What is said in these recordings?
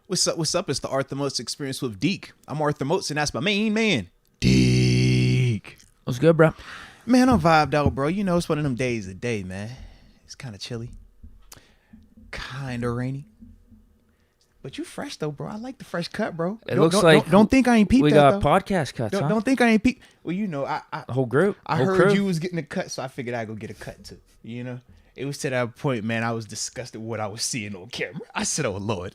What's up? What's up? It's the Arthur Moats Experience with Deke. I'm Arthur Moats, and that's my main man, Deke. What's good, bro? Man, I'm vibed out, bro. You know, it's one of them days of the day, man. It's kind of chilly, kind of rainy. But you fresh, though, bro. I like the fresh cut, bro. It looks like don't think I ain't peeped we that, got though. podcast cuts, huh? Don't think I ain't peeped. Well, you know, The whole group. I whole heard crew. you was getting a cut, so I figured I'd go get a cut, too. You know? It was to that point, man, I was disgusted with what I was seeing on camera. I said, oh, Lord.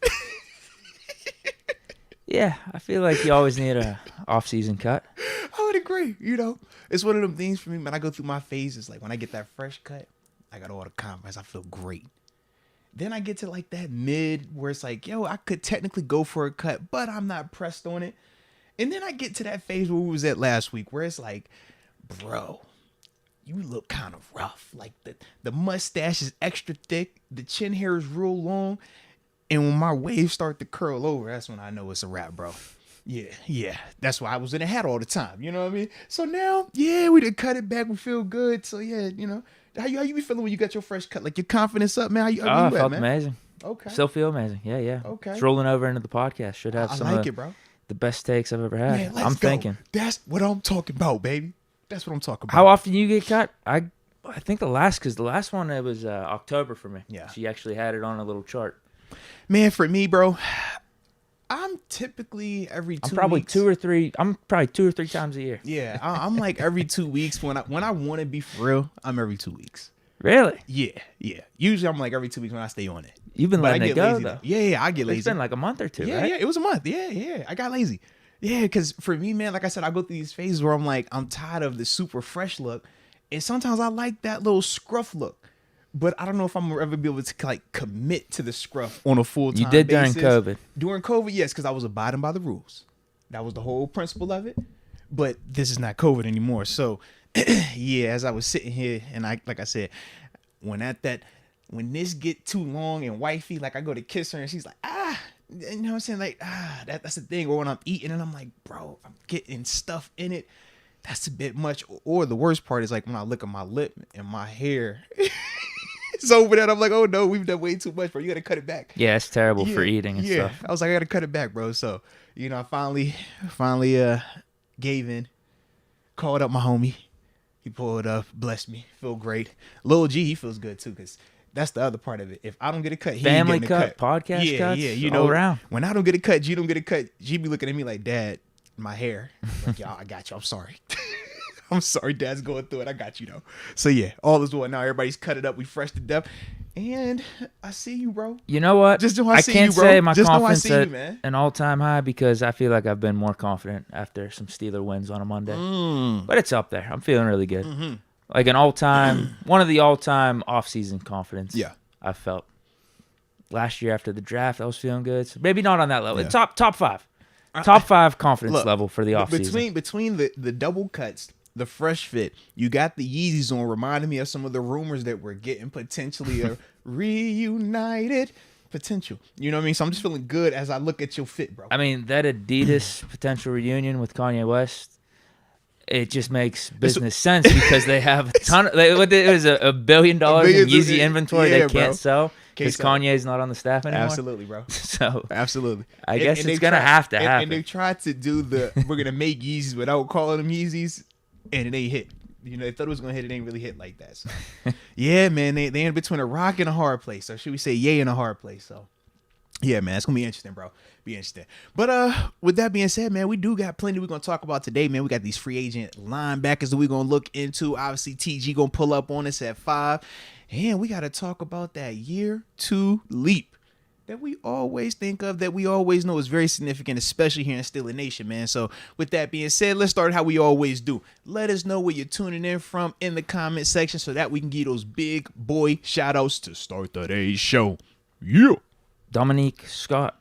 Yeah, I feel like you always need a off-season cut. I would agree. You know, it's one of them things for me, man. I go through my phases. Like when I get that fresh cut, I got all the confidence. I feel great. Then I get to like that mid where it's like, yo, I could technically go for a cut, but I'm not pressed on it. And then I get to that phase where we was at last week where it's like, bro, you look kind of rough. Like the mustache is extra thick. The chin hair is real long. And when my waves start to curl over, that's when I know it's a wrap, bro. Yeah. That's why I was in a hat all the time. You know what I mean? So now, yeah, we done cut it back. We feel good. So yeah, you know, how you be feeling when you got your fresh cut? Like your confidence up, man? How you I at, felt man? amazing. Okay. Still feel amazing. Yeah. Okay. It's rolling over into the podcast. Should have I some like of it, bro. the best takes I've ever had. Man, let's I'm go. thinking. That's what I'm talking about, baby. That's what I'm talking about. How often you get cut? I think the last one, it was October for me. Yeah. She actually had it on a little chart. Man, for me, bro, I'm typically every 2 weeks. I'm probably two or three times a year. Yeah, I'm like every 2 weeks. When I want to be for real, I'm every 2 weeks. Really? Yeah. Usually I'm like every 2 weeks when I stay on it. You've been But I letting get it go, lazy, though. Yeah, I get lazy. It's been like a month or two, Yeah, right? it was a month. Yeah. I got lazy. Yeah, because for me, man, like I said, I go through these phases where I'm like, I'm tired of the super fresh look. And sometimes I like that little scruff look. But I don't know if I'm gonna ever be able to like commit to the scruff on a full time. You did basis. during COVID. During COVID, yes, because I was abiding by the rules. That was the whole principle of it. But this is not COVID anymore. So yeah, as I was sitting here and like I said, when this get too long and wifey, like I go to kiss her and she's like, you know what I'm saying? Like, that's the thing. Or when I'm eating and I'm like, bro, I'm getting stuff in it. That's a bit much. Or the worst part is like when I look at my lip and my hair. So over that, I'm like, oh no, we've done way too much, bro. You got to cut it back. Yeah, it's terrible for eating and stuff. I was like, I got to cut it back, bro. So, you know, I finally gave in, called up my homie. He pulled up, blessed me, feel great. Lil G, he feels good too, because that's the other part of it. If I don't get a cut, he Family ain't getting cut, a cut. podcast cuts, Yeah, you all know, around. when I don't get a cut, G don't get a cut. G be looking at me like, Dad, my hair. Like, y'all, I got you. I'm sorry. I'm sorry, Dad's going through it. I got you, though. So, yeah, all is well. Now everybody's cut it up. We fresh to death. And I see you, bro. You know what? Just know I see can't you, bro. say my Just know I confidence see you, at man. an all-time high because I feel like I've been more confident after some Steeler wins on a Monday. But it's up there. I'm feeling really good. Mm-hmm. Like an all-time, one of the all-time off-season confidence I felt. Last year after the draft, I was feeling good. So maybe not on that level. Yeah. Top five. Top five confidence Look, level for the off-season. Between the double cuts, the fresh fit, you got the Yeezys on, reminding me of some of the rumors that we're getting potentially a reunited potential. You know what I mean? So I'm just feeling good as I look at your fit, bro. I mean, that Adidas potential reunion with Kanye West, it just makes business sense because they have a ton of, it was $1 billion in Yeezy inventory they can't sell because Kanye's not on the staff anymore. Absolutely, bro. So absolutely. I guess it's going to have to happen. And they tried to do we're going to make Yeezys without calling them Yeezys, and it ain't hit. You know, they thought it was going to hit. It ain't really hit like that. So, yeah, man, they in between a rock and a hard place. Or should we say yay and a hard place? So, yeah, man, it's going to be interesting, bro. Be interesting. But with that being said, man, we do got plenty we're going to talk about today, man. We got these free agent linebackers that we're going to look into. Obviously, TG going to pull up on us at 5. And we got to talk about that year 2 leap that we always think of, that we always know is very significant, especially here in Steeler Nation, man. So with that being said, let's start how we always do. Let us know where you're tuning in from in the comment section so that we can give those big boy shout outs to start today's show. Yeah. Dominique Scott.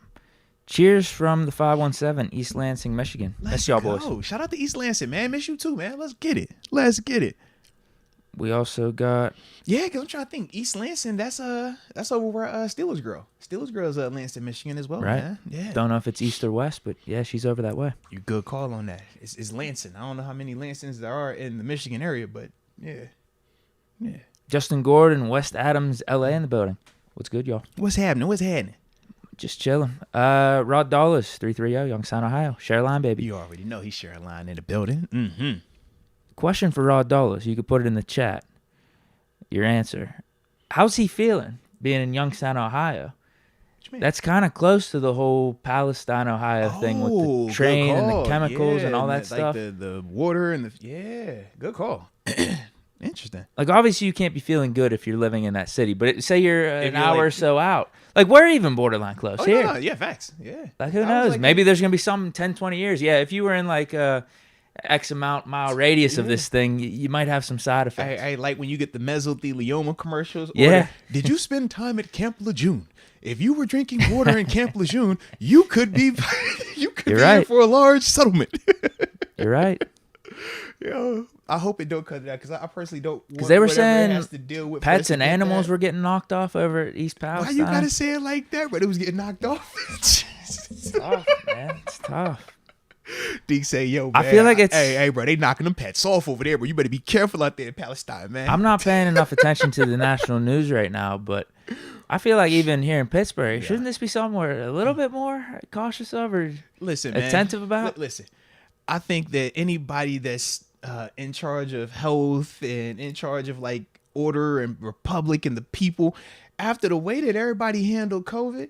Cheers from the 517, East Lansing, Michigan. That's y'all boys. Shout out to East Lansing, man. Miss you too, man. Let's get it. We also got... Yeah, because I'm trying to think. East Lansing, that's over where Steelers Girl. Steelers Girl's Lansing, Michigan as well, right. Man. Yeah. Don't know if it's east or west, but yeah, she's over that way. You good call on that. It's Lansing. I don't know how many Lansings there are in the Michigan area, but yeah. Justin Gordon, West Adams, LA in the building. What's good, y'all? What's happening? Just chilling. Rod Dollars, 330, Youngstown, Ohio. Share a line, baby. You already know he's sharing a line in the building. Mm-hmm. Question for Rod Dollars. You could put it in the chat. Your answer. How's he feeling being in Youngstown, Ohio? That's kind of close to the whole Palestine, Ohio thing with the train and the chemicals and all that stuff. Like the water and good call. Interesting. Like, obviously, you can't be feeling good if you're living in that city. But say you're an hour or so out. Like, we're even borderline close here. No, yeah, facts. Yeah. Like, who knows? Like, maybe there's going to be some 10, 20 years. Yeah, if you were in, like, X amount mile radius of this thing, you might have some side effects. I like when you get the mesothelioma commercials. Yeah. Did you spend time at Camp Lejeune? If you were drinking water in Camp Lejeune, you could be in for a large settlement. You're right. Yeah, I hope it don't cut it out because I personally don't. Because they were saying has to deal with pets and animals were getting knocked off over at East Palestine. Why you gotta say it like that? But it was getting knocked off. It's tough, man. It's tough. Deke say, yo, man, I feel like it's hey, bro, they knocking them pets off over there, bro. You better be careful out there in Palestine, man. I'm not paying enough attention to the national news right now, but I feel like even here in Pittsburgh, shouldn't this be somewhere a little bit more cautious of or attentive about? Listen, I think that anybody that's in charge of health and in charge of like order and republic and the people, after the way that everybody handled COVID,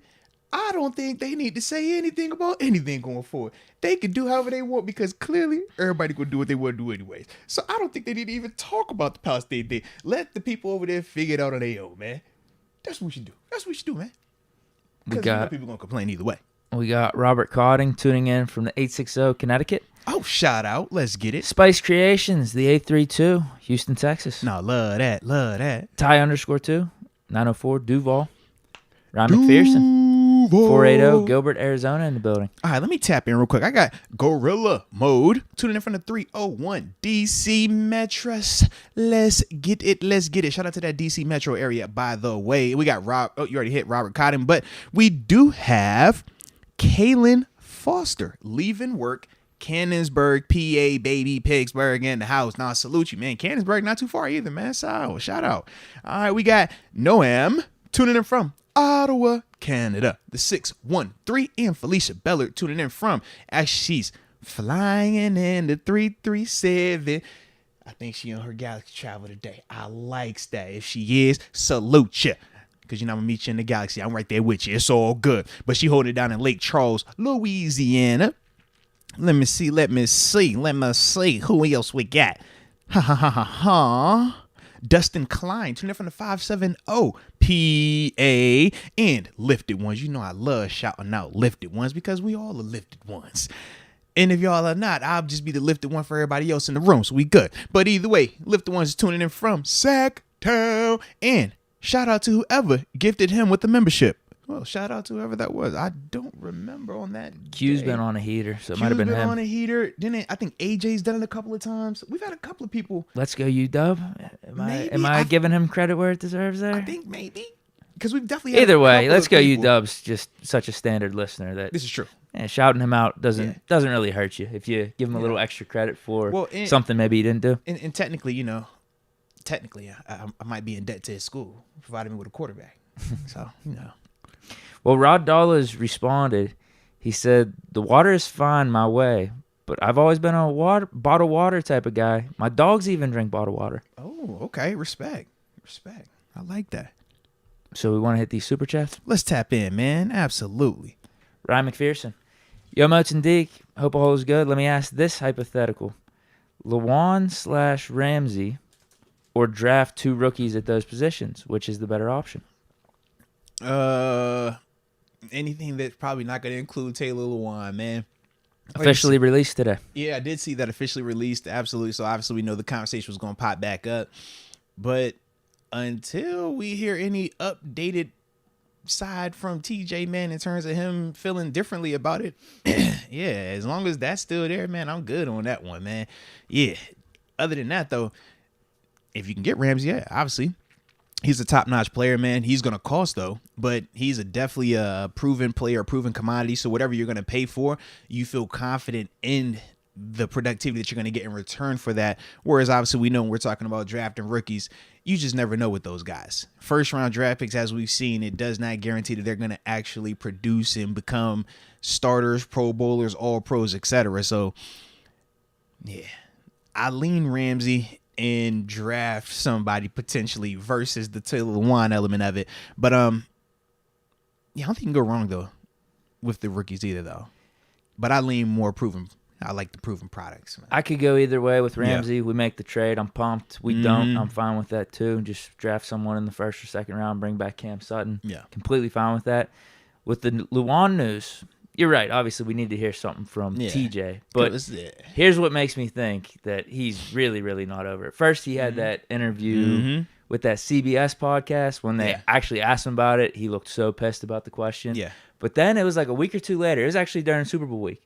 I don't think they need to say anything about anything going forward. They can do however they want because clearly everybody gonna do what they want to do anyways. So I don't think they need to even talk about the Palestine thing. Let the people over there figure it out on their own, man. That's what we should do. That's what we should do, man. Because people gonna complain either way. We got Robert Cotting tuning in from the 860 Connecticut. Oh, shout out. Let's get it. Spice Creations, the 832, Houston, Texas. No, love that. Love that. Ty_2, 904, Duval. Ryan McPherson, 480, Gilbert, Arizona in the building. All right, let me tap in real quick. I got Gorilla Mode tuning in from the 301 DC Metros. Let's get it. Let's get it. Shout out to that DC Metro area, by the way. We got you already hit Robert Cotton, but we do have Kaylin Foster leaving work. Cannonsburg, PA, baby, Pittsburgh in the house. Now, I salute you, man. Cannonsburg, not too far either, man. So, shout out. All right, we got Noam tuning in from Ottawa, Canada. The 613 and Felicia Bellard tuning in from, as she's flying in the 337. I think she on her galaxy travel today. I likes that. If she is, salute you. Because, I'm going to meet you in the galaxy. I'm right there with you. It's all good. But she holding it down in Lake Charles, Louisiana. Let me see. Who else we got? Dustin Klein, tuning in from the 570 PA and Lifted Ones. You know I love shouting out Lifted Ones because we all are lifted ones. And if y'all are not, I'll just be the lifted one for everybody else in the room, so we good. But either way, Lifted Ones is tuning in from Sacktown. And shout out to whoever gifted him with the membership. Well, shout out to whoever that was. I don't remember on that Q's been on a heater, so it might have been him. Q's been on a heater. I think AJ's done it a couple of times. We've had a couple of people. Let's go, UW. Am I giving him credit where it deserves there? I think maybe. Because we've definitely had either way, let's go, UW's just such a standard listener that this is true. Shouting him out doesn't really hurt you if you give him a little extra credit for something maybe he didn't do. And technically, I might be in debt to his school, providing me with a quarterback. So, Well, Rod Dollars responded. He said, the water is fine my way, but I've always been a bottled water type of guy. My dogs even drink bottled water. Oh, okay. Respect. I like that. So we want to hit these super chats? Let's tap in, man. Absolutely. Ryan McPherson. Yo, Moats and Deke. Hope all is good. Let me ask this hypothetical. Lewan/Ramsey or draft 2 rookies at those positions? Which is the better option? Anything that's probably not going to include Taylor Lewan, man. Officially released today. Yeah, I did see that officially released. Absolutely. So obviously we know the conversation was going to pop back up. But until we hear any updated side from TJ, man, in terms of him feeling differently about it, as long as that's still there, man, I'm good on that one, man. Yeah. Other than that, though, if you can get Ramsey, obviously. He's a top-notch player, man. He's going to cost, though, but he's definitely a proven player, a proven commodity. So whatever you're going to pay for, you feel confident in the productivity that you're going to get in return for that. Whereas obviously we know when we're talking about drafting rookies, you just never know with those guys. First round draft picks, as we've seen, it does not guarantee that they're going to actually produce and become starters, Pro Bowlers, All Pros, etc. So yeah, I lean Ramsey and draft somebody potentially versus the Taylor Lewan element of it. But yeah, I don't think you can go wrong though with the rookies either though. But I lean more proven. I like the proven products, man. I could go either way with Ramsey. Yeah. We make the trade. I'm pumped. We don't. I'm fine with that too. Just draft someone in the first or second round, bring back Cam Sutton. Yeah. Completely fine with that. With the Lewan news, you're right. Obviously, we need to hear something from TJ. But here's what makes me think that he's really, really not over it. First, he had that interview with that CBS podcast when they actually asked him about it. He looked so pissed about the question. Yeah. But then it was like a week or two later. It was actually during Super Bowl week.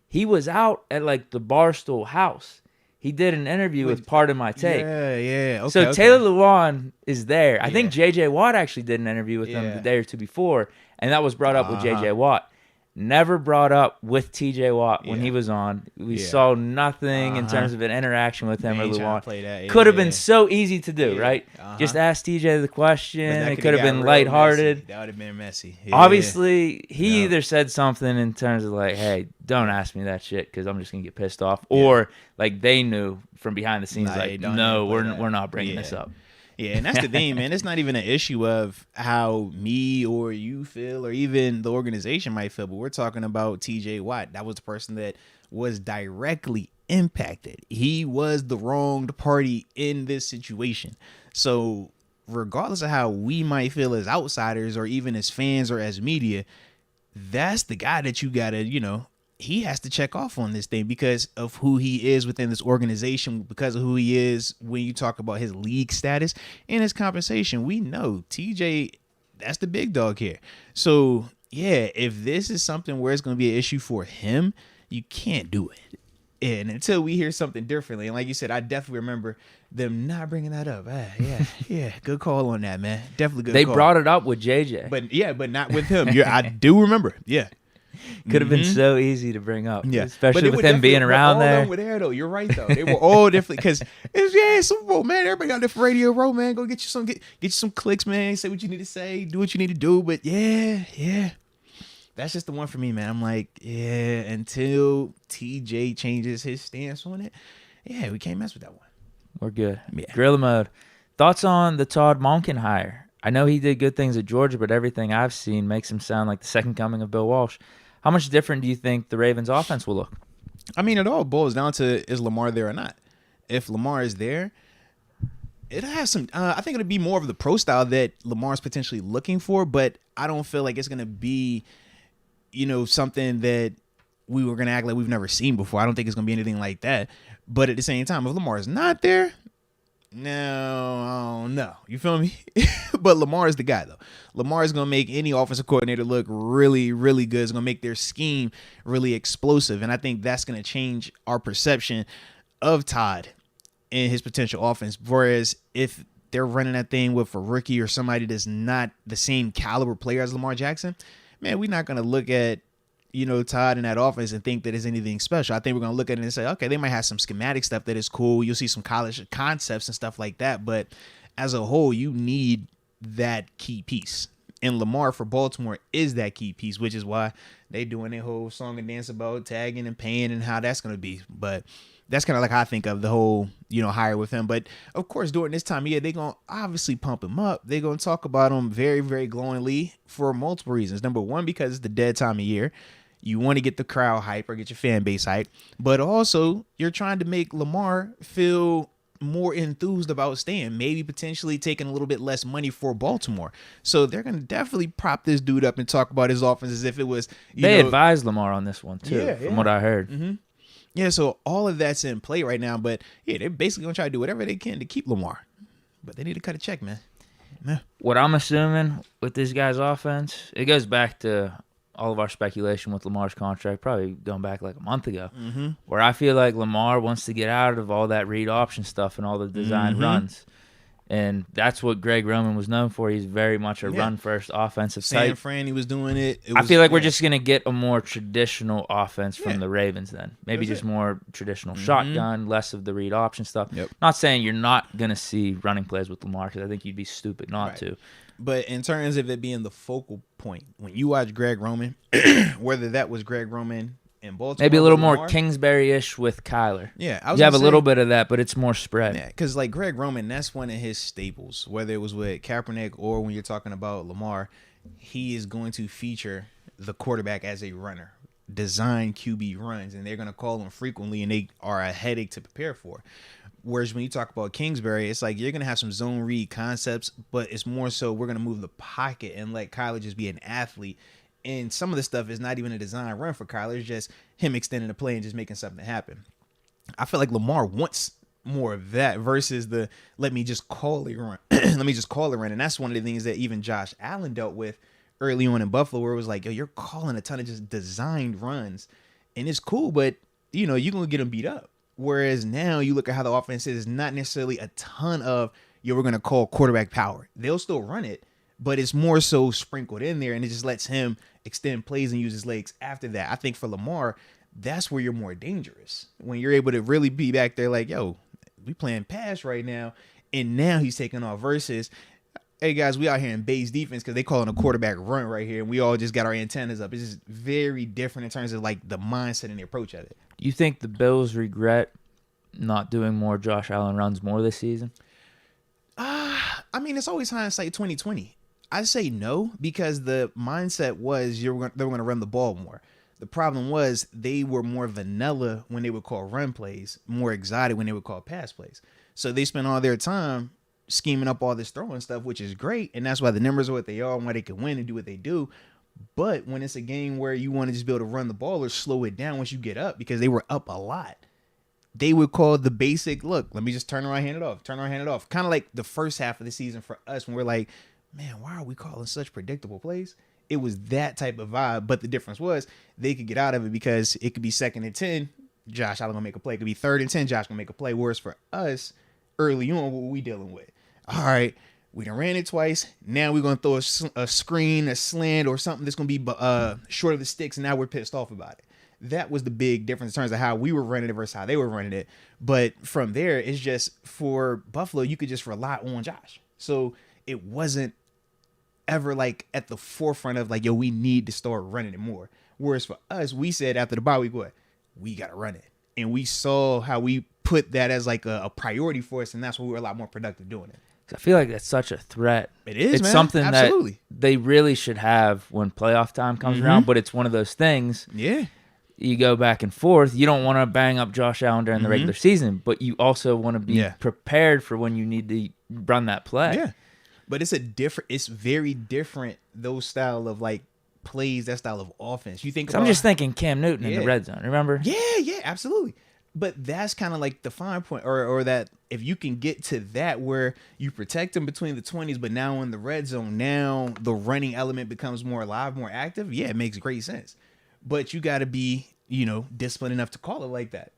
He was out at like the Barstool house. He did an interview with Part of My Take. Yeah. Okay, so Taylor Lewan is there. I think J.J. Watt actually did an interview with him the day or two before, and that was brought up with J.J. Watt. Never brought up with T.J. Watt when he was on. We saw nothing in terms of an interaction with him or Lewan. Could have been so easy to do, right? Just ask T.J. the question. It could have been lighthearted. Messy. That would have been messy. Obviously, he either said something in terms of like, hey, don't ask me that shit because I'm just going to get pissed off. Or like they knew from behind the scenes, like, no, we're not bringing this up. Yeah, and that's the thing, man. It's not even an issue of how me or you feel or even the organization might feel, but we're talking about TJ Watt. That was the person that was directly impacted. He was the wronged party in this situation. So regardless of how we might feel as outsiders or even as fans or as media, that's the guy that you got to, he has to check off on this thing because of who he is within this organization, because of who he is when you talk about his league status and his compensation. We know TJ, that's the big dog here. So, yeah, if this is something where it's going to be an issue for him, you can't do it. And until we hear something differently, and like you said, I definitely remember them not bringing that up. Yeah, good call on that, man. Definitely good They call. brought it up with JJ. But not with him. I do remember. Yeah. Could have been so easy to bring up, especially with them being around there. All of them were there, though. You're right, though. They were all different because it's Super Bowl, man. Everybody got different radio row, man. Go get you some clicks, man. Say what you need to say, do what you need to do. But yeah, that's just the one for me, man. I'm like, until TJ changes his stance on it, we can't mess with that one. We're good. Yeah. Gorilla Mode. Thoughts on the Todd Monken hire? I know he did good things at Georgia, but everything I've seen makes him sound like the second coming of Bill Walsh. How much different do you think the Ravens' offense will look? I mean, it all boils down to, is Lamar there or not? If Lamar is there, it'll have some I think it'll be more of the pro style that Lamar's potentially looking for, but I don't feel like it's going to be, something that we were going to act like we've never seen before. I don't think it's going to be anything like that. But at the same time, if Lamar is not there, no. You feel me? But Lamar is the guy, though. Lamar is going to make any offensive coordinator look really, really good. It's going to make their scheme really explosive. And I think that's going to change our perception of Todd and his potential offense. Whereas if they're running that thing with a rookie or somebody that's not the same caliber player as Lamar Jackson, man, we're not going to look at Todd in that offense and think that it's anything special. I think we're going to look at it and say, okay, they might have some schematic stuff that is cool. You'll see some college concepts and stuff like that. But as a whole, you need that key piece. And Lamar for Baltimore is that key piece, which is why they doing their whole song and dance about tagging and paying and how that's going to be. But that's kind of like how I think of the whole, hire with him. But of course, during this time of year, they're going to obviously pump him up. They're going to talk about him very, very glowingly for multiple reasons. Number one, because it's the dead time of year. You want to get the crowd hype or get your fan base hype, but also you're trying to make Lamar feel more enthused about staying, maybe potentially taking a little bit less money for Baltimore. So they're going to definitely prop this dude up and talk about his offense as if it was, they advised Lamar on this one too, from what I heard. Mm-hmm. Yeah. So all of that's in play right now, but they're basically going to try to do whatever they can to keep Lamar, but they need to cut a check, man. Yeah. What I'm assuming with this guy's offense, it goes back to all of our speculation with Lamar's contract, probably going back like a month ago, where I feel like Lamar wants to get out of all that read option stuff and all the design runs. And that's what Greg Roman was known for. He's very much a run-first offensive San type. Fran, he was doing it. I feel like we're just going to get a more traditional offense from the Ravens then. Maybe just more traditional shotgun, less of the read option stuff. Yep. Not saying you're not going to see running plays with Lamar, because I think you'd be stupid not to. But in terms of it being the focal point, when you watch Greg Roman, whether that was Greg Roman in Baltimore, maybe a little more Kingsbury-ish with Kyler. Yeah, you have a little bit of that, but it's more spread. Yeah, because like Greg Roman, that's one of his staples. Whether it was with Kaepernick or when you're talking about Lamar, he is going to feature the quarterback as a runner, design QB runs, and they're going to call them frequently, and they are a headache to prepare for. Whereas when you talk about Kingsbury, it's like you're going to have some zone read concepts, but it's more so we're going to move the pocket and let Kyler just be an athlete. And some of the stuff is not even a design run for Kyler. It's just him extending the play and just making something happen. I feel like Lamar wants more of that versus the let me just call it run. Let me just call it run. And that's one of the things that even Josh Allen dealt with early on in Buffalo, where it was like, yo, you're calling a ton of just designed runs. And it's cool, but, you're going to get them beat up. Whereas now you look at how the offense is, not necessarily a ton of, we're going to call quarterback power. They'll still run it, but it's more so sprinkled in there, and it just lets him extend plays and use his legs after that. I think for Lamar, that's where you're more dangerous. When you're able to really be back there like, yo, we playing pass right now, and now he's taking off versus, hey, guys, we out here in base defense because they calling a quarterback run right here, and we all just got our antennas up. It's just very different in terms of like the mindset and the approach of it. You think the Bills regret not doing more Josh Allen runs more this season? I mean, it's always hindsight 2020. I say no because the mindset was they were going to run the ball more. The problem was they were more vanilla when they would call run plays, more exotic when they would call pass plays. So they spent all their time scheming up all this throwing stuff, which is great, and that's why the numbers are what they are and why they can win and do what they do. But when it's a game where you want to just be able to run the ball or slow it down once you get up, because they were up a lot, they would call the basic, look, let me just turn around, hand it off. Kind of like the first half of the season for us when we're like, man, why are we calling such predictable plays? It was that type of vibe, but the difference was they could get out of it because it could be 2nd and 10, Josh Allen gonna make a play. It could be 3rd and 10, Josh gonna make a play. Whereas for us, early on, what were we dealing with? All right, we done ran it twice. Now we're going to throw a screen, a slant, or something that's going to be short of the sticks, and now we're pissed off about it. That was the big difference in terms of how we were running it versus how they were running it. But from there, it's just for Buffalo, you could just rely on Josh. So it wasn't ever like at the forefront of like, yo, we need to start running it more. Whereas for us, we said after the bye week, what? We got to run it. And we saw how we put that as like a priority for us, and that's why we were a lot more productive doing it. I feel like that's such a threat. It is, it's man. Something Absolutely. That they really should have when playoff time comes around, but it's one of those things. Yeah. You go back and forth. You don't want to bang up Josh Allen during the regular season, but you also want to be prepared for when you need to run that play. Yeah. But it's very different, those style of like plays, that style of offense. You think I'm just thinking Cam Newton in the red zone, remember? Yeah, absolutely. But that's kind of like the fine point, or that if you can get to that where you protect them between the 20s, but now in the red zone, now the running element becomes more alive, more active. Yeah, it makes great sense. But you got to be, disciplined enough to call it like that.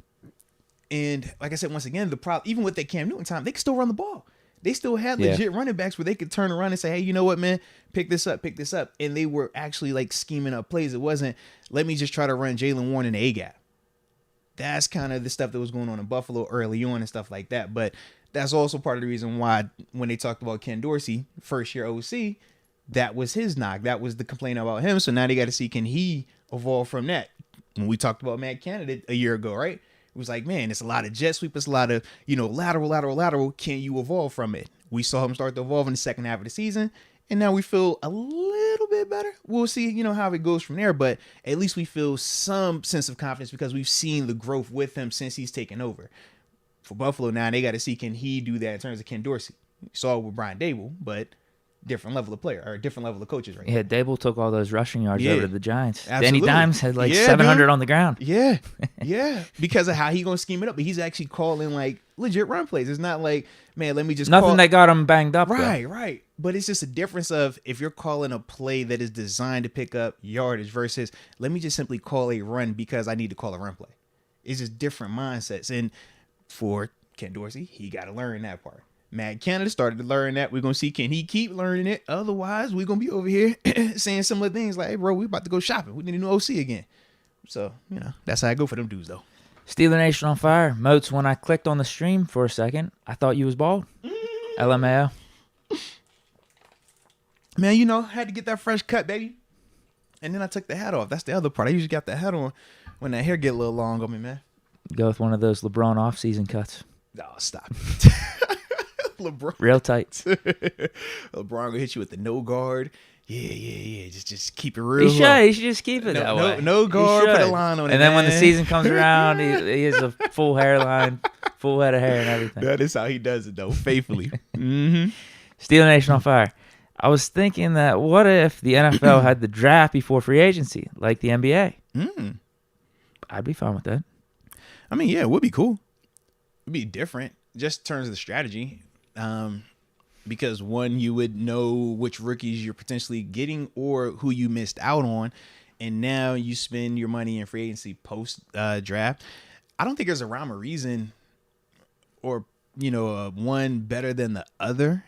And like I said, once again, the problem, even with that Cam Newton time, they can still run the ball. They still had legit running backs where they could turn around and say, hey, you know what, man, pick this up. And they were actually like scheming up plays. It wasn't, let me just try to run Jalen Warren in the A-gap. That's kind of the stuff that was going on in Buffalo early on and stuff like that. But that's also part of the reason why when they talked about Ken Dorsey, first year OC, that was his knock. That was the complaint about him. So now they got to see, can he evolve from that? When we talked about Matt Canada a year ago, right? It was like, man, it's a lot of jet sweep. It's a lot of, lateral. Can you evolve from it? We saw him start to evolve in the second half of the season. And now we feel a little bit better. We'll see, how it goes from there. But at least we feel some sense of confidence because we've seen the growth with him since he's taken over. For Buffalo now, they got to see, can he do that in terms of Ken Dorsey? You saw it with Brian Dable, but different level of player or different level of coaches right now. Yeah, Dable took all those rushing yards over to the Giants. Absolutely. Danny Dimes had 700 dude. On the ground. Yeah, because of how he gonna scheme it up. But he's actually calling like legit run plays. It's not like, man, let me just nothing that got him banged up. Right. But it's just a difference of if you're calling a play that is designed to pick up yardage versus let me just simply call a run because I need to call a run play. It's just different mindsets. And for Ken Dorsey, he got to learn that part. Matt Canada started to learn that. We're gonna see, can he keep learning it? Otherwise, we're gonna be over here saying similar things like, hey, bro, we about to go shopping. We need a new OC again. So, that's how I go for them dudes though. Steeler Nation on fire. Moats, when I clicked on the stream for a second, I thought you was bald. LMAO. Man, had to get that fresh cut, baby. And then I took the hat off. That's the other part. I usually got the hat on when that hair get a little long on me, man. Go with one of those LeBron off-season cuts. No, stop. LeBron. Real tight. LeBron gonna hit you with the no guard. Yeah. Just keep it real. He should just keep it that way. No guard, put a line on it. And then when the season comes around, he has a full hairline, full head of hair and everything. That is how he does it, though, faithfully. Mm-hmm. Steeler Nation on fire. I was thinking that what if the NFL had the draft before free agency, like the NBA? I'd be fine with that. I mean, yeah, it would be cool. It'd be different, just in terms of the strategy. Because one, you would know which rookies you're potentially getting or who you missed out on. And now you spend your money in free agency post draft. I don't think there's a rhyme or reason or, one better than the other.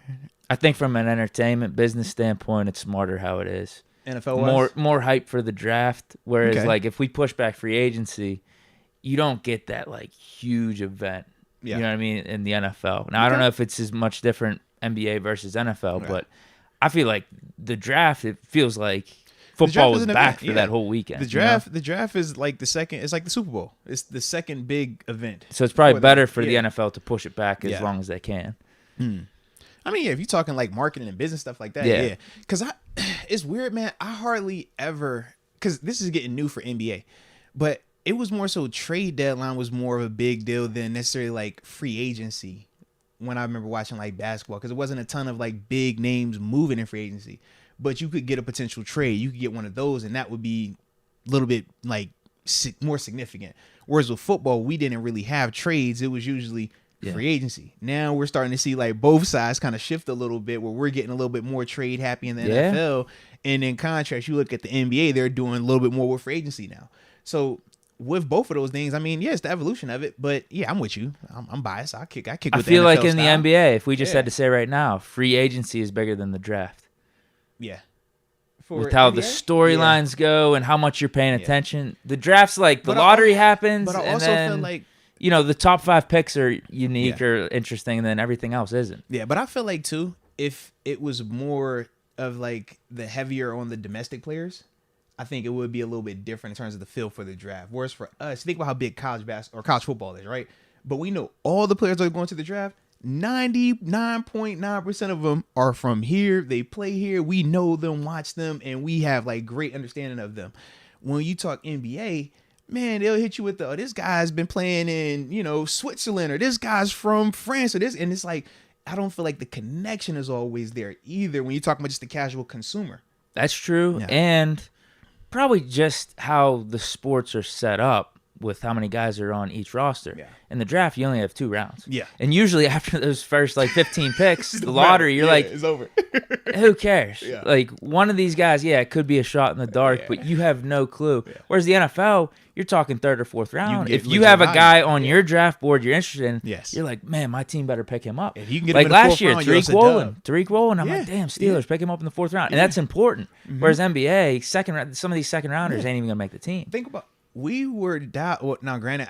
I think from an entertainment business standpoint, it's smarter how it is. NFL more hype for the draft. Whereas like if we push back free agency, you don't get that like huge event. Yeah. You know what I mean? In the NFL. Now I don't know if it's as much different NBA versus NFL, but I feel like the draft, it feels like football was back for that whole weekend. The draft is like the second. It's like the Super Bowl. It's the second big event. So it's probably better for the NFL to push it back as long as they can. I mean, if you're talking like marketing and business stuff like that, yeah. Because it's weird, man. I hardly ever, because this is getting new for NBA, but it was more so trade deadline was more of a big deal than necessarily like free agency. When I remember watching like basketball, because it wasn't a ton of like big names moving in free agency, but you could get a potential trade. You could get one of those, and that would be a little bit like more significant. Whereas with football, we didn't really have trades. It was usually free agency. Now we're starting to see like both sides kind of shift a little bit, where we're getting a little bit more trade happy in the NFL. And in contrast, you look at the NBA, they're doing a little bit more with free agency now. So with both of those things, I mean, it's the evolution of it, but yeah, I'm with you. I'm biased. I kick with I feel like in the NBA, if we just had to say right now, free agency is bigger than the draft. Yeah. With how the storylines go and how much you're paying attention. The draft's like the lottery happens, but I also feel like the top 5 picks are unique or interesting, and then everything else isn't. Yeah, but I feel like too, if it was more of like the heavier on the domestic players, I think it would be a little bit different in terms of the feel for the draft. Whereas for us, think about how big college basketball or college football is, right? But we know all the players that are going to the draft, 99.9% of them are from here. They play here. We know them, watch them, and we have like great understanding of them. When you talk NBA, man, they'll hit you with this guy's been playing in, Switzerland, or this guy's from France, or this, and it's like, I don't feel like the connection is always there either when you're talking about just the casual consumer. That's true. And probably just how the sports are set up with how many guys are on each roster. Yeah. In the draft, you only have 2 rounds. Yeah. And usually after those first like 15 picks, the lottery, you're like, it's over. Who cares? Yeah. Like one of these guys, it could be a shot in the dark, but you have no clue. Yeah. Whereas the NFL, you're talking 3rd or 4th round. If you have a guy on your draft board you're interested in, you're like, man, my team better pick him up. If you can get like him in the last year, Tariq Woolen, I'm like, damn, Steelers, pick him up in the 4th round. And that's important. Whereas NBA, some of these second rounders ain't even going to make the team. Think about we were dialed. Well, now, granted,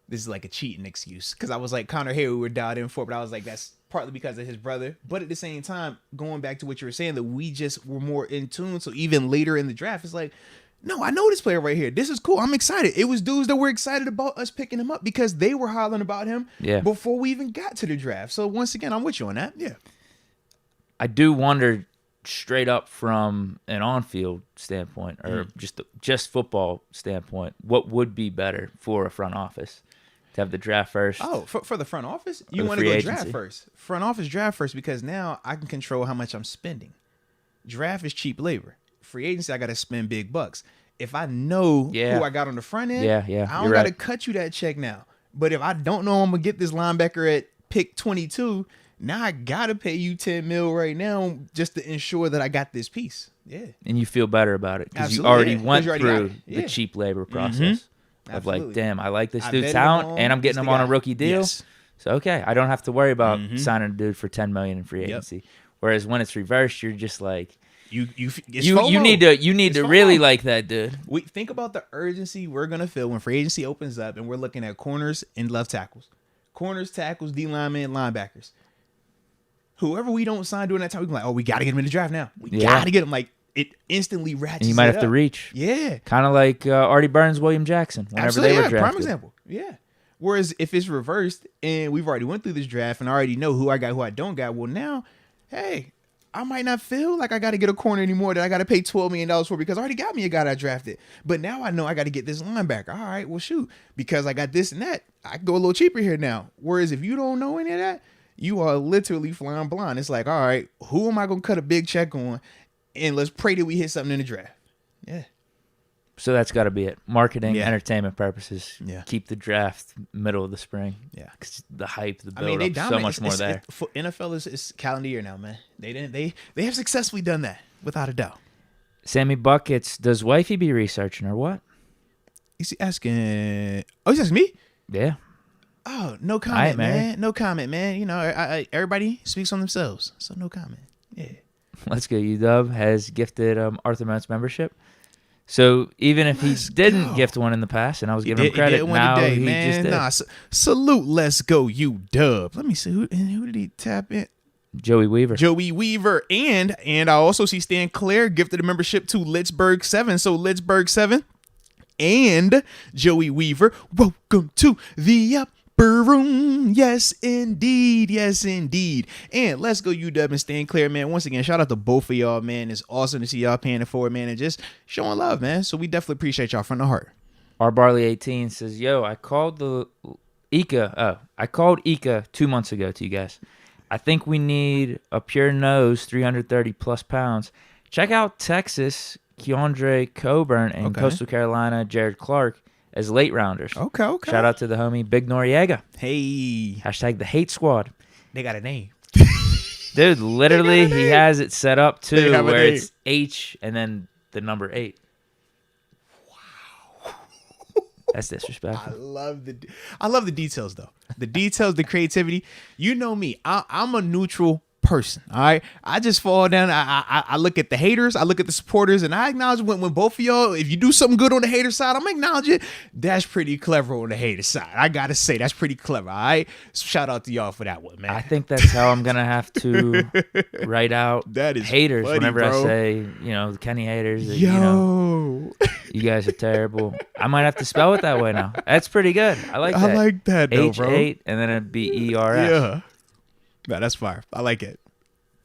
this is like a cheating excuse because I was like Connor Hay, we were dialed in for, but I was like, that's partly because of his brother. But at the same time, going back to what you were saying, that we just were more in tune. So even later in the draft, it's like, no, I know this player right here. This is cool. I'm excited. It was dudes that were excited about us picking him up because they were hollering about him before we even got to the draft. So once again, I'm with you on that. Yeah. I do wonder, straight up from an on-field standpoint or just football standpoint, what would be better for a front office to have the draft first? Oh, for the front office? You want to go draft first. Front office draft first because now I can control how much I'm spending. Draft is cheap labor. Free agency, I got to spend big bucks. If I know who I got on the front end, I don't got to cut you that check now. But if I don't know I'm going to get this linebacker at pick 22, now I gotta pay you $10 million right now just to ensure that I got this piece. Yeah, and you feel better about it because you already went through the cheap labor process of like, damn, I like this dude's talent, and I'm getting him on a rookie deal. Yes. So okay, I don't have to worry about signing a dude for $10 million in free agency. Yep. Whereas when it's reversed, you're just like you need to really like that dude. We think about the urgency we're gonna feel when free agency opens up, and we're looking at corners and left tackles, D linemen, linebackers. Whoever we don't sign during that time, we can like, oh, we got to get him in the draft now. We got to get him. Like, it instantly ratchets. And you might have to reach. Yeah. Kind of like Artie Burns, William Jackson, whenever Absolutely, they were drafted. Prime example. Yeah. Whereas if it's reversed and we've already went through this draft and I already know who I got, who I don't got, well, now, hey, I might not feel like I got to get a corner anymore that I got to pay $12 million for because I already got me a guy that I drafted. But now I know I got to get this linebacker. All right, well, shoot. Because I got this and that, I can go a little cheaper here now. Whereas if you don't know any of that, you are literally flying blind. It's like, all right, who am I going to cut a big check on? And let's pray that we hit something in the draft. Yeah. So that's got to be it. Marketing, entertainment purposes. Yeah. Keep the draft middle of the spring. Yeah. Because the hype, the build up, so much more there. NFL is calendar year now, man. They have successfully done that, without a doubt. Sammy Buckets, does Wifey be researching or what? He's asking. Oh, he's asking me? Yeah. Oh, no comment, man. No comment, man. You know, everybody speaks on themselves, so no comment. Yeah. Let's go. UW has gifted Arthur Moats membership. So even if he didn't gift one in the past, and I was giving him credit, now today, he man. Just did. Salute. Let's go, UW. Let me see who did he tap in. Joey Weaver. And I also see Stan Claire gifted a membership to Litzberg 7. So Litzberg 7 and Joey Weaver, welcome to the upper room. Yes, indeed. And let's go UW and Stan Claire, man. Once again, shout out to both of y'all, man. It's awesome to see y'all paying it forward, man, and just showing love, man. So we definitely appreciate y'all from the heart. Our Barley 18 says, yo, I called Ika 2 months ago to you guys. I think we need a pure nose, 330 plus pounds. Check out Texas, Keandre Coburn, and Coastal Carolina, Jared Clark, as late rounders. Okay. Shout out to the homie Big Noriega. Hey. Hashtag the hate squad. They got a name. Dude, literally, he has it set up too, where it's H and then the number 8. Wow. That's disrespectful. I love the details, though. The details, the creativity. You know me. I'm a neutral person. All right. I just fall down. I look at the haters. I look at the supporters, and I acknowledge when both of y'all, if you do something good on the hater side, I'm gonna acknowledge it. That's pretty clever on the hater side. I gotta say, that's pretty clever. All right. So shout out to y'all for that one, man. I think that's how I'm gonna have to write out that is haters funny, whenever bro. I say, the Kenny haters. You guys are terrible. I might have to spell it that way now. That's pretty good. I like that. I like that, though, H8, bro. And then it'd be ERS. Yeah. No, that's fire. I like it.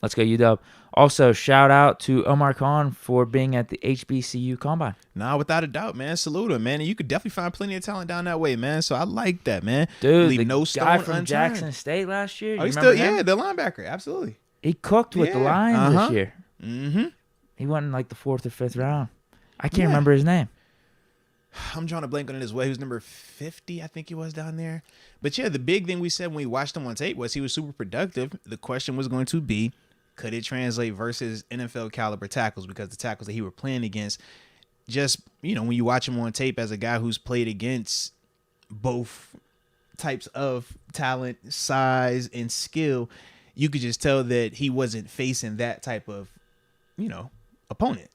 Let's go, UW. Also, shout out to Omar Khan for being at the HBCU Combine. Nah, without a doubt, man. Salute him, man. And you could definitely find plenty of talent down that way, man. So I like that, man. Dude, the guy from Jackson State last year. He's still, the linebacker. Absolutely. He cooked with the Lions this year. Mm-hmm. He went in like the 4th or 5th round. I can't remember his name. I'm drawing a blank on it as well. He was number 50, I think he was down there. But yeah, the big thing we said when we watched him on tape was he was super productive. The question was going to be, could it translate versus NFL caliber tackles? Because the tackles that he were playing against, just, when you watch him on tape as a guy who's played against both types of talent, size, and skill, you could just tell that he wasn't facing that type of, opponent.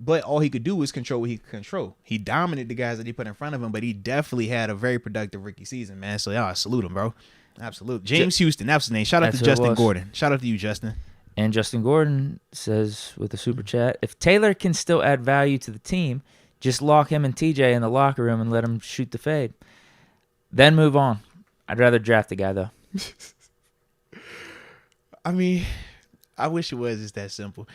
But all he could do was control what he could control. He dominated the guys that he put in front of him, but he definitely had a very productive rookie season, man. So, I salute him, bro. Absolute. James Houston, that's his name. Shout out to Justin Gordon. Shout out to you, Justin. And Justin Gordon says with a super chat, if Taylor can still add value to the team, just lock him and TJ in the locker room and let him shoot the fade. Then move on. I'd rather draft the guy, though. I mean, I wish it was just that simple.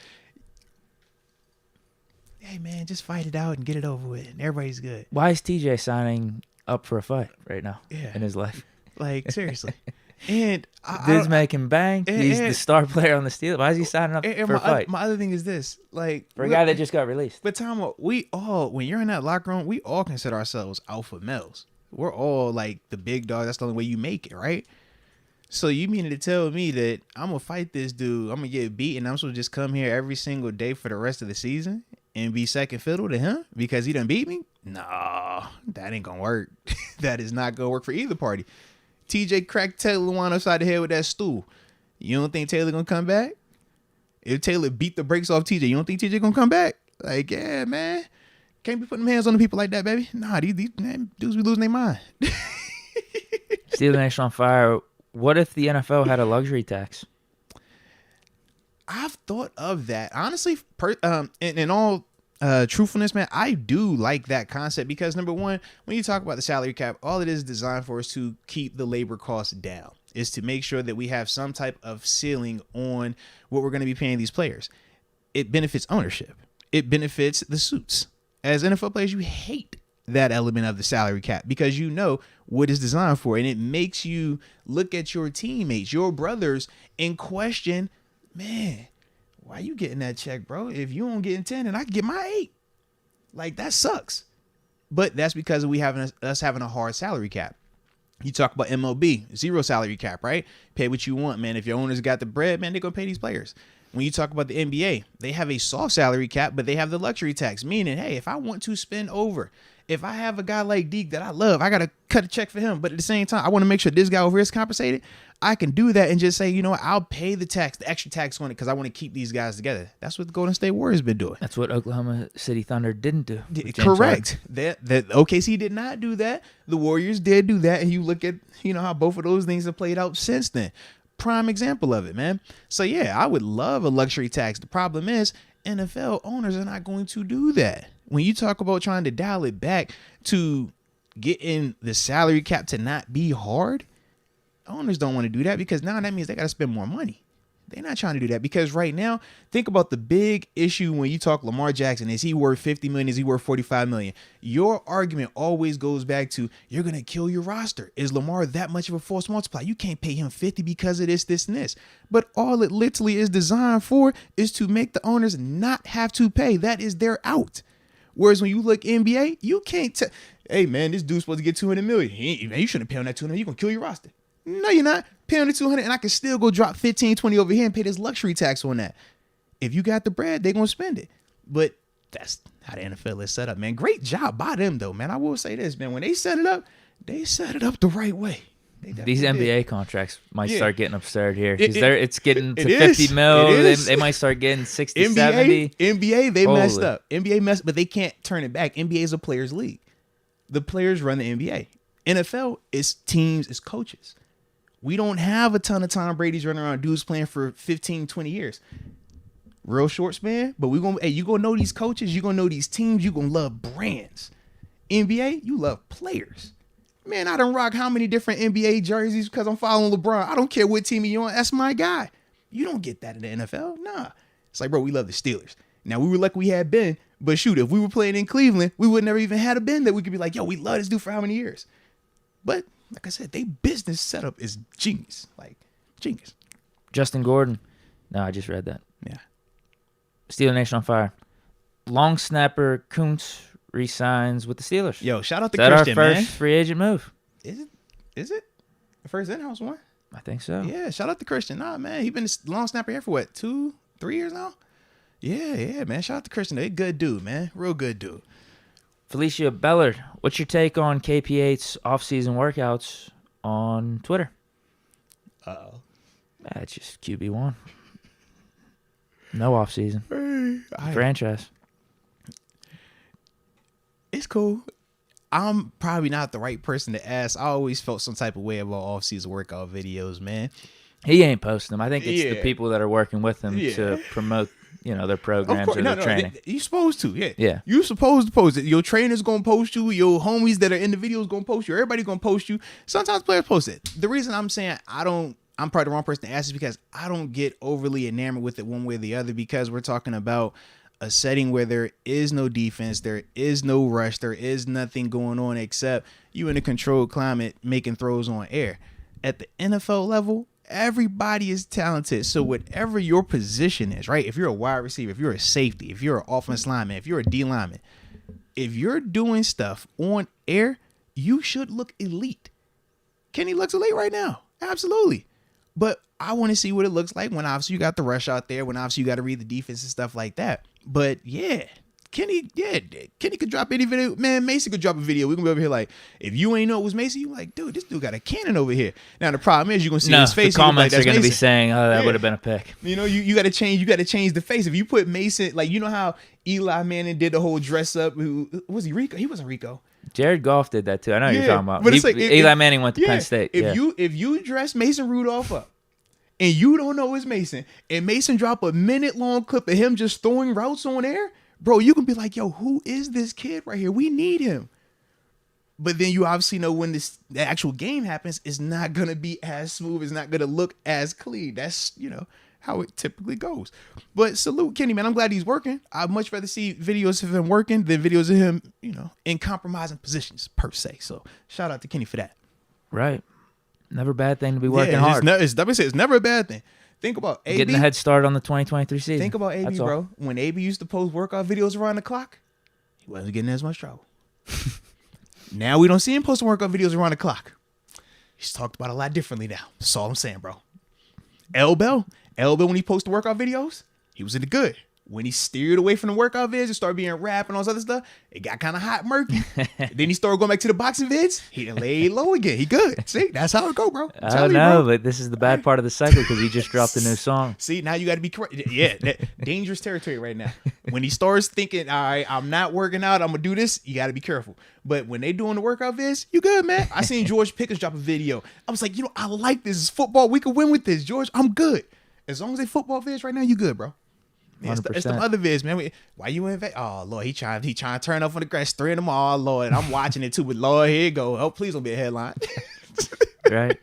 Hey, man, just fight it out and get it over with, and everybody's good. Why is TJ signing up for a fight right now in his life? Like, seriously. And dude's making bank. He's the star player on the Steelers. Why is he signing up for a fight? My other thing is this. Like, for a guy that just got released. But Tom, when you're in that locker room, we all consider ourselves alpha males. We're all like the big dog. That's the only way you make it, right? So you mean to tell me that I'm going to fight this dude, I'm going to get beaten, I'm supposed to just come here every single day for the rest of the season and be second fiddle to him because he done beat me? No, that ain't going to work. That is not going to work for either party. TJ cracked Taylor Lewan upside the head with that stool. You don't think Taylor gonna come back? If Taylor beat the brakes off TJ, you don't think TJ gonna come back? Like, yeah, man. Can't be putting hands on the people like that, baby. Nah, these man, dudes be losing their mind. Steeler Nation on fire. What if the NFL had a luxury tax? I've thought of that. Honestly, in all truthfulness, man, I do like that concept because, number one, when you talk about the salary cap, all it is designed for is to keep the labor costs down, is to make sure that we have some type of ceiling on what we're going to be paying these players. It benefits ownership. It benefits the suits. As NFL players, you hate that element of the salary cap because you know what it's designed for, and it makes you look at your teammates, your brothers, and question, man, why you getting that check, bro? If you don't get 10, and I can get my 8, like that sucks. But that's because we having us having a hard salary cap. You talk about MLB, 0 salary cap, right? Pay what you want, man. If your owners got the bread, man, they're gonna pay these players. When you talk about the NBA, they have a soft salary cap, but they have the luxury tax, meaning, hey, if I want to spend over, if I have a guy like Deke that I love, I got to cut a check for him. But at the same time, I want to make sure this guy over here is compensated. I can do that and just say, you know what, I'll pay the tax, the extra tax on it because I want to keep these guys together. That's what the Golden State Warriors been doing. That's what Oklahoma City Thunder didn't do. Correct. That OKC did not do that. The Warriors did do that. And you look at, how both of those things have played out since then. Prime example of it, man. So, yeah, I would love a luxury tax. The problem is NFL owners are not going to do that. When you talk about trying to dial it back to getting the salary cap to not be hard, owners don't want to do that because now that means they got to spend more money. They're not trying to do that because right now, think about the big issue when you talk Lamar Jackson. Is he worth $50 million? Is he worth $45 million? Your argument always goes back to you're going to kill your roster. Is Lamar that much of a force multiplier? You can't pay him 50 because of this, and this. But all it literally is designed for is to make the owners not have to pay. That is their out. Whereas when you look NBA, you can't tell, hey, man, this dude's supposed to get $200 million. Man, you shouldn't pay on that $200 million. You're going to kill your roster. No, you're not. Pay on the $200 and I can still go drop 15, 20 over here and pay this luxury tax on that. If you got the bread, they're going to spend it. But that's how the NFL is set up, man. Great job by them, though, man. I will say this, man. When they set it up the right way. These NBA contracts might start getting absurd here because it's getting to 50 mil. They might start getting 60, 70. NBA, they messed up. NBA messed, but they can't turn it back. NBA is a players' league. The players run the NBA. NFL is teams, is coaches. We don't have a ton of Tom Brady's running around dudes playing for 15, 20 years. Real short span, but you're going to know these coaches, you're going to know these teams, you're going to love brands. NBA, you love players. Man, I done rock how many different NBA jerseys because I'm following LeBron. I don't care what team you're on. That's my guy. You don't get that in the NFL. Nah. It's like, bro, we love the Steelers. Now, we were lucky we had Ben, but shoot, if we were playing in Cleveland, we would never even had a Ben that we could be like, yo, we love this dude for how many years? But like I said, they business setup is genius. Like, genius. Justin Gordon. No, I just read that. Yeah. Steeler Nation on fire. Long snapper Kuntz resigns with the Steelers. Yo, shout out to Christian, Christian, man. Is that our first free agent move? Is it? The first in-house one? I think so. Yeah, shout out to Christian. Nah, man, he been a long snapper here for what, 2-3 years now? Yeah, man. Shout out to Christian. They good dude, man. Real good dude. Felicia Bellard, what's your take on KP8's off-season workouts on Twitter? Uh-oh. It's just QB1. No off-season. Franchise. It's cool. I'm probably not the right person to ask. I always felt some type of way about off-season workout videos, man. He ain't posting them. I think it's the people that are working with him to promote, their programs or their training. You're supposed to, yeah. You're supposed to post it. Your trainer's gonna post you. Your homies that are in the videos gonna post you. Everybody's gonna post you. Sometimes players post it. The reason I'm saying I'm probably the wrong person to ask is because I don't get overly enamored with it one way or the other because we're talking about a setting where there is no defense, there is no rush, there is nothing going on except you in a controlled climate making throws on air. At the NFL level, everybody is talented. So whatever your position is, right? If you're a wide receiver, if you're a safety, if you're an offensive lineman, if you're a D lineman, if you're doing stuff on air, you should look elite. Kenny looks elite right now. Absolutely. But I want to see what it looks like when obviously you got the rush out there, when obviously you got to read the defense and stuff like that. But yeah, Kenny could drop any video. Man, Mason could drop a video. We're going to be over here like, if you ain't know it was Mason, you like, dude, this dude got a cannon over here. Now, the problem is you're going to see his face. The comments like, are going to be saying, oh, that would have been a pick. You know, you got to change the face. If you put Mason, like, you know how Eli Manning did the whole dress up. Was he Rico? He wasn't Rico. Jared Goff did that too. I know what you're talking about. But it's like, Eli Manning went to Penn State. If you dress Mason Rudolph up and you don't know it's Mason, and Mason drop a minute-long clip of him just throwing routes on air, bro, you can be like, yo, who is this kid right here? We need him. But then you obviously know when the actual game happens, it's not going to be as smooth. It's not going to look as clean. That's, you know, how it typically goes. But salute Kenny, man. I'm glad he's working. I'd much rather see videos of him working than videos of him, you know, in compromising positions per se. So shout out to Kenny for that. Right. Never a bad thing to be working hard. It's never a bad thing. Think about AB. Getting a head start on the 2023 season. Think about AB, bro. When AB used to post workout videos around the clock, he wasn't getting as much trouble. Now we don't see him posting workout videos around the clock. He's talked about a lot differently now. That's all I'm saying, bro. L-Bell, when he posted workout videos, he was in the good. When he steered away from the workout vids and started being rap and all this other stuff, it got kind of hot and murky. Then he started going back to the boxing vids. He laid low again. He good. See, that's how it go, bro. I don't know, but this is the bad part of the cycle because he just dropped a new song. See, now you got to be correct. Yeah, dangerous territory right now. When he starts thinking, all right, I'm not working out, I'm going to do this, you got to be careful. But when they doing the workout vids, you good, man. I seen George Pickens drop a video. I was like, you know, I like this. It's football. We can win with this, George. I'm good. As long as they football vids right now, you good, bro. Yeah, it's the other vids, man. Why you in? Oh Lord, he trying to turn up on the grass, three of them all. Lord, I'm watching it too, but Lord, here you go. Oh, please don't be a headline. Right.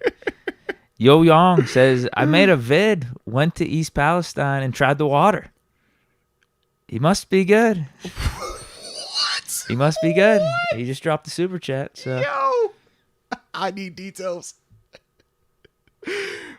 Yo Young says, I made a vid, went to East Palestine and tried the water. He must be good. What? He must be good. He just dropped the super chat. So yo, I need details.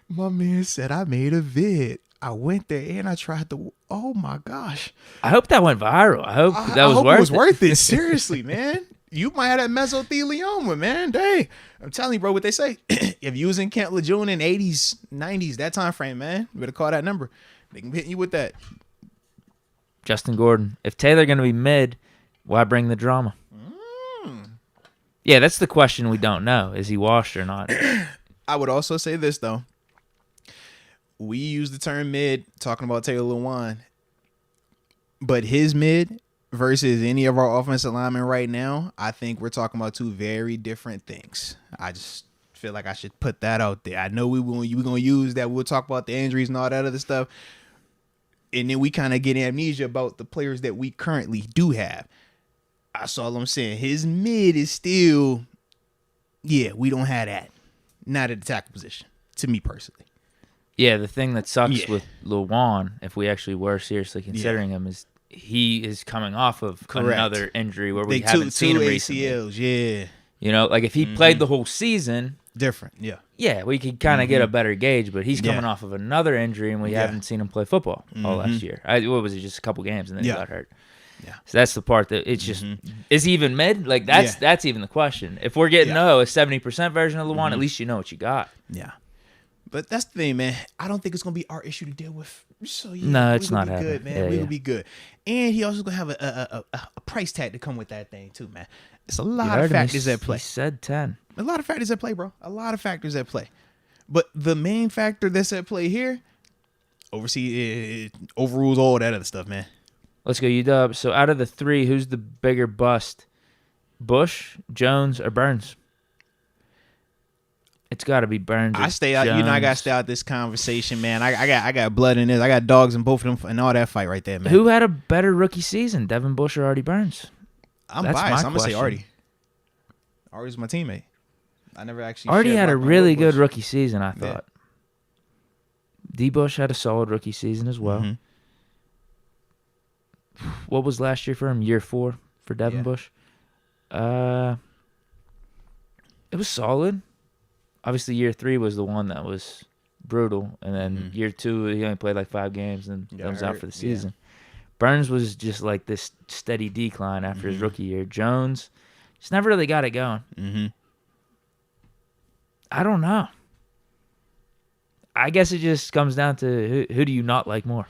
My man said I made a vid. I went there and I tried the. Oh my gosh! I hope that went viral. I hope it was worth it. Seriously, man. You might have that mesothelioma, man. Dang, I'm telling you, bro. What they say? If you was in Camp Lejeune in 80s, 90s, that time frame, man, you better call that number. They can hit you with that. Justin Gordon. If Taylor gonna be mid, why bring the drama? Yeah, that's the question we don't know. Is he washed or not? I would also say this though. We use the term mid talking about Taylor Lewan, but his mid versus any of our offensive linemen right now, I think we're talking about two very different things. I just feel like I should put that out there. I know we're going to use that. We'll talk about the injuries and all that other stuff, and then we kind of get amnesia about the players that we currently do have. That's all I'm saying. His mid is still, we don't have that. Not at the tackle position, to me personally. Yeah, the thing that sucks with Lewan, if we actually were seriously considering him, is he is coming off of another injury where we haven't seen him recently. ACLs, yeah. You know, like if he played the whole season, different, yeah. Yeah, we could kind of get a better gauge, but he's coming off of another injury, and we haven't seen him play football all last year. What was it, just a couple games, and then he got hurt. Yeah. So that's the part that it's just, is he even mid? Like that's even the question. If we're getting a 70% version of Lewan, at least you know what you got. Yeah. But that's the thing, man. I don't think it's gonna be our issue to deal with. So no, it's not good, man. We're gonna be good, and he also gonna have a price tag to come with that thing too, man. It's a lot of factors at play. He said 10. A lot of factors at play, bro. A lot of factors at play. But the main factor that's at play here, overrules all that other stuff, man. Let's go, UW. So out of the three, who's the bigger bust? Bush, Jones, or Burns? It's got to be Burns. I stay out. Jones. You know, I got to stay out this conversation, man. I got blood in this. I got dogs in both of them and all that fight right there, man. Who had a better rookie season, Devin Bush or Artie Burns? That's biased. I'm gonna say Artie. Artie's my teammate. I never actually. Artie had a really good rookie season, I thought. D. Bush had a solid rookie season as well. Mm-hmm. What was last year for him? Year 4 for Devin Bush. It was solid. Obviously, year 3 was the one that was brutal, and then year 2 he only played like 5 games and was out for the season. Yeah. Burns was just like this steady decline after his rookie year. Jones just never really got it going. I don't know. I guess it just comes down to who do you not like more?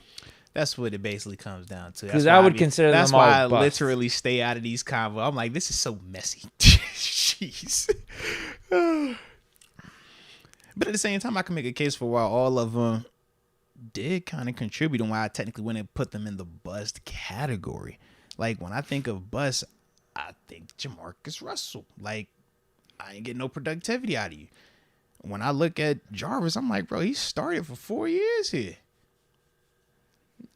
That's what it basically comes down to. Because I would consider them all That's why I bust. literally stay out of these convo. I'm like, this is so messy. Jeez. But at the same time, I can make a case for why all of them did kind of contribute and why I technically wouldn't put them in the bust category. Like, when I think of bust, I think Jamarcus Russell. Like, I ain't getting no productivity out of you. When I look at Jarvis, I'm like, bro, he started for 4 years here.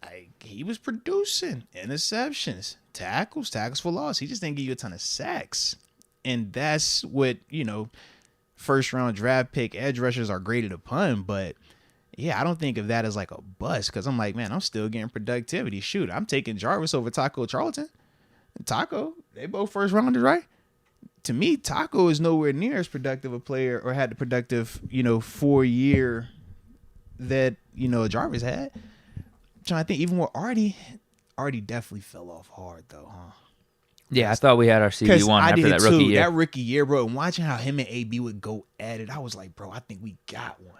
Like, he was producing interceptions, tackles for loss. He just didn't give you a ton of sacks. And that's what, first round draft pick edge rushers are graded upon. But yeah, I don't think of that as like a bust, because I'm like, man, I'm still getting productivity. Shoot, I'm taking Jarvis over Taco Charlton. Taco, they both first rounders, right? To me, Taco is nowhere near as productive a player or had the productive, 4 year that, Jarvis had. I'm trying to think, even with Artie definitely fell off hard though, huh? Yeah, I thought we had our CB1 after that rookie year. That rookie year, bro, and watching how him and AB would go at it, I was like, bro, I think we got one.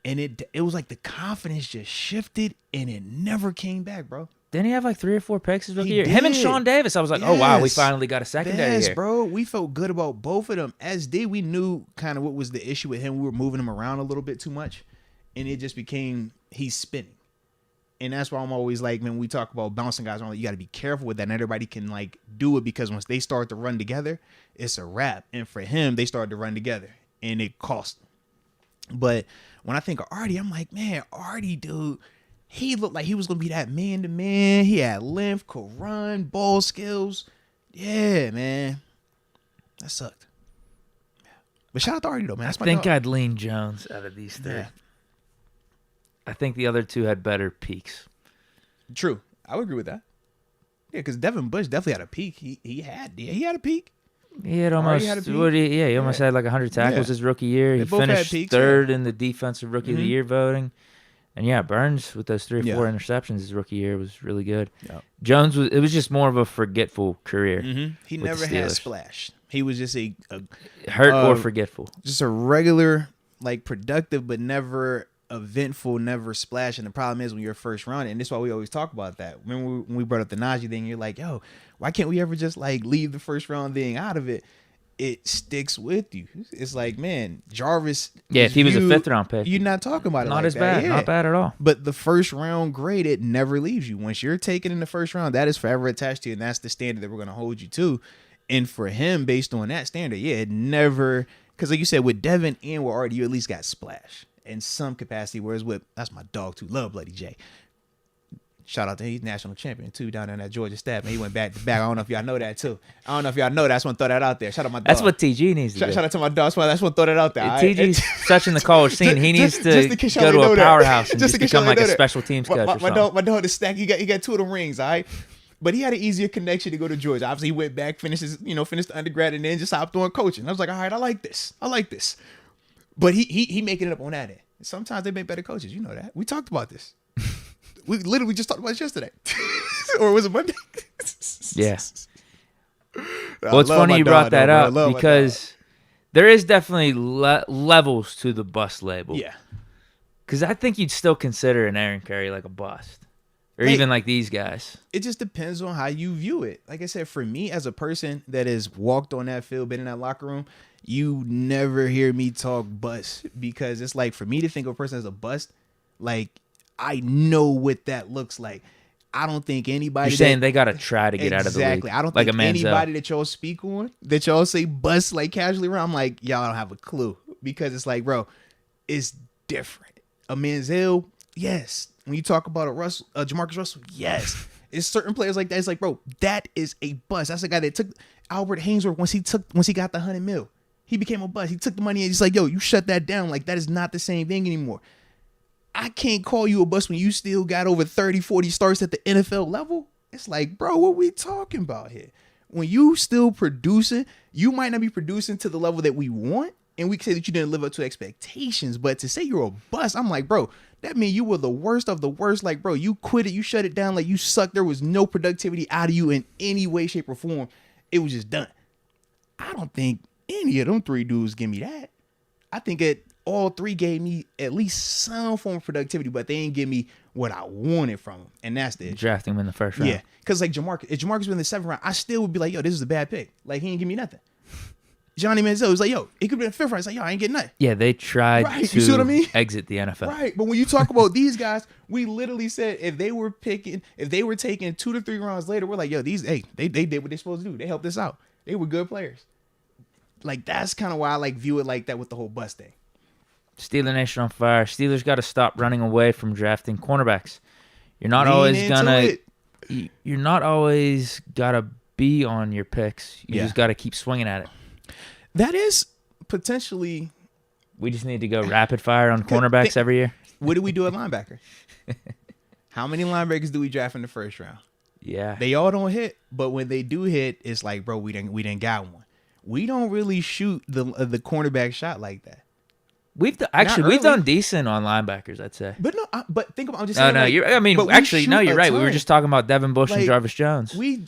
And it was like the confidence just shifted and it never came back, bro. Didn't he have like 3 or 4 picks his rookie year? Him and Sean Davis, I was like, oh, wow, we finally got a secondary here. Bro. We felt good about both of them. As did, we knew kind of what was the issue with him. We were moving him around a little bit too much. And it just became, he's spinning. And that's why I'm always like, when we talk about bouncing guys around, you got to be careful with that. Not everybody can like do it, because once they start to run together, it's a wrap. And for him, they started to run together and it cost him. But when I think of Artie, I'm like, man, Artie, dude, he looked like he was going to be that man-to-man. He had length, could run, ball skills. Yeah, man. That sucked. But shout out to Artie, though, man. That's my dog. I'd lean Jones out of these 3. Yeah. I think the other 2 had better peaks. True. I would agree with that. Yeah, because Devin Bush definitely had a peak. He had a peak. He had almost he almost had like 100 tackles his rookie year. He finished peaks, 3rd in the defensive rookie of the year voting. And yeah, Burns with those 3 or 4 interceptions his rookie year was really good. Yep. Jones it was just more of a forgetful career. He never had a splash. He was just a hurt or forgetful. Just a regular, like, productive but never eventful, never splash. And the problem is when you're first round, and this is why we always talk about that. Remember when we brought up the Najee thing, you're like, yo, why can't we ever just like leave the first round thing out of it? It sticks with you. It's like, man, Jarvis. Yeah, if he was a 5th round pick, you're not talking about it. Not like as that. bad. Yeah. Not bad at all. But the first round grade, it never leaves you. Once you're taken in the first round, that is forever attached to you, and that's the standard that we're going to hold you to. And for him, based on that standard, yeah, it never, because like you said, with Devin and with Artie, you at least got splash in some capacity. Whereas with, that's my dog too, love Bloody J. Shout out to him. He's national champion too down there in that Georgia stat, man. He went back to back. I don't know if y'all know that too. I don't know if y'all know that. I just want to throw that out there. Shout out my dog. That's what TG needs to do. Shout out to my dog. I just want to throw that out there. TG's such in the college scene. He needs to go to a powerhouse and just become like a special teams coach or something. My dog, the stack, he got 2 of them rings, all right? But he had an easier connection to go to Georgia. Obviously, he went back, finished the undergrad, and then just hopped on coaching. I was like, all right, I like this. But he making it up on that end. Sometimes they make better coaches. You know that. We talked about this. We literally just talked about this yesterday. Or was it Monday? Yeah. Well, it's funny you brought that up because there is definitely levels to the bust label. Yeah. Because I think you'd still consider an Aaron Curry like a bust. Or even like these guys. It just depends on how you view it. Like I said, for me as a person that has walked on that field, been in that locker room, you never hear me talk bust, because it's like, for me to think of a person as a bust, like, I know what that looks like. I don't think anybody. You're saying they got to try to get out of the league. Exactly. I don't think anybody that y'all speak on, that y'all say bust like casually around, I'm like, y'all don't have a clue, because it's like, bro, it's different. A Manziel, yes. When you talk about Jamarcus Russell, yes. It's certain players like that. It's like, bro, that is a bust. That's the guy that took Albert Hainsworth once he got the $100 million. He became a bust. He took the money and he's like, yo, you shut that down. Like, that is not the same thing anymore. I can't call you a bust when you still got over 30, 40 starts at the NFL level. It's like, bro, what we talking about here? When you still producing, you might not be producing to the level that we want, and we can say that you didn't live up to expectations, but to say you're a bust, I'm like, bro, that means you were the worst of the worst. Like, bro, you quit it, you shut it down, like you sucked. There was no productivity out of you in any way, shape, or form. It was just done. I don't think any of them 3 dudes give me that. I think all three gave me at least some form of productivity, but they ain't give me what I wanted from them. And that's the issue. Drafting him in the first round. Yeah. Because like Jamarcus, if Jamarcus was in the 7th round, I still would be like, yo, this is a bad pick. Like, he ain't give me nothing. Johnny Manziel was like, yo, it could be in the 5th round. It's like, yo, I ain't getting nothing. Yeah, they tried Right. to You see what I mean? exit the NFL. Right. But when you talk about these guys, we literally said if they were taking 2 to 3 rounds later, we're like, yo, they did what they're supposed to do. They helped us out. They were good players. Like, that's kind of why I like view it like that with the whole bust thing. Steeler Nation on fire. Steelers got to stop running away from drafting cornerbacks. You're not You're not always gotta be on your picks. You just gotta keep swinging at it. That is potentially. We just need to go rapid fire on cornerbacks every year. What do we do at linebacker? How many linebackers do we draft in the first round? Yeah, they all don't hit, but when they do hit, it's like, bro, we didn't got one. We don't really shoot the cornerback shot like that. We've done decent on linebackers, I'd say. But no, but think about. I'm just saying. No, you're right. We were just talking about Devin Bush and Jarvis Jones. We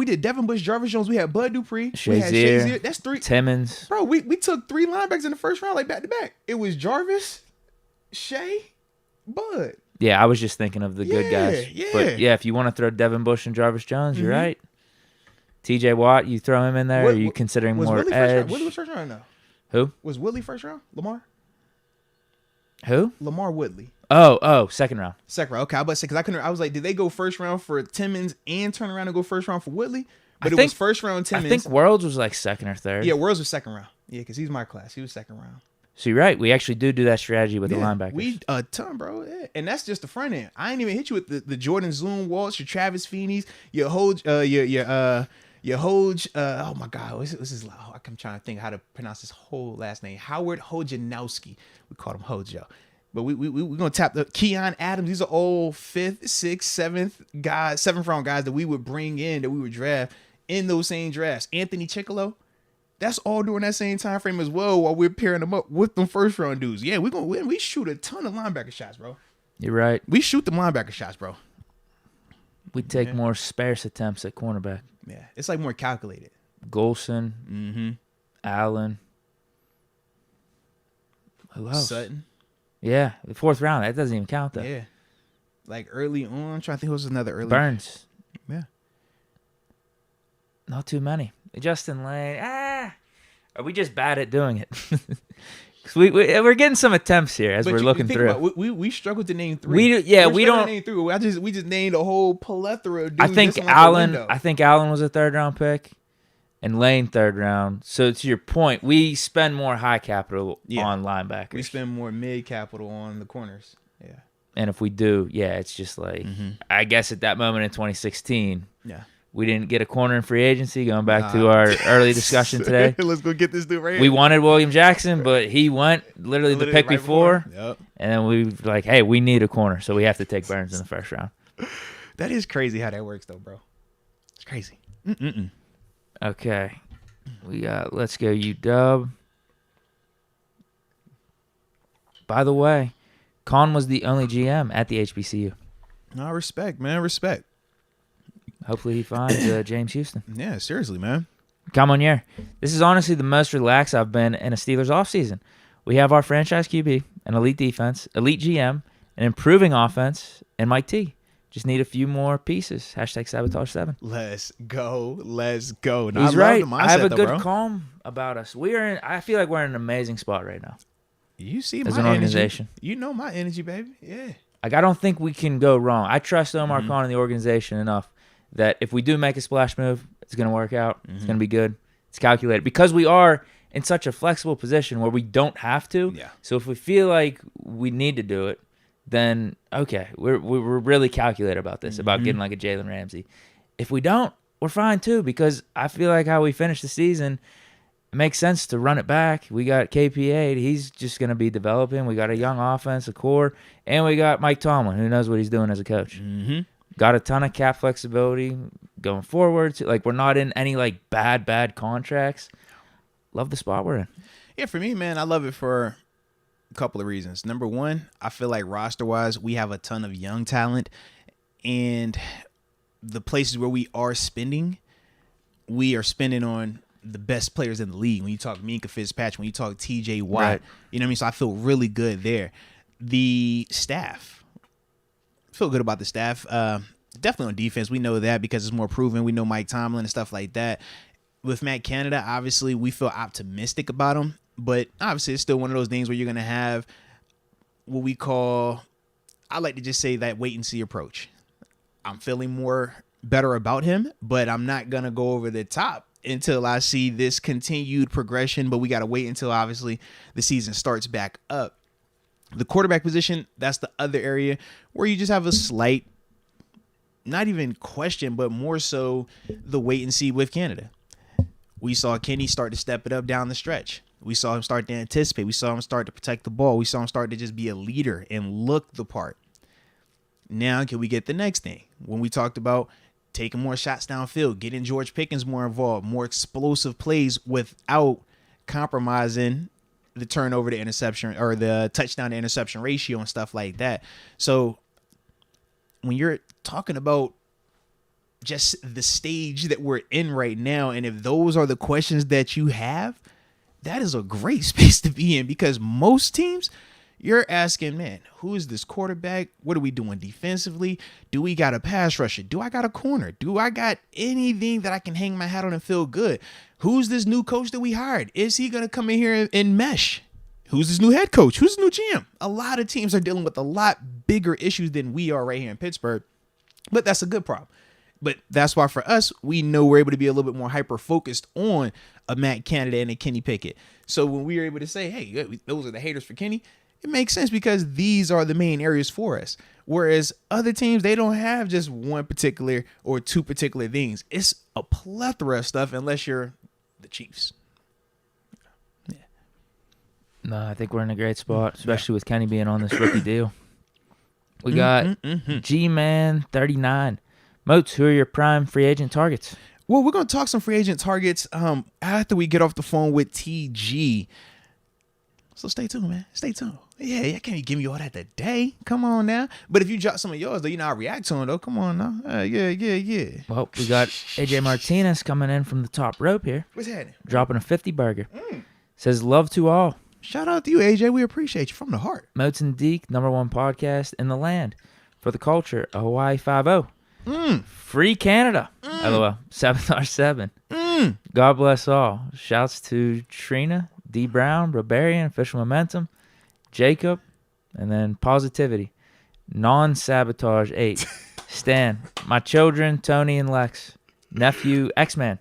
did Devin Bush, Jarvis Jones. We had Bud Dupree. Shazier. We had Shazier. That's 3. Timmons. Bro, we took 3 linebackers in the first round, like back to back. It was Jarvis, Shay, Bud. Yeah, I was just thinking of the good guys. Yeah. But yeah, if you want to throw Devin Bush and Jarvis Jones, you're right. TJ Watt, you throw him in there. Are you considering more Willie edge? Willie was first round now. Who? Was Woodley first round? Lamar? Who? Lamar Woodley. Oh, second round. Second round. Okay, I was about to say, because I was like, did they go first round for Timmons and turn around and go first round for Woodley? But it was first round Timmons. I think Worlds was like second or third. Yeah, Worlds was second round. Yeah, because he's my class. He was second round. So you're right. We actually do that strategy with the linebackers. We a ton, bro. Yeah. And that's just the front end. I ain't even hit you with the Jordan Zoom Waltz, your Travis Feeney's, your Hoj, oh my God, what's his? I'm trying to think how to pronounce his whole last name. Howard Hojanowski. We call him Hojo. But we're gonna tap the Keon Adams. These are all 5th, 6th, 7th guys, 7th round guys that we would bring in, that we would draft in those same drafts. Anthony Chickalo, that's all during that same time frame as well, while we're pairing them up with them first round dudes. Yeah, we shoot a ton of linebacker shots, bro. You're right. We shoot the linebacker shots, bro. We take more sparse attempts at cornerback. Yeah, it's like more calculated. Golson, Allen. Who else? Sutton. Yeah, the 4th round. That doesn't even count, though. Yeah. Like early on, I'm trying to think who was another early. Burns. Yeah. Not too many. Justin Lane. Are we just bad at doing it? Cause we're getting some attempts here as we're looking through. We struggled to name 3. We don't name 3. We just named a whole plethora of dudes. I think Allen was a 3rd round pick, and Lane 3rd round. So to your point, we spend more high capital on linebackers. We spend more mid capital on the corners. Yeah. And if we do, it's just like I guess at that moment in 2016. Yeah. We didn't get a corner in free agency, going back to our early discussion today. Let's go get this dude right here. We wanted William Jackson, but he went literally the pick right before. Yep. And then we were like, hey, we need a corner, so we have to take Burns in the first round. That is crazy how that works, though, bro. It's crazy. Okay. We got Let's Go UW. By the way, Con was the only GM at the HBCU. No, respect, man. Respect. Hopefully he finds James Houston. Yeah, seriously, man. Come on, yeah. This is honestly the most relaxed I've been in a Steelers offseason. We have our franchise QB, an elite defense, elite GM, an improving offense, and Mike T. Just need a few more pieces. #Sabotage7. Let's go. No, he's right. I have a good calm about us. I feel like we're in an amazing spot right now. You see as my an organization. Energy. You know my energy, baby. Yeah. Like, I don't think we can go wrong. I trust Omar Khan and the organization enough that if we do make a splash move, it's going to work out. It's going to be good. It's calculated. Because we are in such a flexible position where we don't have to. Yeah. So if we feel like we need to do it, then, okay, we're really calculated about this, about getting like a Jalen Ramsey. If we don't, we're fine too, because I feel like how we finished the season, it makes sense to run it back. We got KPA. He's just going to be developing. We got a young offense, a core, and we got Mike Tomlin, who knows what he's doing as a coach. Got a ton of cap flexibility going forward. Like, we're not in any like bad contracts. Love the spot we're in. Yeah, for me, man, I love it for a couple of reasons. Number one, I feel like roster-wise, we have a ton of young talent, and the places where we are spending on the best players in the league. When you talk Minkah Fitzpatrick, when you talk TJ Watt, Right. you know what I mean? So I feel really good there. The staff, feel good about the staff. Definitely on defense. We know that because it's more proven. We know Mike Tomlin and stuff like that. With Matt Canada, obviously, we feel optimistic about him. But obviously, it's still one of those things where you're going to have what we call, I like to just say that wait and see approach. I'm feeling more better about him, but I'm not going to go over the top until I see this continued progression. But we got to wait until, obviously, the season starts back up. The quarterback position, that's the other area where you just have a slight, not even question, but more so the wait and see with Canada. We saw Kenny start to step it up down the stretch. We saw him start to anticipate. We saw him start to protect the ball. We saw him start to just be a leader and look the part. Now, can we get the next thing? When we talked about taking more shots downfield, getting George Pickens more involved, more explosive plays without compromising the turnover to interception or the touchdown to interception ratio and stuff like that. So when you're talking about just the stage that we're in right now, and if those are the questions that you have, that is a great space to be in, because most teams, you're asking, man, who is this quarterback? What are we doing defensively? Do we got a pass rusher? Do I got a corner? Do I got anything that I can hang my hat on and feel good? Who's this new coach that we hired? Is he going to come in here and mesh? Who's this new head coach? Who's the new GM? A lot of teams are dealing with a lot bigger issues than we are right here in Pittsburgh, but that's a good problem. But that's why for us, we know we're able to be a little bit more hyper-focused on a Matt Canada and a Kenny Pickett. So when we were able to say, hey, those are the haters for Kenny, it makes sense because these are the main areas for us. Whereas other teams, they don't have just one particular or two particular things. It's a plethora of stuff unless you're the Chiefs. Yeah. No, I think we're in a great spot, especially with Kenny being on this rookie deal. We got G-Man 39. Moats, who are your prime free agent targets? Well, we're going to talk some free agent targets after we get off the phone with TG. So stay tuned, man. Stay tuned. Yeah, I can't give you all that today. Come on now. But if you drop some of yours, though, you know I react to them, though. Come on now. Yeah. Well, we got AJ Martinez coming in from the top rope here. What's happening? Dropping a 50 burger. Says, love to all. Shout out to you, AJ. We appreciate you from the heart. Moats and Deke, #1 podcast in the land. For the culture, a Hawaii 5-0. Free Canada. LOL. Sabotage 7. God bless all. Shouts to Trina, D. Brown, Robarian, Official Momentum, Jacob, and then Positivity. Non-Sabotage 8. Stan. My children, Tony and Lex. Nephew, X-Man.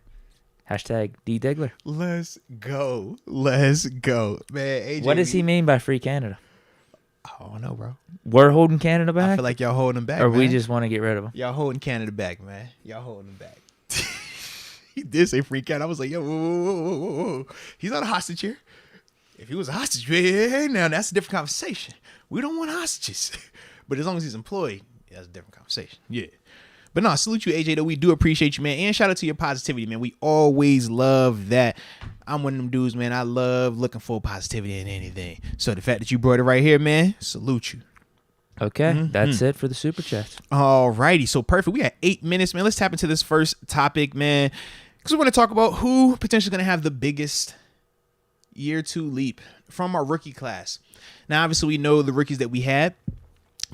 Hashtag D. Diggler. Let's go. Man, AJ. What does he mean by Free Canada? I don't know, bro. We're holding Canada back? I feel like y'all holding him back, or man. we just want to get rid of him? Y'all holding Canada back, man. Y'all holding him back. He did say free Canada. I was like, yo, whoa. He's not a hostage here. If he was a hostage, hey, now that's a different conversation. We don't want hostages. But as long as he's employed, that's a different conversation. Yeah. But no, salute you, AJ, though. We do appreciate you, man. And shout out to your positivity, man. We always love that. I'm one of them dudes, man. I love looking for positivity in anything. So the fact that you brought it right here, man, salute you. Okay, that's it for the Super Chats. All righty. So perfect. We got 8 minutes, man. Let's tap into this first topic, man. Because we want to talk about who potentially going to have the biggest year 2 leap from our rookie class. Now, obviously, we know the rookies that we had.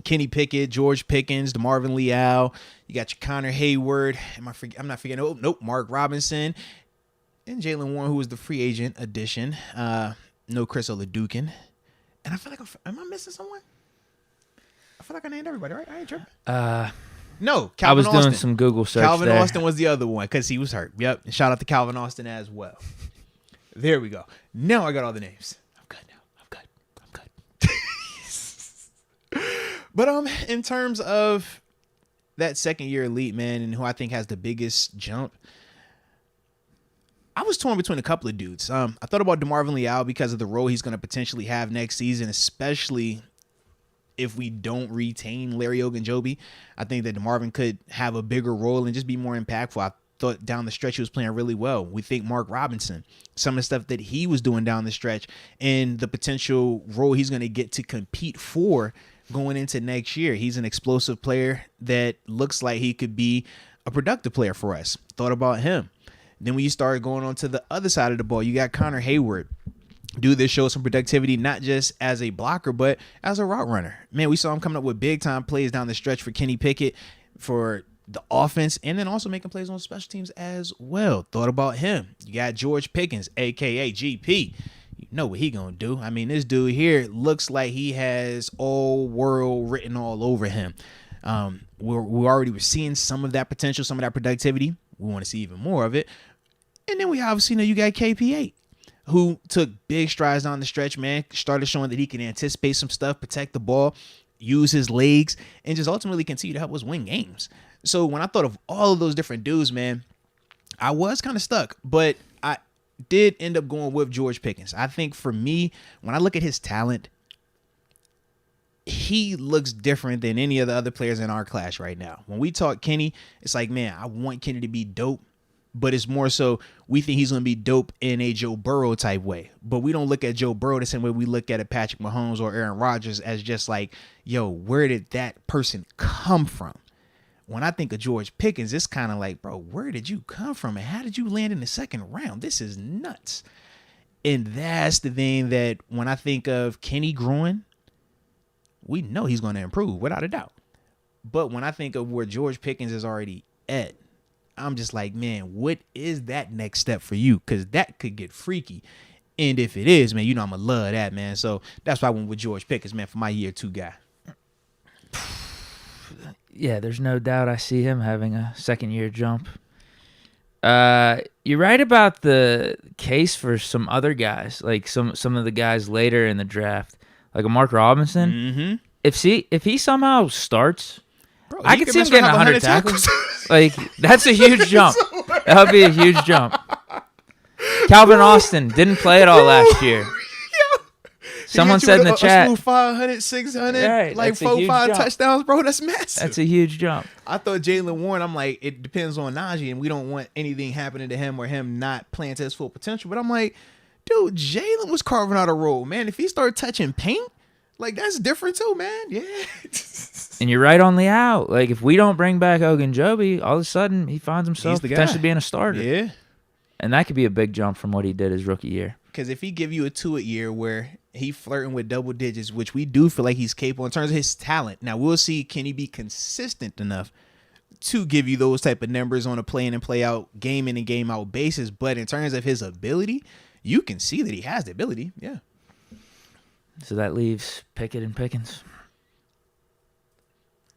Kenny Pickett, George Pickens, DeMarvin Leal. You got your Connor Hayward. I'm not forgetting. Oh, nope. Mark Robinson. And Jalen Warren, who was the free agent addition. No Chris Oladukin. And I feel like, am I missing someone? I feel like I named everybody, right? I ain't tripping. No, Calvin I was Austin. doing some Google search Calvin there. Austin was the other one because he was hurt. Yep. And shout out to Calvin Austin as well. There we go. Now I got all the names. I'm good now. I'm good. But in terms of that second year elite, man, and who I think has the biggest jump, I was torn between a couple of dudes. I thought about DeMarvin Leal because of the role he's going to potentially have next season, especially if we don't retain Larry Ogunjobi. I think that DeMarvin could have a bigger role and just be more impactful. I thought down the stretch he was playing really well. We think Mark Robinson, some of the stuff that he was doing down the stretch and the potential role he's going to get to compete for going into next year. He's an explosive player that looks like he could be a productive player for us. Thought about him. Then when you start going on to the other side of the ball, you got Connor Hayward. Dude, this shows some productivity, not just as a blocker, but as a route runner. Man, we saw him coming up with big time plays down the stretch for Kenny Pickett for the offense, and then also making plays on special teams as well. Thought about him. You got George Pickens, aka GP. You know what he gonna do. I mean, this dude here looks like he has all world written all over him. We already were seeing some of that potential, some of that productivity. We want to see even more of it. And then we obviously know you got KP8, who took big strides down the stretch, man. Started showing that he can anticipate some stuff, protect the ball, use his legs, and just ultimately continue to help us win games. So when I thought of all of those different dudes, man, I was kind of stuck, but I did end up going with George Pickens. I think for me, when I look at his talent, he looks different than any of the other players in our class right now. When we talk Kenny, it's like, man, I want Kenny to be dope, but it's more so we think he's going to be dope in a Joe Burrow type way. But we don't look at Joe Burrow the same way we look at a Patrick Mahomes or Aaron Rodgers as just like, yo, where did that person come from? When I think of George Pickens, it's kind of like, bro, where did you come from? And how did you land in the second round? This is nuts. And that's the thing that when I think of Kenny growing, we know he's going to improve without a doubt. But when I think of where George Pickens is already at, I'm just like, man, what is that next step for you? Because that could get freaky. And if it is, man, you know I'm going to love that, man. So that's why I went with George Pickens, man, for my year 2 guy. Yeah, there's no doubt I see him having a second-year jump. You're right about the case for some other guys, like some of the guys later in the draft, like a Mark Robinson. Mm-hmm. If he somehow starts, bro, I could see him getting 100 tackles. Like, that's a huge jump. That would be a huge jump. Calvin Austin didn't play at all last year. Someone said in the chat, 500, 600, right, like 4-5 touchdowns, bro. That's massive. That's a huge jump. I thought Jaylen Warren, I'm like, it depends on Najee, and we don't want anything happening to him or him not playing to his full potential. But I'm like, dude, Jaylen was carving out a role, man. If he started touching paint, like, that's different too, man. Yeah. And you're right on the out. Like, if we don't bring back Ogunjobi, all of a sudden he finds himself potentially being a starter. Yeah. And that could be a big jump from what he did his rookie year. Because if he give you a 2 a year where he flirting with double digits, which we do feel like he's capable in terms of his talent. Now, we'll see, can he be consistent enough to give you those type of numbers on a play in and play out, game in and game out basis. But in terms of his ability, you can see that he has the ability. Yeah. So that leaves Pickett and Pickens.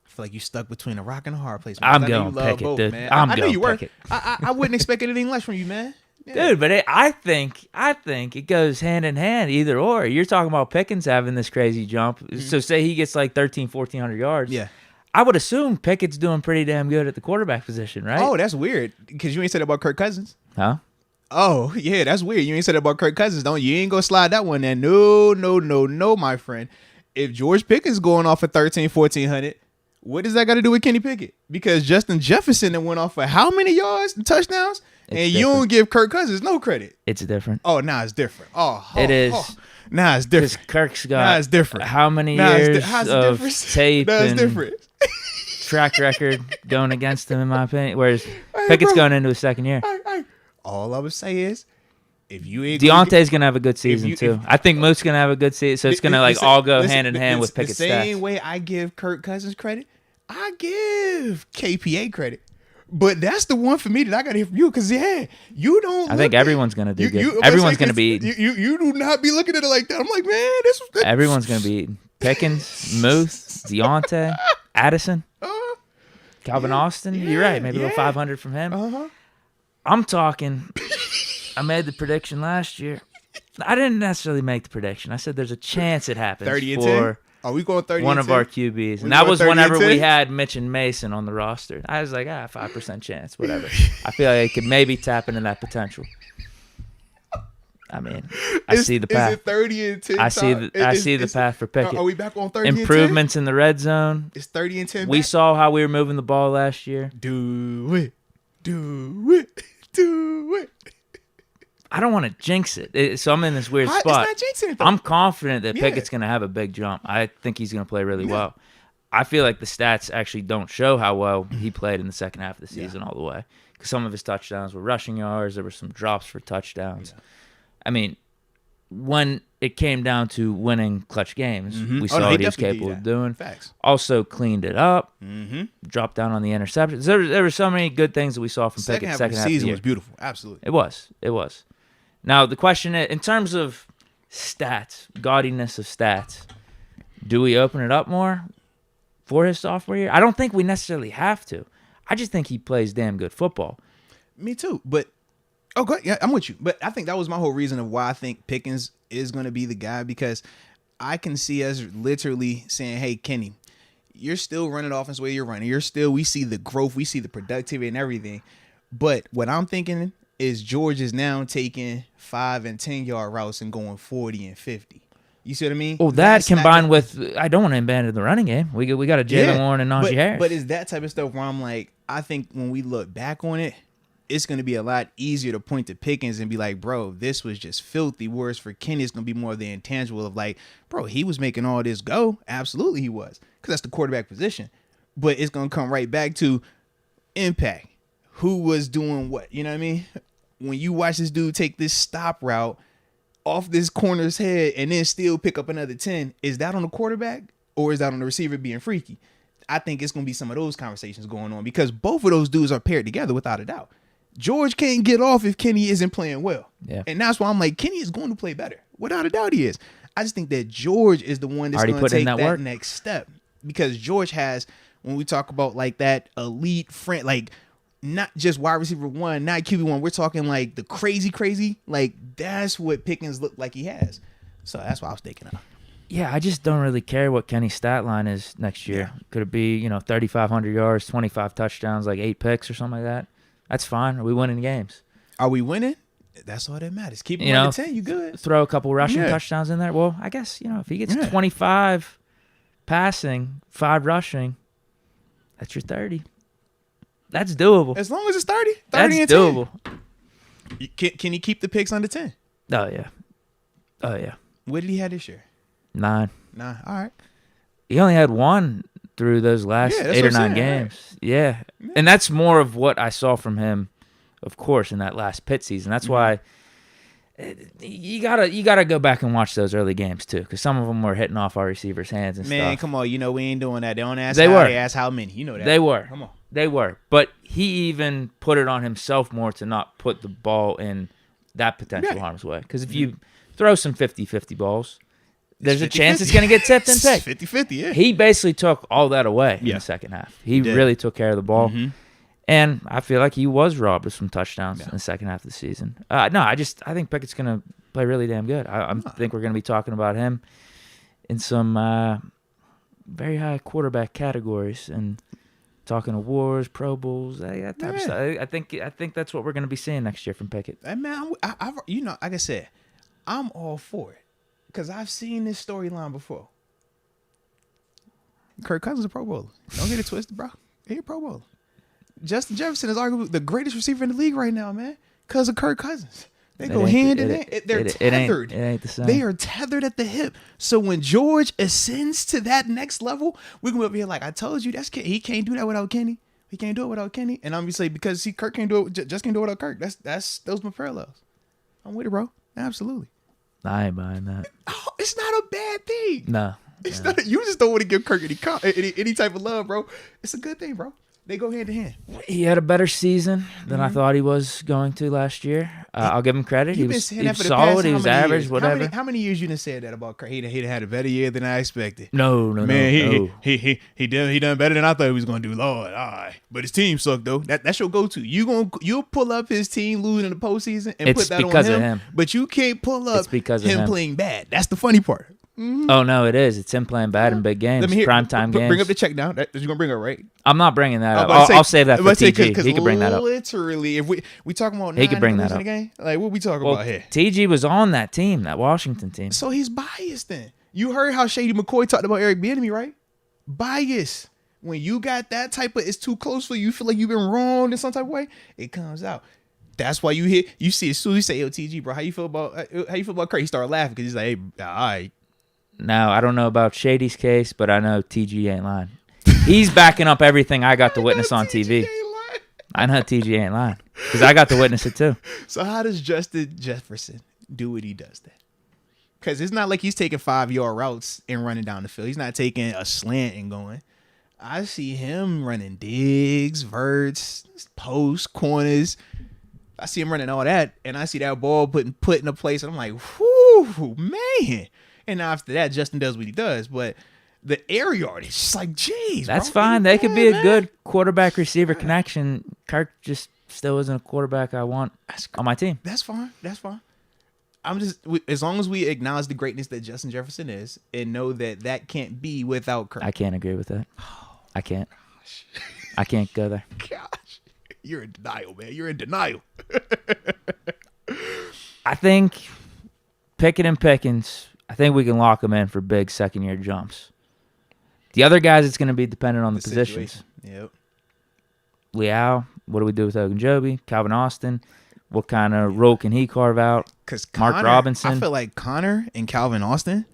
I feel like you stuck between a rock and a hard place. I'm going Pickett, dude. Man. I know you were. Pickett. I wouldn't expect anything less from you, man. Yeah. Dude, but I think it goes hand in hand, either or. You're talking about Pickens having this crazy jump. Mm-hmm. So say he gets like 1,400 yards. Yeah. I would assume Pickett's doing pretty damn good at the quarterback position, right? Oh, that's weird. Because you ain't said that about Kirk Cousins. Huh? Oh, yeah, that's weird. You ain't said that about Kirk Cousins, don't you? You ain't gonna slide that one there. No, my friend. If George Pickens going off for 1,400, what does that got to do with Kenny Pickett? Because Justin Jefferson that went off for how many yards and touchdowns? And you don't give Kirk Cousins no credit. It's different. Oh, nah, it's different. It is. Nah, it's different. Because Kirk's got it's different. How many years of tape and different. track record going against him, in my opinion. Whereas Pickett's going into his second year. All I would say is, if you ain't Deontay's gonna have a good season too. I think Moats gonna have a good season, so it's gonna all go hand in hand with Pickett's stats. The same way I give Kirk Cousins credit, I give KPA credit. But that's the one for me that I got to hear from you because, yeah, you don't. I think everyone's going to do good. Everyone's going to be eaten. You do not be looking at it like that. I'm like, man, this was good. Everyone's going to be eaten. Pickens, Moose, Deontay, Addison, Calvin Austin. You're right. Maybe a little 500 from him. I'm talking. I made the prediction last year. I didn't necessarily make the prediction. I said there's a chance it happens 30 and for 10? Are we going 30 one and of our 10? QBs. And that was whenever we had Mitch and Mason on the roster. I was like, 5% chance, whatever. I feel like I could maybe tap into that potential. I mean, I see the path. Is it 30 and 10? I see the path for Pickett. Are we back on 30 and 10? Improvements in the red zone. It's 30 and 10 We back? saw how we were moving the ball last year. Do it. I don't want to jinx it. So I'm in this weird spot. It's not jinxing it, though. I'm confident that Pickett's going to have a big jump. I think he's going to play really well. I feel like the stats actually don't show how well he played in the second half of the season all the way. Some of his touchdowns were rushing yards. There were some drops for touchdowns. Yeah. I mean, when it came down to winning clutch games, we saw what he was capable of doing. Facts. Also cleaned it up, dropped down on the interceptions. There were so many good things that we saw from Pickett. Second half of the season was beautiful. Absolutely. It was. Now, the question is, in terms of stats, gaudiness of stats, do we open it up more for his sophomore year? I don't think we necessarily have to. I just think he plays damn good football. Me too. But, go ahead. Yeah, I'm with you. But I think that was my whole reason of why I think Pickens is going to be the guy, because I can see us literally saying, hey, Kenny, you're still running the offense the way you're running. We see the growth. We see the productivity and everything. But what I'm thinking is George is now taking 5 and 10 yard routes and going 40 and 50. You see what I mean? Well, that combined with, I don't want to abandon the running game. We got a Jalen Warren and Najee Harris. But it's that type of stuff where I'm like, I think when we look back on it, it's going to be a lot easier to point to Pickens and be like, bro, this was just filthy. Whereas for Kenny, it's going to be more of the intangible of like, bro, he was making all this go. Absolutely he was, because that's the quarterback position. But it's going to come right back to impact. Who was doing what? You know what I mean? When you watch this dude take this stop route off this corner's head and then still pick up another 10, is that on the quarterback or is that on the receiver being freaky? I think it's going to be some of those conversations going on, because both of those dudes are paired together without a doubt. George can't get off if Kenny isn't playing well. Yeah. And that's why I'm like, Kenny is going to play better. Without a doubt he is. I just think that George is the one that's going to take that next step, because George has, when we talk about like that elite friend, like not just wide receiver 1, not QB1, we're talking like the crazy, like that's what Pickens looked like he has. So that's what I was thinking of. Yeah, I just don't really care what Kenny's stat line is next year. Yeah. Could it be, 3,500 yards, 25 touchdowns, like 8 picks or something like that? That's fine. Are we winning games? Are we winning? That's all that matters. Keep him under 10, you good. Throw a couple rushing touchdowns in there. Well, I guess, if he gets 25 passing, 5 rushing, that's your 30. That's doable. As long as it's 30 that's and doable. 10. Can he keep the picks under 10? Oh, yeah. What did he have this year? 9. All right. He only had 1 through those last 8 or 9 games. Right. Yeah. And that's more of what I saw from him, of course, in that last Pitt season. That's why you gotta go back and watch those early games too, because some of them were hitting off our receivers' hands and stuff. Man, come on, we ain't doing that. They don't ask how, they ask how many. You know that. They were. Come on. They were. But he even put it on himself more to not put the ball in that potential harm's way. Because if you throw some 50-50 balls, there's a chance it's going to get tipped and picked. 50-50, yeah. He basically took all that away in the second half. He really took care of the ball. Mm-hmm. And I feel like he was robbed of some touchdowns in the second half of the season. I think Pickett's going to play really damn good. I think we're going to be talking about him in some very high quarterback categories and talking awards, Pro Bowls, that type of stuff. I think that's what we're going to be seeing next year from Pickett. Hey, man, like I said, I'm all for it. Because I've seen this storyline before. Kirk Cousins is a Pro Bowler. Don't get it twisted, bro. He's a Pro Bowler. Justin Jefferson is arguably the greatest receiver in the league right now, man, because of Kirk Cousins. They go hand in hand. They're tethered. It ain't the same. They are tethered at the hip. So when George ascends to that next level, we're going to be here like, I told you, he can't do that without Kenny. He can't do it without Kenny. And I'm going to say, because Kirk can't do it, just can't do it without Kirk. Those are my parallels. I'm with it, bro. Absolutely. I ain't buying that. Oh, it's not a bad thing. No. It's not. You just don't want to give Kirk any type of love, bro. It's a good thing, bro. They go hand in hand. He had a better season than I thought he was going to last year. I'll give him credit. He was solid. He was average, whatever. How many years you done said that about Kirk? He had a better year than I expected. No. He done better than I thought he was going to do. Lord, all right. But his team sucked, though. That's your go-to. You'll pull up his team losing in the postseason and put that on him. But you can't pull up him playing bad. That's the funny part. Mm-hmm. Oh, no, it is. It's him playing bad in big games, primetime games. Bring up the check now. You're going to bring it up, right? I'm not bringing that up. I'll save that for TG. He can bring that up. Literally, if we talking about 9 in the game, like what we talking about here? TG was on that team, that Washington team. So he's biased then. You heard how Shady McCoy talked about Eric Bieniemy, right? Bias. When you got that type of, it's too close for you, you feel like you've been wrong in some type of way, it comes out. That's why you see as soon as you say, yo, TG, bro, how you feel about Kirk? He started laughing because he's like, hey, all right. Now, I don't know about Shady's case, but I know TG ain't lying. He's backing up everything I got to witness on TV. I know TG ain't lying because I got to witness it too. So how does Justin Jefferson do what he does then? Because it's not like he's taking 5-yard routes and running down the field. He's not taking a slant and going. I see him running digs, verts, posts, corners. I see him running all that, and I see that ball put in a place, and I'm like, whoo, man. And after that, Justin does what he does, but the air yard is just like, geez, that's bro, fine. They could be a man. good quarterback receiver connection. Kirk just still isn't a quarterback I want on my team. That's fine. As long as we acknowledge the greatness that Justin Jefferson is and know that can't be without Kirk. I can't agree with that. I can't. I can't go there. Gosh, you're in denial, man. You're in denial. I think Pickett and Pickens, I think we can lock them in for big second-year jumps. The other guys, it's going to be dependent on the positions. Yep. Leal, what do we do with Ogunjobi? Calvin Austin, what kind of role can he carve out? Because Mark Robinson. I feel like Connor and Calvin Austin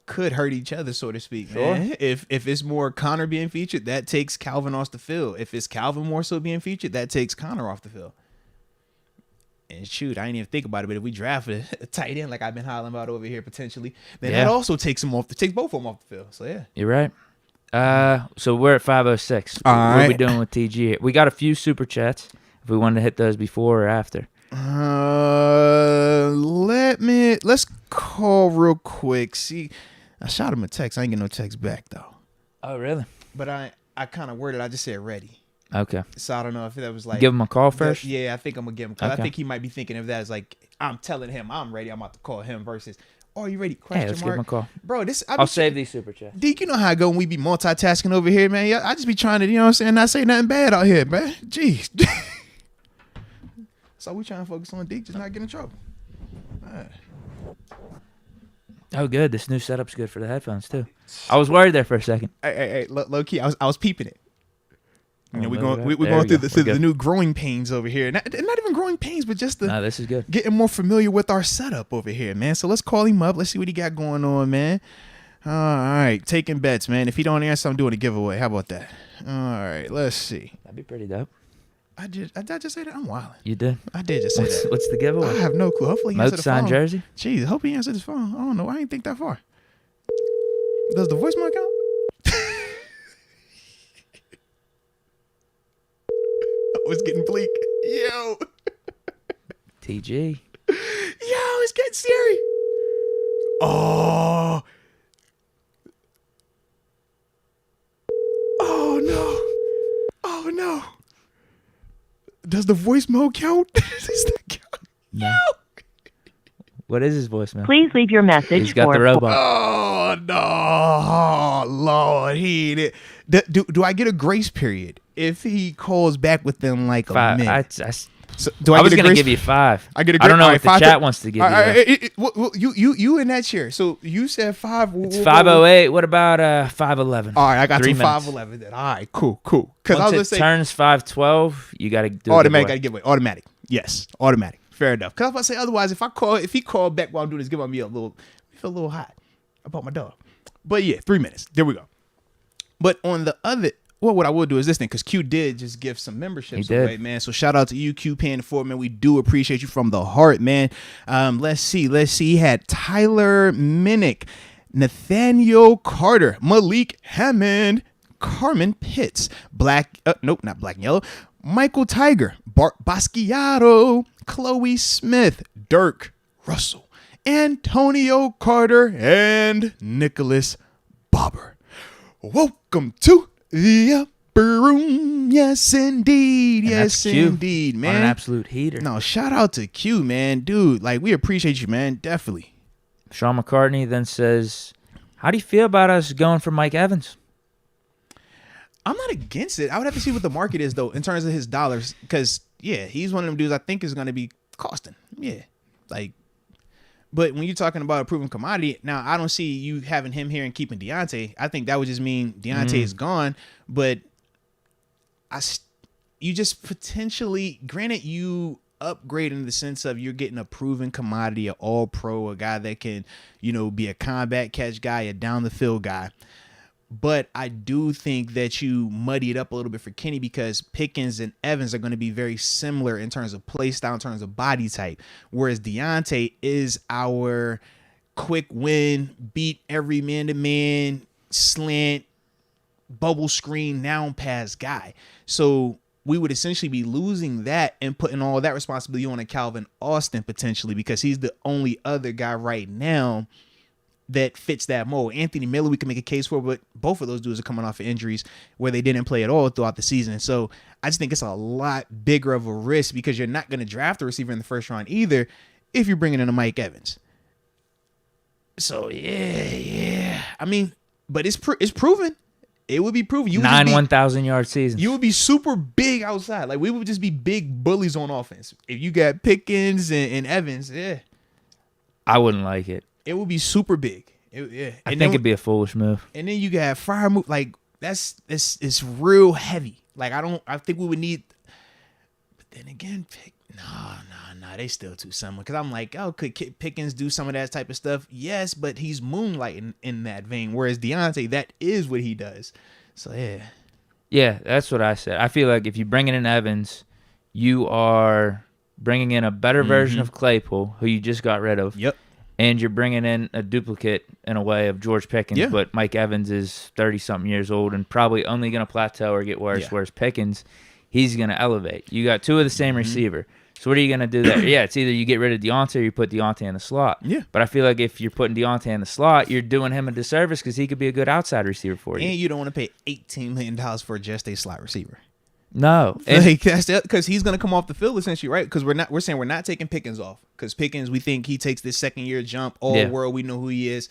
could hurt each other, so to speak. Sure. Man. If it's more Connor being featured, that takes Calvin off the field. If it's Calvin more so being featured, that takes Connor off the field. And shoot, I didn't even think about it, but if we draft a tight end like I've been hollering about over here potentially, then that also takes both of them off the field. So yeah. You're right. So we're at 5:06. What are we doing with TG? We got a few super chats. If we wanted to hit those before or after. Let's call real quick. See, I shot him a text. I ain't get no text back though. Oh really? But I kind of worded. I just said ready. Okay. So I don't know if that was like give him a call first. Yeah, I think I'm gonna give him a call. Okay. I think he might be thinking of that as like I'm telling him I'm ready. I'm about to call him versus. Oh, you ready? Hey, let's give him a call. Bro, I'll save these super chats. Deke, you know how I go when we be multitasking over here, man. I just be trying to, you know what I'm saying, not say nothing bad out here, man. Jeez. So we trying to focus on Deke, just not get in trouble. Right. Oh, good. This new setup's good for the headphones, too. I was worried there for a second. Hey, low key, I was peeping it. You know, we're going through the new growing pains over here. Not even growing pains, but just this is good. Getting more familiar with our setup over here, man. So let's call him up. Let's see what he got going on, man. All right, taking bets, man. If he don't answer, I'm doing a giveaway. How about that? All right, let's see. That'd be pretty dope. I just say that? I'm wilding. You did? I did just say that. What's the giveaway? I have no clue. Hopefully he answered the phone. Moats signed jersey? Jeez, hope he answered his phone. I don't know. I didn't think that far. Does the voicemail count? Oh, it's getting bleak. Yo. TG. Yo, it's getting scary. Oh. Oh, no. Oh, no. Does the voicemail count? Does that count? No. What is his voicemail? Please leave your message. He's got the robot. Oh, no. Oh, Lord. Do I get a grace period if he calls back within like a minute? So, I was going to give you 5. I don't know if the chat wants to give you. You in that chair. So you said 5. It's 5:08. What about 5:11? All right, I got 3 to 5:11 then. All right, cool. Because once it turns 5:12, you got to do automatic. Got to give away. Automatic. Yes, automatic. Fair enough. Because I was about to say otherwise, if he called back while I'm doing this, give me a little hot about my dog. But yeah, 3 minutes. There we go. But on the other. Well, what I will do is this thing, because Q did just give some memberships away, man. So shout out to you, Q, paying it forward, man. We do appreciate you from the heart, man. Let's see. He had Tyler Minnick, Nathaniel Carter, Malik Hammond, Carmen Pitts, not Black and Yellow, Michael Tiger, Bart Basquiato, Chloe Smith, Dirk Russell, Antonio Carter, and Nicholas Bobber. Welcome to the upper room. Yes, indeed. Yes, indeed, man. On an absolute heater. No, shout out to Q, man. Dude, like, we appreciate you, man. Definitely. Sean McCartney then says, how do you feel about us going for Mike Evans? I'm not against it. I would have to see what the market is, though, in terms of his dollars. Because, yeah, he's one of them dudes I think is going to be costing. Yeah. Like, but when you're talking about a proven commodity, now I don't see you having him here and keeping Deontay. I think that would just mean Deontay is gone. But you just potentially, granted, you upgrade in the sense of you're getting a proven commodity, an all-pro, a guy that can, be a combat catch guy, a down the field guy. But I do think that you muddy it up a little bit for Kenny because Pickens and Evans are going to be very similar in terms of play style, in terms of body type. Whereas Deontay is our quick win, beat every man-to-man, slant, bubble screen, down pass guy. So we would essentially be losing that and putting all that responsibility on a Calvin Austin potentially because he's the only other guy right now that fits that mold. Anthony Miller, we can make a case for, but both of those dudes are coming off of injuries where they didn't play at all throughout the season. So I just think it's a lot bigger of a risk because you're not going to draft a receiver in the first round either if you're bringing in a Mike Evans. So, yeah. I mean, but it's proven. It would be proven. 1,000-yard seasons. You would be super big outside. Like, we would just be big bullies on offense. If you got Pickens and Evans, yeah. I wouldn't like it. It would be super big. I think it'd be a foolish move. And then you got fire move. Like, it's real heavy. Like, I think we would need. But then again, no. They still too similar. Because I'm like, oh, could Pickens do some of that type of stuff? Yes, but he's moonlighting in that vein. Whereas Deontay, that is what he does. So, yeah. Yeah, that's what I said. I feel like if you bring in Evans, you are bringing in a better version of Claypool, who you just got rid of. Yep. And you're bringing in a duplicate, in a way, of George Pickens. But Mike Evans is 30-something years old and probably only going to plateau or get worse, whereas Pickens, he's going to elevate. You got two of the same receiver. So what are you going to do there? Yeah, it's either you get rid of Deontay or you put Deontay in the slot. Yeah. But I feel like if you're putting Deontay in the slot, you're doing him a disservice because he could be a good outside receiver for you. And you don't want to pay $18 million for just a slot receiver. No. Like, that's because he's going to come off the field essentially, right? Because we're saying we're not taking Pickens off. Because Pickens, we think he takes this second-year jump. All world, we know who he is.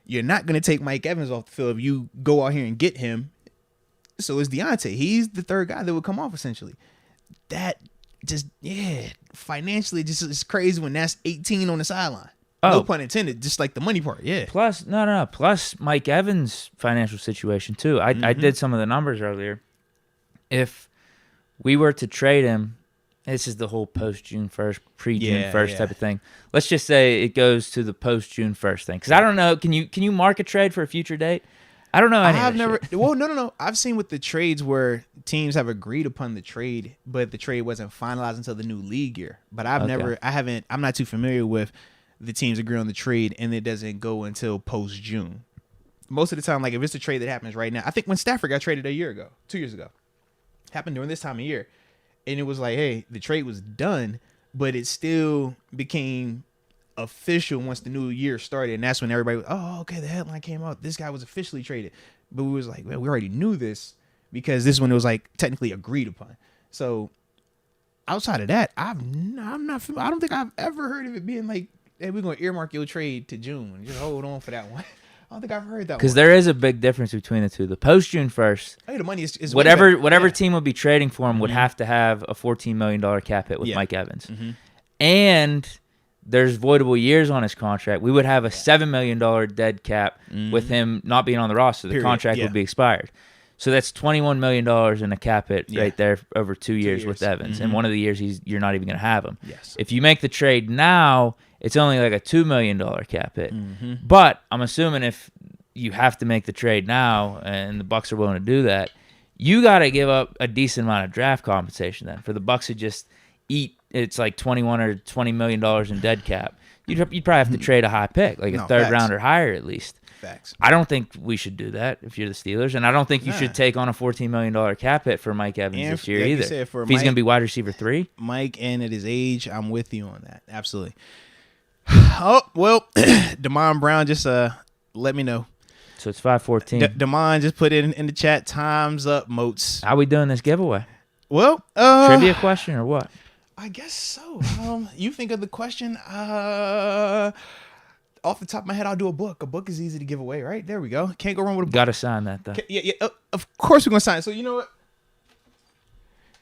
You're not going to take Mike Evans off the field if you go out here and get him. So it's Deontay. He's the third guy that would come off essentially. That just, financially, just it's crazy when that's 18 on the sideline. No pun intended, just like the money part, Plus, plus Mike Evans' financial situation, too. I did some of the numbers earlier. If we were to trade him, this is the whole post-June 1st, pre-June 1st type of thing. Let's just say it goes to the post-June 1st thing. Because I don't know, can you mark a trade for a future date? I don't know any I've never. Well, no. I've seen with the trades where teams have agreed upon the trade, but the trade wasn't finalized until the new league year. But I'm not too familiar with the teams agree on the trade and it doesn't go until post-June. Most of the time, like if it's a trade that happens right now, I think when Stafford got traded 2 years ago, happened during this time of year, and it was like, hey, the trade was done, but it still became official once the new year started, and that's when everybody was, oh, okay, the headline came out, this guy was officially traded. But we was like, well, we already knew this because this one it was like technically agreed upon. So outside of that, I don't think I've ever heard of it being like, hey, we're gonna earmark your trade to June and just hold on for that one. I don't think I've heard that one. Because there is a big difference between the two. The post-June 1st, hey, the money is whatever team would be trading for him would have to have a $14 million cap hit with Mike Evans. And there's voidable years on his contract. We would have a $7 million dead cap with him not being on the roster. The contract would be expired. So that's $21 million in a cap hit right there over 2 years with Evans. And one of the years you're not even going to have him. Yes. If you make the trade now, it's only like a $2 million cap hit. But I'm assuming if you have to make the trade now and the Bucs are willing to do that, you got to give up a decent amount of draft compensation then for the Bucs to just eat. It's like $21 or $20 million in dead cap. You'd probably have to trade a high pick, like a third round or higher at least. Facts. I don't think we should do that if you're the Steelers, and I don't think you should take on a $14 million cap hit for Mike Evans this year either. If he's going to be wide receiver 3. Mike, and at his age, I'm with you on that. Absolutely. Oh, well, Damon Brown just let me know. So it's 5:14. Damon just put it in the chat. Time's up, Moats. How we doing this giveaway? Well, trivia question or what? I guess so. You think of the question. Off the top of my head, I'll do a book. A book is easy to give away, right? There we go. Can't go wrong with a book. Gotta sign that, though. Yeah. Of course we're going to sign it. So you know what?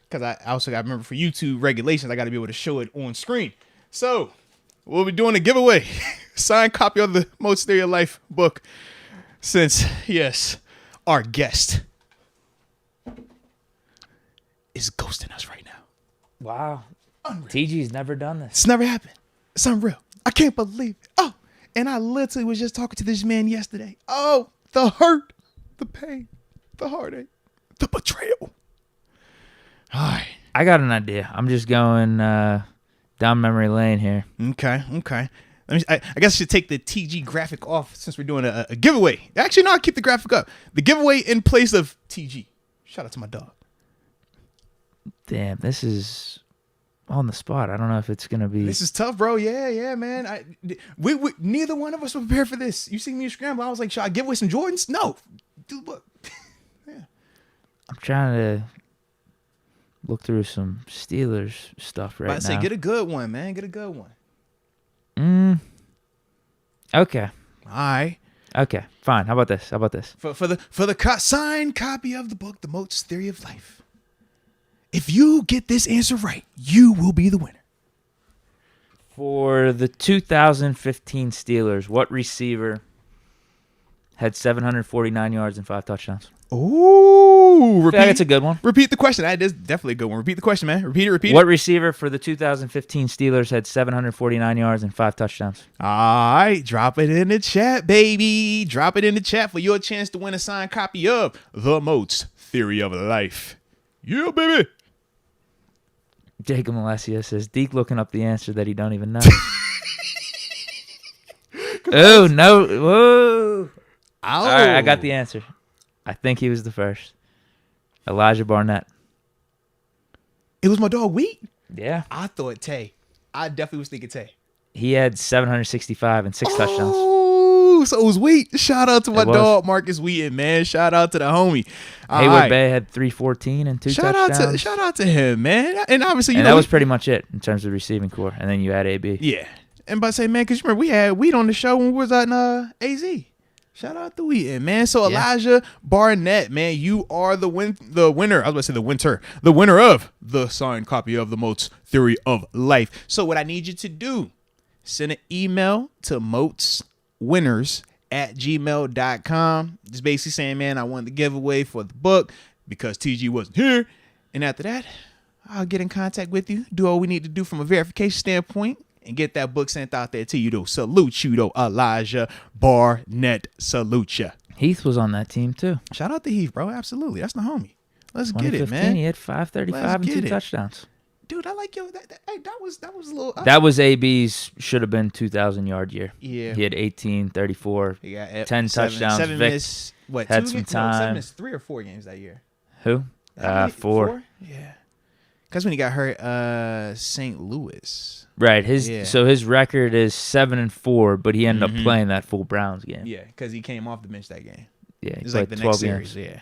Because I also got to remember for YouTube regulations, I got to be able to show it on screen. So we'll be doing a giveaway. Signed copy of the Most Stay Your Life book. Since, yes, our guest is ghosting us right now. Wow. Unreal. TG's never done this. It's never happened. It's unreal. I can't believe it. Oh, and I literally was just talking to this man yesterday. Oh, the hurt. the pain, the heartache, the betrayal. All right. I got an idea. I'm just going down memory lane here. Okay. I guess I should take the TG graphic off since we're doing a giveaway. Actually, no, I'll keep the graphic up. The giveaway in place of TG. Shout out to my dog. Damn, this is on the spot. I don't know if it's going to be. This is tough, bro. Yeah, man. We neither one of us were prepared for this. You see me scramble. I was like, should I give away some Jordans? No. Dude, look. Yeah. I'm trying to look through some Steelers stuff right now. I say, get a good one, man. Get a good one. Okay. All right. Okay. Fine. How about this? For the signed copy of the book, The Moats Theory of Life. If you get this answer right, you will be the winner. For the 2015 Steelers, what receiver had 749 yards and 5 touchdowns? Ooh, That's a good one. Repeat the question. That is definitely a good one. Repeat the question, man. Repeat it. What receiver for the 2015 Steelers had 749 yards and 5 touchdowns? All right, drop it in the chat, baby. Drop it in the chat for your chance to win a signed copy of The Moats Theory of Life. Yeah, baby. Jacob Alessia says, Deke looking up the answer that he don't even know. Oh, no. Whoa. All right, I got the answer. I think he was the first. Elijah Barnett. It was my dog, Wheat? Yeah. I thought Tay. I definitely was thinking Tay. He had 765 and 6 touchdowns. Oh, so it was Wheat. Shout out to my dog, Marcus Wheaton, man. Shout out to the homie. Hayward Bay had 314 and 2 touchdowns. Shout out to him, man. And obviously, that was pretty much it in terms of receiving core. And then you had AB. Yeah. And by say, man, because you remember we had Wheat on the show when we was at AZ. Shout out to Wheaton, man. So Elijah Barnett, man, you are the winner. I was about to say the winner of the signed copy of The Moats Theory of Life. So what I need you to do, send an email to moatswinners@gmail.com. Just basically saying, man, I won the giveaway for the book because TG wasn't here. And after that, I'll get in contact with you, do all we need to do from a verification standpoint, and get that book sent out there to you, though. Salute you, though, Elijah Barnett. Salute you. Heath was on that team, too. Shout out to Heath, bro. Absolutely. That's the homie. Let's get it, man. He had 535 and 2 touchdowns. Dude, I like yo. That was a little. That was AB's should have been 2,000-yard year. Yeah. He had 18, 34, he got 10 touchdowns. 7 Vic missed, what, had 2 some games? time. No, 7 missed 3 or 4 games that year. Who? 4. Yeah. Because when he got hurt, St. Louis. Right. So his record is 7-4, but he ended up playing that full Browns game. Yeah, because he came off the bench that game. Yeah, it was like the 12 next series. games. Yeah.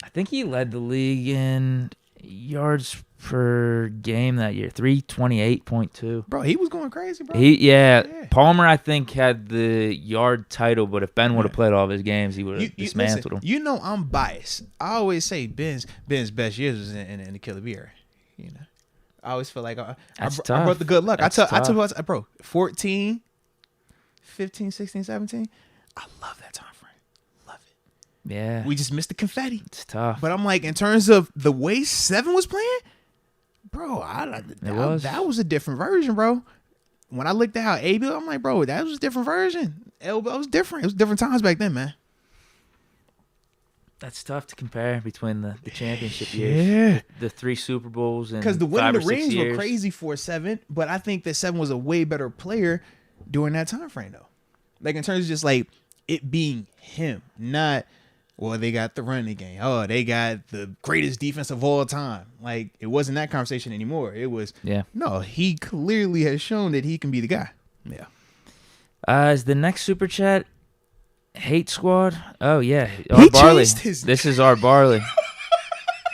I think he led the league in yards per game that year, 328.2. Bro, he was going crazy, bro. Yeah. Palmer, I think, had the yard title, but if Ben would have played all of his games, he would have dismantled him. You know I'm biased. I always say Ben's best years was in the Killer Bee era. You know, I always feel like I brought the good luck. I tell you what, bro, 14, 15, 16, 17, I love that time frame. Love it. Yeah. We just missed the confetti. It's tough. But I'm like, in terms of the way 7 was playing, bro, that was a different version, bro. When I looked at how AB, I'm like, bro, that was a different version. It was different. It was different times back then, man. That's tough to compare between the championship years. Yeah. The 3 Super Bowls and because the winning the rings years were crazy for 7, but I think that 7 was a way better player during that time frame, though. Like, in terms of just, like, it being him, not, well, they got the running game. Oh, they got the greatest defense of all time. Like, it wasn't that conversation anymore. It was, no, he clearly has shown that he can be the guy. Yeah. Is the next Super Chat Hate Squad? Oh, yeah. He Barley. changed his This is our Barley.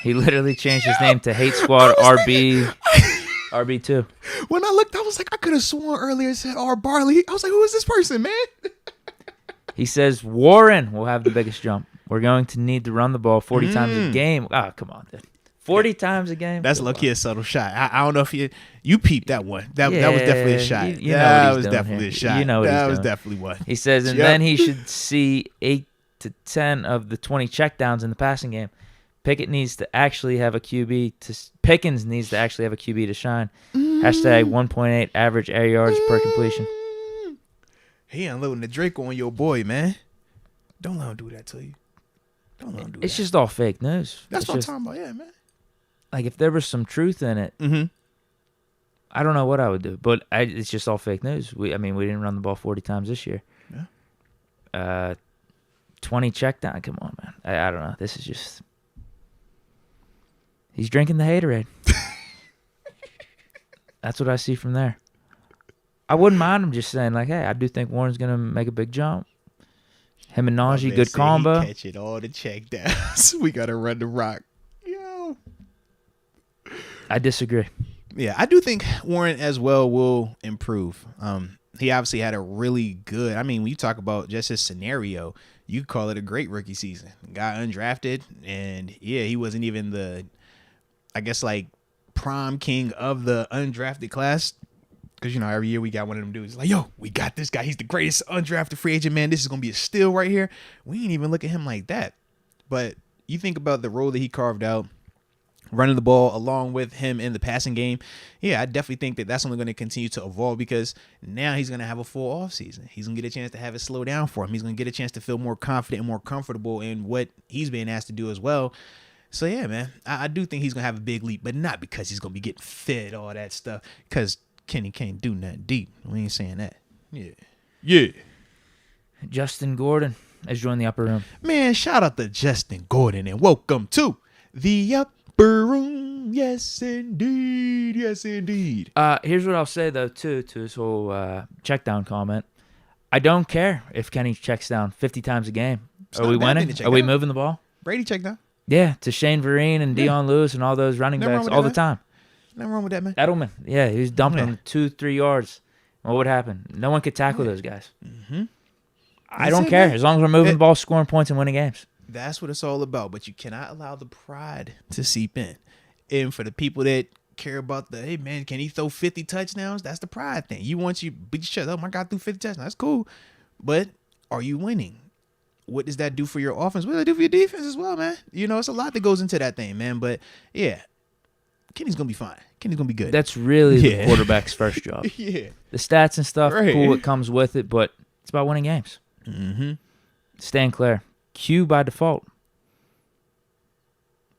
He literally changed his name to Hate Squad RB2. When I looked, I was like, I could have sworn earlier it said R. Barley. I was like, who is this person, man? He says, Warren will have the biggest jump. We're going to need to run the ball 40 times a game. Oh, come on, dude. 40 times a game? That's low-key a subtle shot. I don't know if you peeped that one. That was definitely a shot. You know that was definitely a shot. You know what that he's was doing. definitely one. He says, and then he should see 8 to 10 of the 20 checkdowns in the passing game. Pickens needs to actually have a QB to shine. Hashtag 1.8 average air yards per completion. He unloading the Drake on your boy, man. Don't let him do that to you. Don't let him do that. It's just all fake news. That's it's what just, I'm talking about. Yeah, man. Like, if there was some truth in it, I don't know what I would do. But it's just all fake news. We didn't run the ball 40 times this year. Yeah. 20 check down. Come on, man. I don't know. This is just... He's drinking the haterade. That's what I see from there. I wouldn't mind him just saying, like, hey, I do think Warren's going to make a big jump. Him and Najee, good combo. He catching all the check downs. We got to run the rock. Yo. I disagree. Yeah, I do think Warren as well will improve. He obviously had a really good, when you talk about just his scenario, you could call it a great rookie season. Got undrafted, and he wasn't even the, prom king of the undrafted class. Because, every year we got one of them dudes like, yo, we got this guy. He's the greatest undrafted free agent, man. This is going to be a steal right here. We ain't even look at him like that. But you think about the role that he carved out, running the ball along with him in the passing game. Yeah, I definitely think that that's only going to continue to evolve because now he's going to have a full offseason. He's going to get a chance to have it slow down for him. He's going to get a chance to feel more confident and more comfortable in what he's being asked to do as well. So, yeah, man, I do think he's going to have a big leap, but not because he's going to be getting fed all that stuff because Kenny can't do nothing deep. We ain't saying that. Yeah. Justin Gordon has joined the upper room. Man, shout out to Justin Gordon and welcome to the upper room. Yes, indeed. Yes, indeed. Here's what I'll say, though, too, to his whole check down comment. I don't care if Kenny checks down 50 times a game. Are we winning? Are we moving the ball? Brady checked down. Yeah, to Shane Vereen and Deion Lewis and all those running backs all the time. Nothing wrong with that, man. Edelman, yeah, he was dumping them 2-3 yards. What would happen? No one could tackle those guys. I don't care. As long as we're moving the ball, scoring points, and winning games. That's what it's all about. But you cannot allow the pride to seep in. And for the people that care about hey, man, can he throw 50 touchdowns? That's the pride thing. You want you beat your chest. Oh, my God, threw 50 touchdowns. That's cool. But are you winning? What does that do for your offense? What does that do for your defense as well, man? It's a lot that goes into that thing, man. But, yeah, Kenny's going to be fine. Kenny's going to be good. That's really the quarterback's first job. Yeah. The stats and stuff, cool, it comes with it, but it's about winning games. Staying clear. Q by default.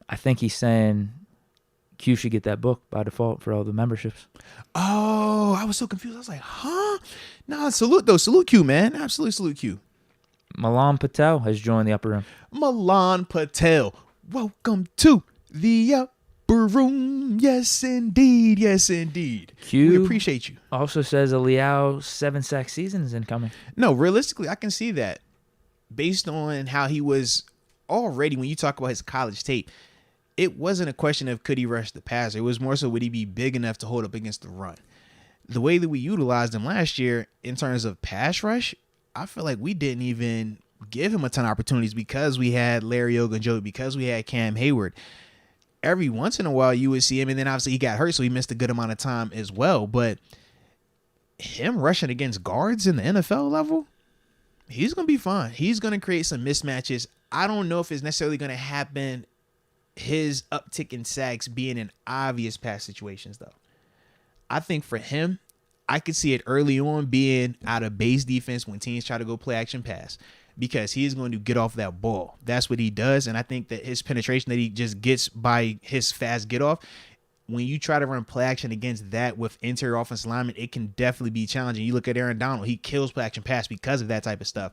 I think he's saying Q should get that book by default for all the memberships. Oh, I was so confused. I was like, huh? Nah, salute Q, man. Absolutely salute Q. Milan Patel has joined the upper room. Milan Patel, welcome to the upper room. Yes, indeed. Yes, indeed. Q we appreciate you. Also says a Liao 7-sack season is incoming. No, realistically, I can see that. Based on how he was already, when you talk about his college tape, it wasn't a question of could he rush the passer. It was more so would he be big enough to hold up against the run. The way that we utilized him last year in terms of pass rush, I feel like we didn't even give him a ton of opportunities because we had Larry Ogunjobi, because we had Cam Hayward. Every once in a while you would see him, and then obviously he got hurt, so he missed a good amount of time as well. But him rushing against guards in the NFL level, he's going to be fine. He's going to create some mismatches. I don't know if it's necessarily going to happen, his uptick in sacks being in obvious pass situations, though. I think for him, I could see it early on being out of base defense when teams try to go play action pass because he's going to get off that ball. That's what he does. And I think that his penetration that he just gets by his fast get off, when you try to run play action against that with interior offensive linemen, it can definitely be challenging. You look at Aaron Donald, he kills play action pass because of that type of stuff.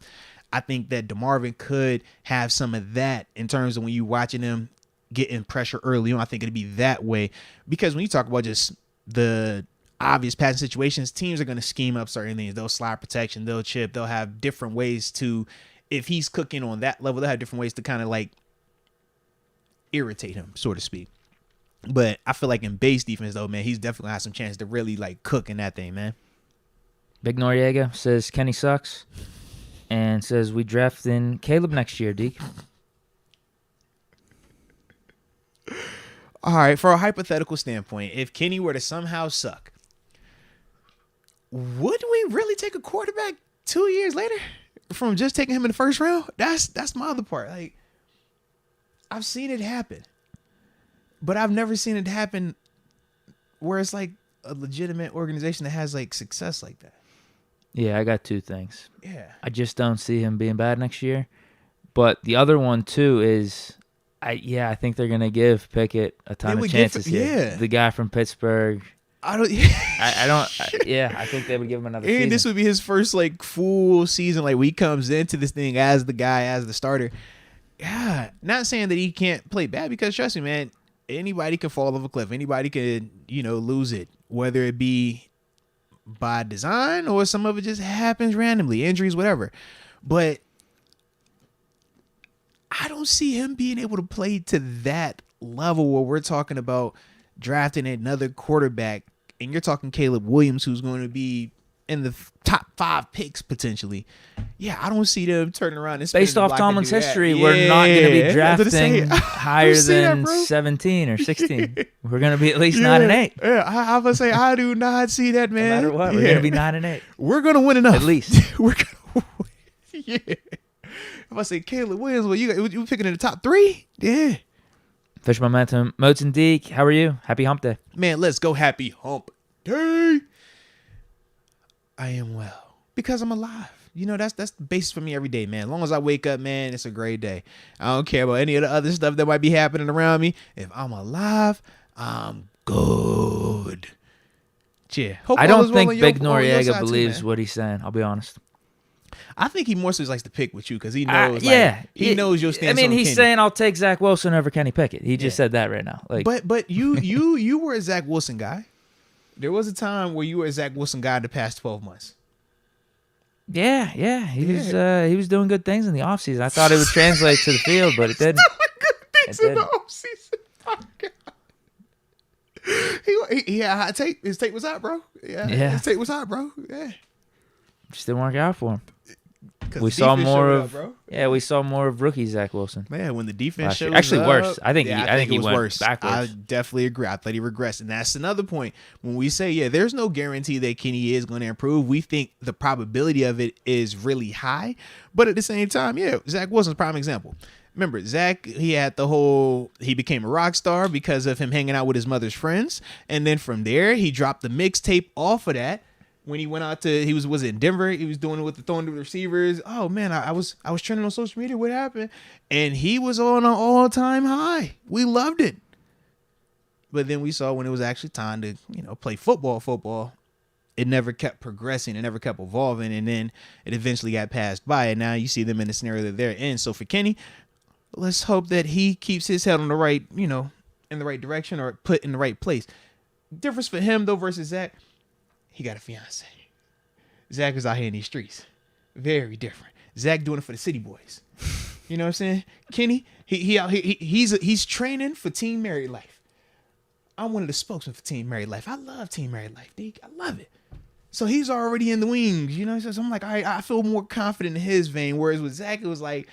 I think that DeMarvin could have some of that in terms of when you're watching him getting pressure early on. I think it'd be that way because when you talk about just the obvious passing situations, teams are going to scheme up certain things. They'll slide protection, they'll chip, they'll have different ways to, if he's cooking on that level, they'll have different ways to kind of like irritate him, so to speak. But I feel like in base defense, though, man, he's definitely has some chance to really like cook in that thing, man. Big Noriega says Kenny sucks and says we draft in Caleb next year, Deke. All right, for a hypothetical standpoint, if Kenny were to somehow suck, would we really take a quarterback 2 years later from just taking him in the first round? That's my other part. Like, I've seen it happen, but I've never seen it happen where it's like a legitimate organization that has like success like that. Yeah, I got two things. Yeah. I just don't see him being bad next year. But the other one too is, I think they're gonna give Pickett a ton of chances here. Yeah. The guy from Pittsburgh. I don't. I think they would give him another season. And this would be his first like full season. Like, when he comes into this thing as the guy, as the starter. Yeah, not saying that he can't play bad, because trust me, man, anybody can fall off a cliff. Anybody can, lose it, whether it be by design or some of it just happens randomly, injuries, whatever. But I don't see him being able to play to that level where we're talking about drafting another quarterback, and you're talking Caleb Williams, who's going to be in the top 5 picks potentially. Yeah, I don't see them turning around and based off Tomlin's history. We're not going to be drafting higher than 17 or 16. We're going to be at least 9-8. Yeah, I was gonna say I do not see that, man. No matter what, we're going to be 9-8. We're going to win enough, at least. We're going to win. Yeah. If I say Caleb Williams, well, you picking in the top 3? Yeah. Fish momentum. Moats and Deke, how are you? Happy hump day. Man, let's go happy hump day. I am well because I'm alive. That's the basis for me every day, man. As long as I wake up, man, it's a great day. I don't care about any of the other stuff that might be happening around me. If I'm alive, I'm good. Yeah. I don't think Big Noriega believes what he's saying. I'll be honest. I think he more so likes to pick with you because he knows. He knows your stance. I mean, he's Kenny. saying I'll take Zach Wilson over Kenny Pickett. He just said that right now. Like, but you were a Zach Wilson guy. There was a time where you were a Zach Wilson guy in the past 12 months. Yeah. He was doing good things in the offseason. I thought it would translate to the field, but it didn't. Good things in the offseason. Oh, God. He had a hot take. His take was hot, bro. Yeah. His take was hot, bro. Yeah. Just didn't work out for him. We saw more of rookie Zach Wilson. Man, when the defense shows actually up, worse. I think he went worse. Backwards. I definitely agree. I thought he regressed, and that's another point. When we say there's no guarantee that Kenny is going to improve. We think the probability of it is really high, but at the same time, Zach Wilson's a prime example. Remember, Zach, he became a rock star because of him hanging out with his mother's friends, and then from there he dropped the mixtape off of that. When he went out to, was it in Denver? He was doing it with the throwing to the receivers. Oh man, I was trending on social media. What happened? And he was on an all-time high. We loved it. But then we saw when it was actually time to, play football, it never kept progressing. It never kept evolving. And then it eventually got passed by. And now you see them in the scenario that they're in. So for Kenny, let's hope that he keeps his head on the right, in the right direction or put in the right place. Difference for him though versus Zach. He got a fiance. Zach is out here in these streets. Very different. Zach doing it for the city boys. You know what I'm saying? Kenny, he's training for Team Married Life. I'm one of the spokesmen for Team Married Life. I love Team Married Life, Deke. I love it. So he's already in the wings, So I'm like, all right, I feel more confident in his vein. Whereas with Zach, it was like,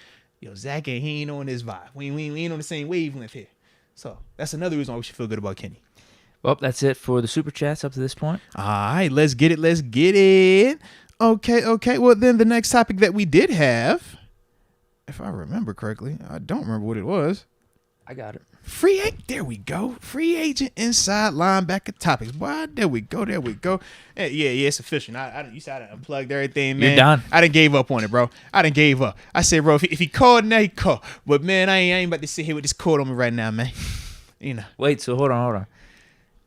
Zach he ain't on this vibe. We ain't on the same wavelength here. So that's another reason why we should feel good about Kenny. Well, that's it for the Super Chats up to this point. All right, let's get it. Okay. Well, then the next topic that we did have, if I remember correctly, I don't remember what it was. I got it. There we go. Free agent inside linebacker topics. Boy, there we go. Yeah, it's official. You said I unplugged everything, man. You're done. I done gave up on it, bro. I said, bro, if he called, now he called. But, man, I ain't about to sit here with this cord on me right now, man. Wait, so hold on.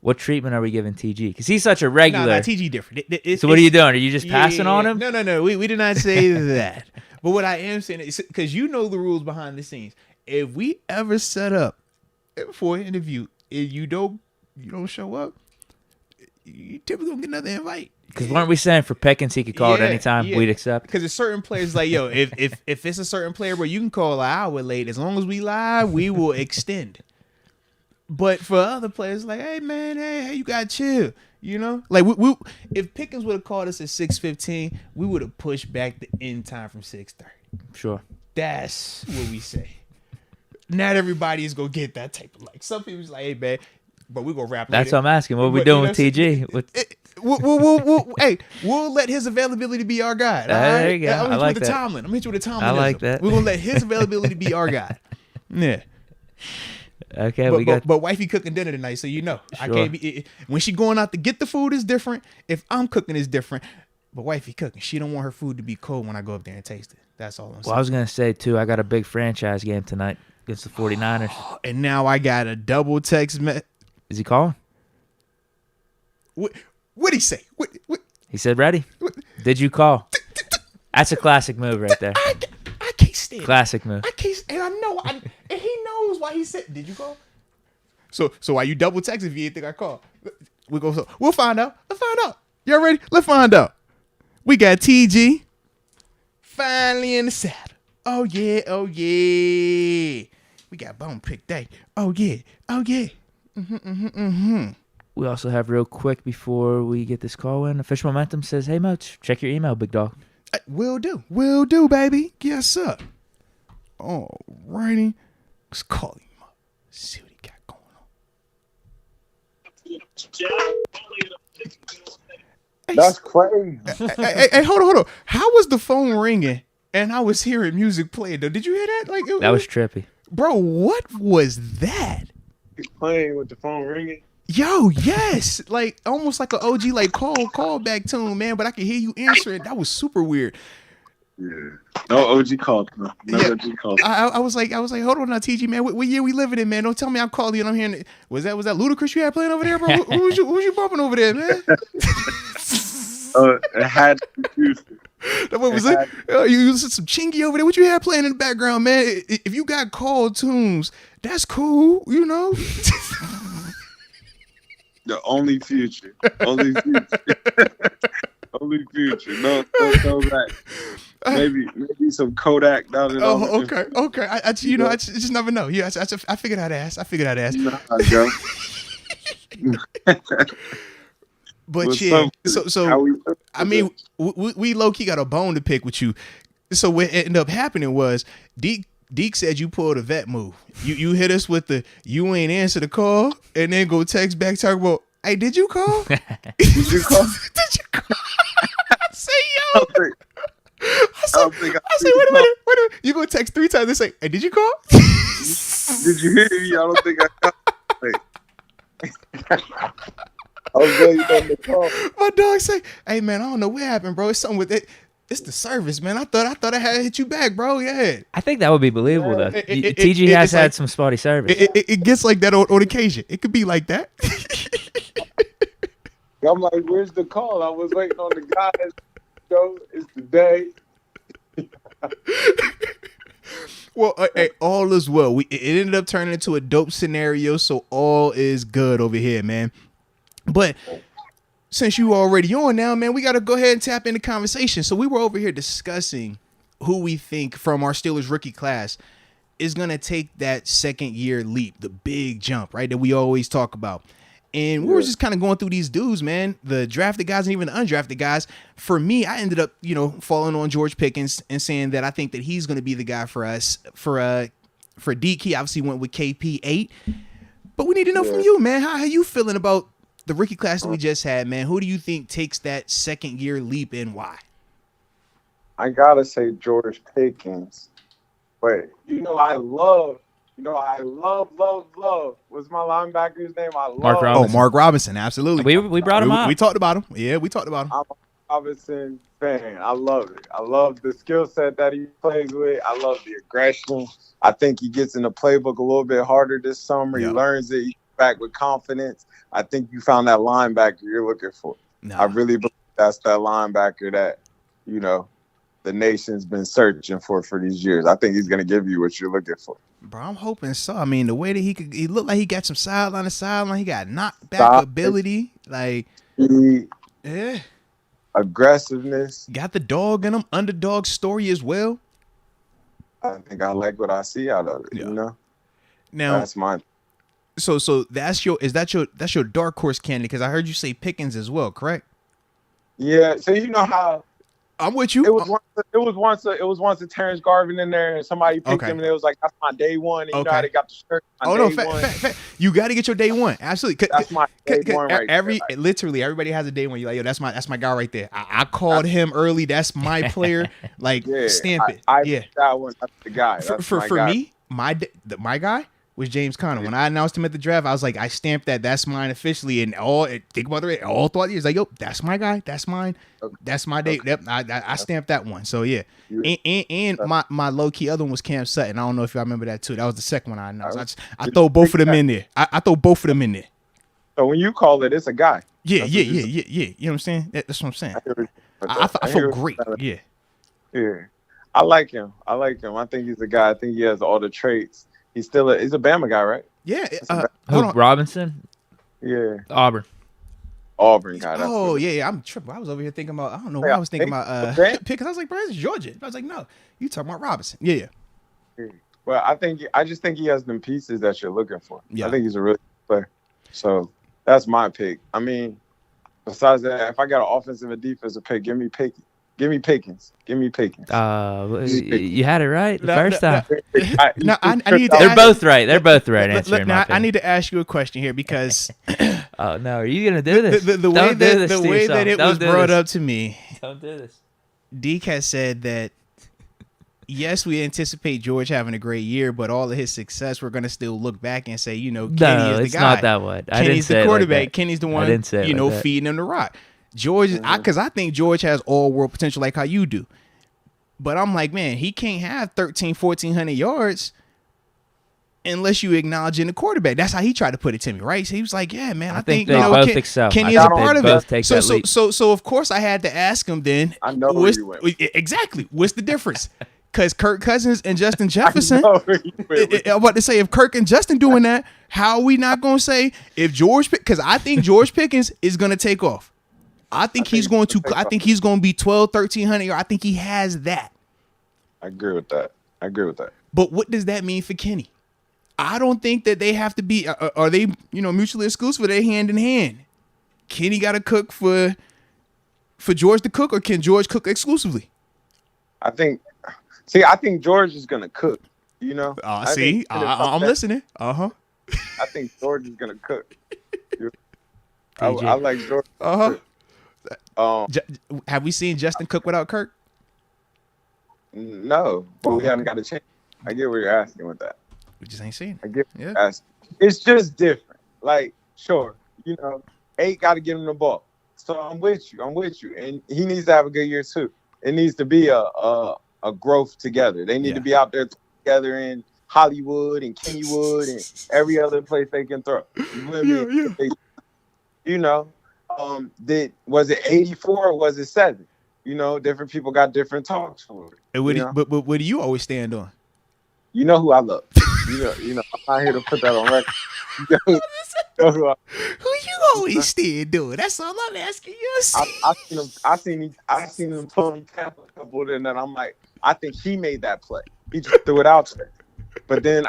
What treatment are we giving TG? Because he's such a regular. No, TG different. So what are you doing? Are you just passing on him? No. We did not say that. But what I am saying is, because the rules behind the scenes. If we ever set up for an interview, if you don't show up, you typically gonna get another invite. Because weren't we saying for Pickens he could call at any time, we'd accept? Because there's certain players like, if it's a certain player where you can call an hour late, as long as we live, we will extend. But for other players, like, hey man, hey, you gotta chill, Like we if Pickens would have called us at 6:15, we would have pushed back the end time from 6:30. Sure. That's what we say. Not everybody is gonna get that type of some people's like, hey man, but we're gonna wrap. That's what I'm asking. What are we doing with TG? We'll let his availability be our guide. There you go. I'm hit you with the Tomlin. I like that. We're gonna let his availability be our guide. Yeah. Okay, but wifey cooking dinner tonight, so Sure. I can't be. When she going out to get the food is different. If I'm cooking is different. But wifey cooking. She don't want her food to be cold when I go up there and taste it. That's all I'm saying. Well, I was going to say, too, I got a big franchise game tonight against the 49ers. And now I got a double text. Is he calling? What'd he say? What? He said ready. Did you call? That's a classic move right there. I can't stand Classic move. I can't, and I know, and he knows why he said, did you call? So why you double text if you didn't think I called? We'll find out. Let's find out. Y'all ready? Let's find out. We got TG finally in the saddle. Oh yeah, oh yeah. We got bone pick day. Oh yeah, oh yeah. We also have real quick before we get this call in. Official Momentum says, hey, Moats, check your email, big dog. Will do, baby. Yes, sir. Alrighty. Let's call him up. See what he got going on. That's crazy. Hey, hold on. How was the phone ringing and I was hearing music playing? Though, did you hear that? Like that was trippy, bro. What was that? He's playing with the phone ringing. Yo, yes, like almost like an OG like call back tune, man. But I could hear you answering. That was super weird. Yeah, no OG call. No OG call. I was like, hold on now, TG, man. What year we living in, man? Don't tell me I'm calling you and I'm hearing. Was that Ludacris you had playing over there, bro? Who was you bumping over there, man? It had Houston. What was it? You listened to some Chingy over there. What you had playing in the background, man? If you got call tunes, that's cool, you know. The only future. Only future. No back. Maybe some Kodak down in. Oh, okay. I just never know. Yeah, I figured I'd ask. But yeah, so I mean, we low key got a bone to pick with you. So what ended up happening was Deke said you pulled a vet move. You hit us with the you ain't answer the call and then go text back talk about, hey, did you call? Did you call? Did you call? I say, yo. I say, wait a minute. You go text 3 times and say, hey, did you call? Did you hear me? I don't think I called. I was waiting on the call. My dog say, hey, man, I don't know what happened, bro. It's something with it. It's the service, man. I thought I had hit you back, bro. Yeah. I think that would be believable, though. TG has had like, some spotty service. It gets like that on occasion. It could be like that. I'm like, where's the call? I was waiting on the guys. So it's the day. Well, all is well. It ended up turning into a dope scenario, so all is good over here, man. But since you already on now, man, we got to go ahead and tap into conversation. So we were over here discussing who we think from our Steelers rookie class is going to take that second year leap, the big jump, right, that we always talk about. And we were just kind of going through these dudes, man, the drafted guys and even the undrafted guys. For me, I ended up, falling on George Pickens and saying that I think that he's going to be the guy for us. For Deke, he obviously went with KP8. But we need to know from you, man, how are you feeling about the rookie class that we just had, man? Who do you think takes that second year leap and why? I got to say George Pickens. But, I love. What's my linebacker's name? Mark Robinson. Oh, Mark Robinson, absolutely. We brought him up. We talked about him. Yeah, we talked about him. I'm a Robinson fan. I love it. I love the skill set that he plays with. I love the aggression. I think he gets in the playbook a little bit harder this summer. He learns it. He's back with confidence. I think you found that linebacker you're looking for. I really believe that's that linebacker that, the nation's been searching for these years. I think he's going to give you what you're looking for. Bro, I'm hoping so. I mean, the way that he looked like he got some sideline to sideline. He got knockback ability. Like, aggressiveness. Got the dog in him. Underdog story as well. I think I like what I see out of it, Now, that's mine. So that's your dark horse candidate, because I heard you say Pickens as well, correct? Yeah. So you know how I'm with you. It was once a Terence Garvin in there, and somebody picked him, and it was like, that's my day one. And you know how they got the shirt. Fact. You got to get your day one. Absolutely. That's my day one right there. Literally, everybody has a day one. You're like, yo, that's my guy right there. I called him early. That's my player. Like, stamp it. That one. That's the guy. That's for me, my guy, was James Conner. When I announced him at the draft, I was like, I stamped that. That's mine officially. And think about it, all throughout the years, like, yo, that's my guy. That's mine. That's my date. Yep, I stamped that one. So yeah. And my low key other one was Cam Sutton. I don't know if y'all remember that too. That was the second one I announced. I throw both of them in there. I throw both of them in there. So when you call it, it's a guy. Yeah. You know what I'm saying? That's what I'm saying. I feel great. Yeah. Yeah. I like him. I think he's a guy. I think he has all the traits. He's a Bama guy, right? Yeah. Robinson? Yeah. Auburn guy. Oh, yeah. I'm tripping. I was over here thinking about, I don't know what I was thinking about because I was like, bro, it's Georgia. I was like, no, you talking about Robinson. Yeah. Well, I just think he has them pieces that you're looking for. Yeah. I think he's a really good player. So that's my pick. I mean, besides that, if I got an offensive and defensive pick, give me Pickens. You had it right the first time. I need to. They're both right. They're both the right answer. Now I need to ask you a question here because. Oh no! Are you gonna do this? The way that it was brought up to me. Don't do this. Deke has said that. Yes, we anticipate George having a great year, but all of his success, we're going to still look back and say, Kenny is the guy. It's not that way. Kenny's the quarterback. Like Kenny's the one, feeding him the rock. George, because I think George has all-world potential like how you do. But I'm like, man, he can't have 1,400 yards unless you acknowledge in the quarterback. That's how he tried to put it to me, right? So he was like, yeah, man, I think they both excel. Kenny is a part of it. So of course I had to ask him then. I know where you went. Exactly. What's the difference? Because Kirk Cousins and Justin Jefferson, I'm about to say, if Kirk and Justin doing that, how are we not going to say if George? Because I think George Pickens is going to take off. I think he's going to be 1,200, 1,300. I think he has that. I agree with that. But what does that mean for Kenny? I don't think that they have to be. Are they mutually exclusive? Or they hand in hand? Kenny got to cook for George to cook, or can George cook exclusively? I think George is gonna cook. I'm listening. I think George is gonna cook. I like George. Have we seen Justin cook without Kirk? No, but we haven't got a chance. I get what you're asking with that. We just ain't seen it. I get what you're asking. It's just different. Like, sure, 8 got to give him the ball. So I'm with you, and he needs to have a good year too. It needs to be a growth together. They need to be out there together in Hollywood and Kennywood and every other place they can throw. Was it 84 or was it 7? Different people got different talks for it. But what do you always stand on? You know who I love. I'm not here to put that on record. Who you always stand on? That's all I'm asking you. I seen him pull him tap a couple of them, and I'm like, I think he made that play. He just threw it out there. But then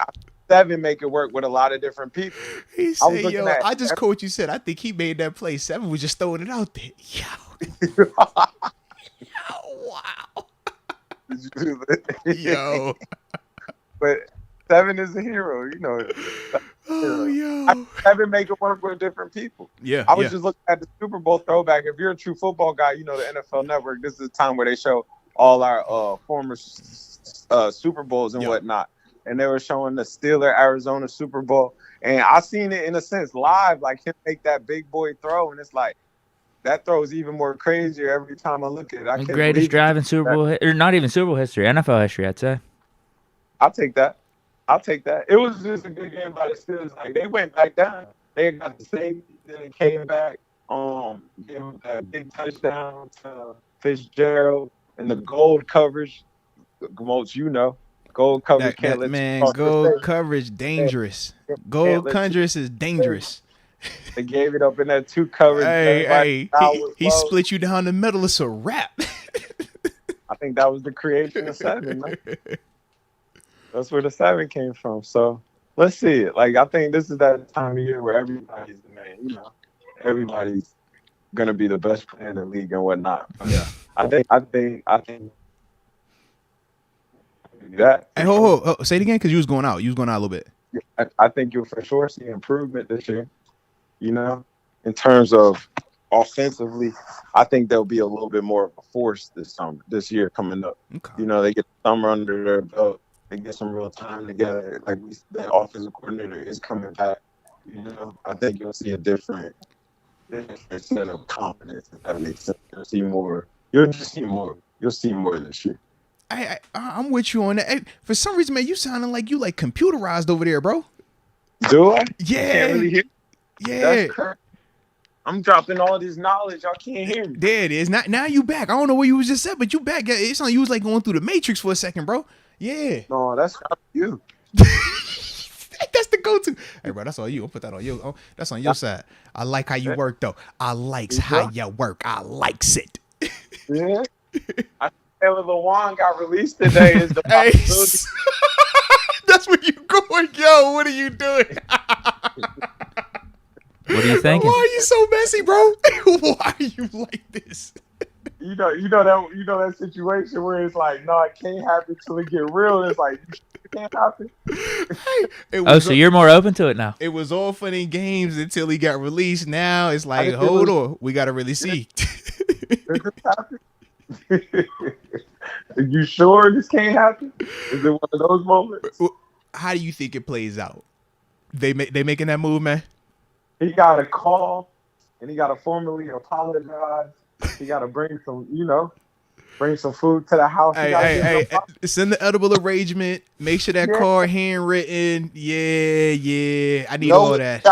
7 make it work with a lot of different people. He said, I just quote you said, I think he made that play. 7 was just throwing it out there. Yo. Wow. Yo. But 7 is a hero, Oh, yo. 7 make it work with different people. Yeah. I was just looking at the Super Bowl throwback. If you're a true football guy, the NFL Network, this is the time where they show all our former Super Bowls and whatnot. And they were showing the Steeler-Arizona Super Bowl. And I seen it, in a sense, live, like him make that big boy throw. And it's like, that throw is even more crazier every time I look at it. The greatest drive in Super Bowl, or not even Super Bowl history, NFL history, I'd say. I'll take that. It was just a good game by the Steelers. Like, they went back down. They got the safety, then they came back. Gave them that big touchdown to Fitzgerald and the gold coverage. Moats, gold coverage can't let man. Gold coverage dangerous. Gold coverage is dangerous. They gave it up in that 2 coverage. Hey, he split you down the middle. It's a wrap. I think that was the creation of 7. Man. That's where the 7 came from. So let's see it. Like, I think this is that time of year where everybody's the man. Everybody's gonna be the best player in the league and whatnot. Yeah. I think that. Hey, ho, say it again, because you was going out. You was going out a little bit. I think you'll for sure see improvement this year. In terms of offensively, I think there'll be a little bit more of a force this year coming up. Okay. They get the summer under their belt. they get some real time together. Like that offensive coordinator is coming back. I think you'll see a different set of confidence. If that makes sense, you'll see more. You'll just see more. You'll see more this year. I'm with you on that. Hey, for some reason, man, you sounding like you like computerized over there, bro. Do I? Yeah. I can't really hear. Yeah. That's correct. I'm dropping all this knowledge. Y'all can't hear me. There it is. Now you back. I don't know where you was just at, but you back. It's like you was like going through the Matrix for a second, bro. Yeah. No, that's not you. That's the go-to. Hey, bro, that's all you. I'll put that on you. Oh, that's on your side. I like how you work, though. I likes how you work. I likes it. Yeah. I Taylor Lewan got released today. Is the possibility. That's where you going, yo. What are you doing? What are you thinking? Why are you so messy, bro? Why are you like this? You know that situation where it's like, no, it can't happen till it get real. It's like, it can't happen. So you're more open to it now. It was all fun and games until he got released. Now it's like, hold on, we gotta really see. Does this happen? Are you sure this can't happen? Is it one of those moments? How do you think it plays out? They making that move, man? He got to call, and he got to formally apologize. He got to bring some food to the house. Hey, send the edible arrangement. Make sure that card handwritten. Yeah. I need all that.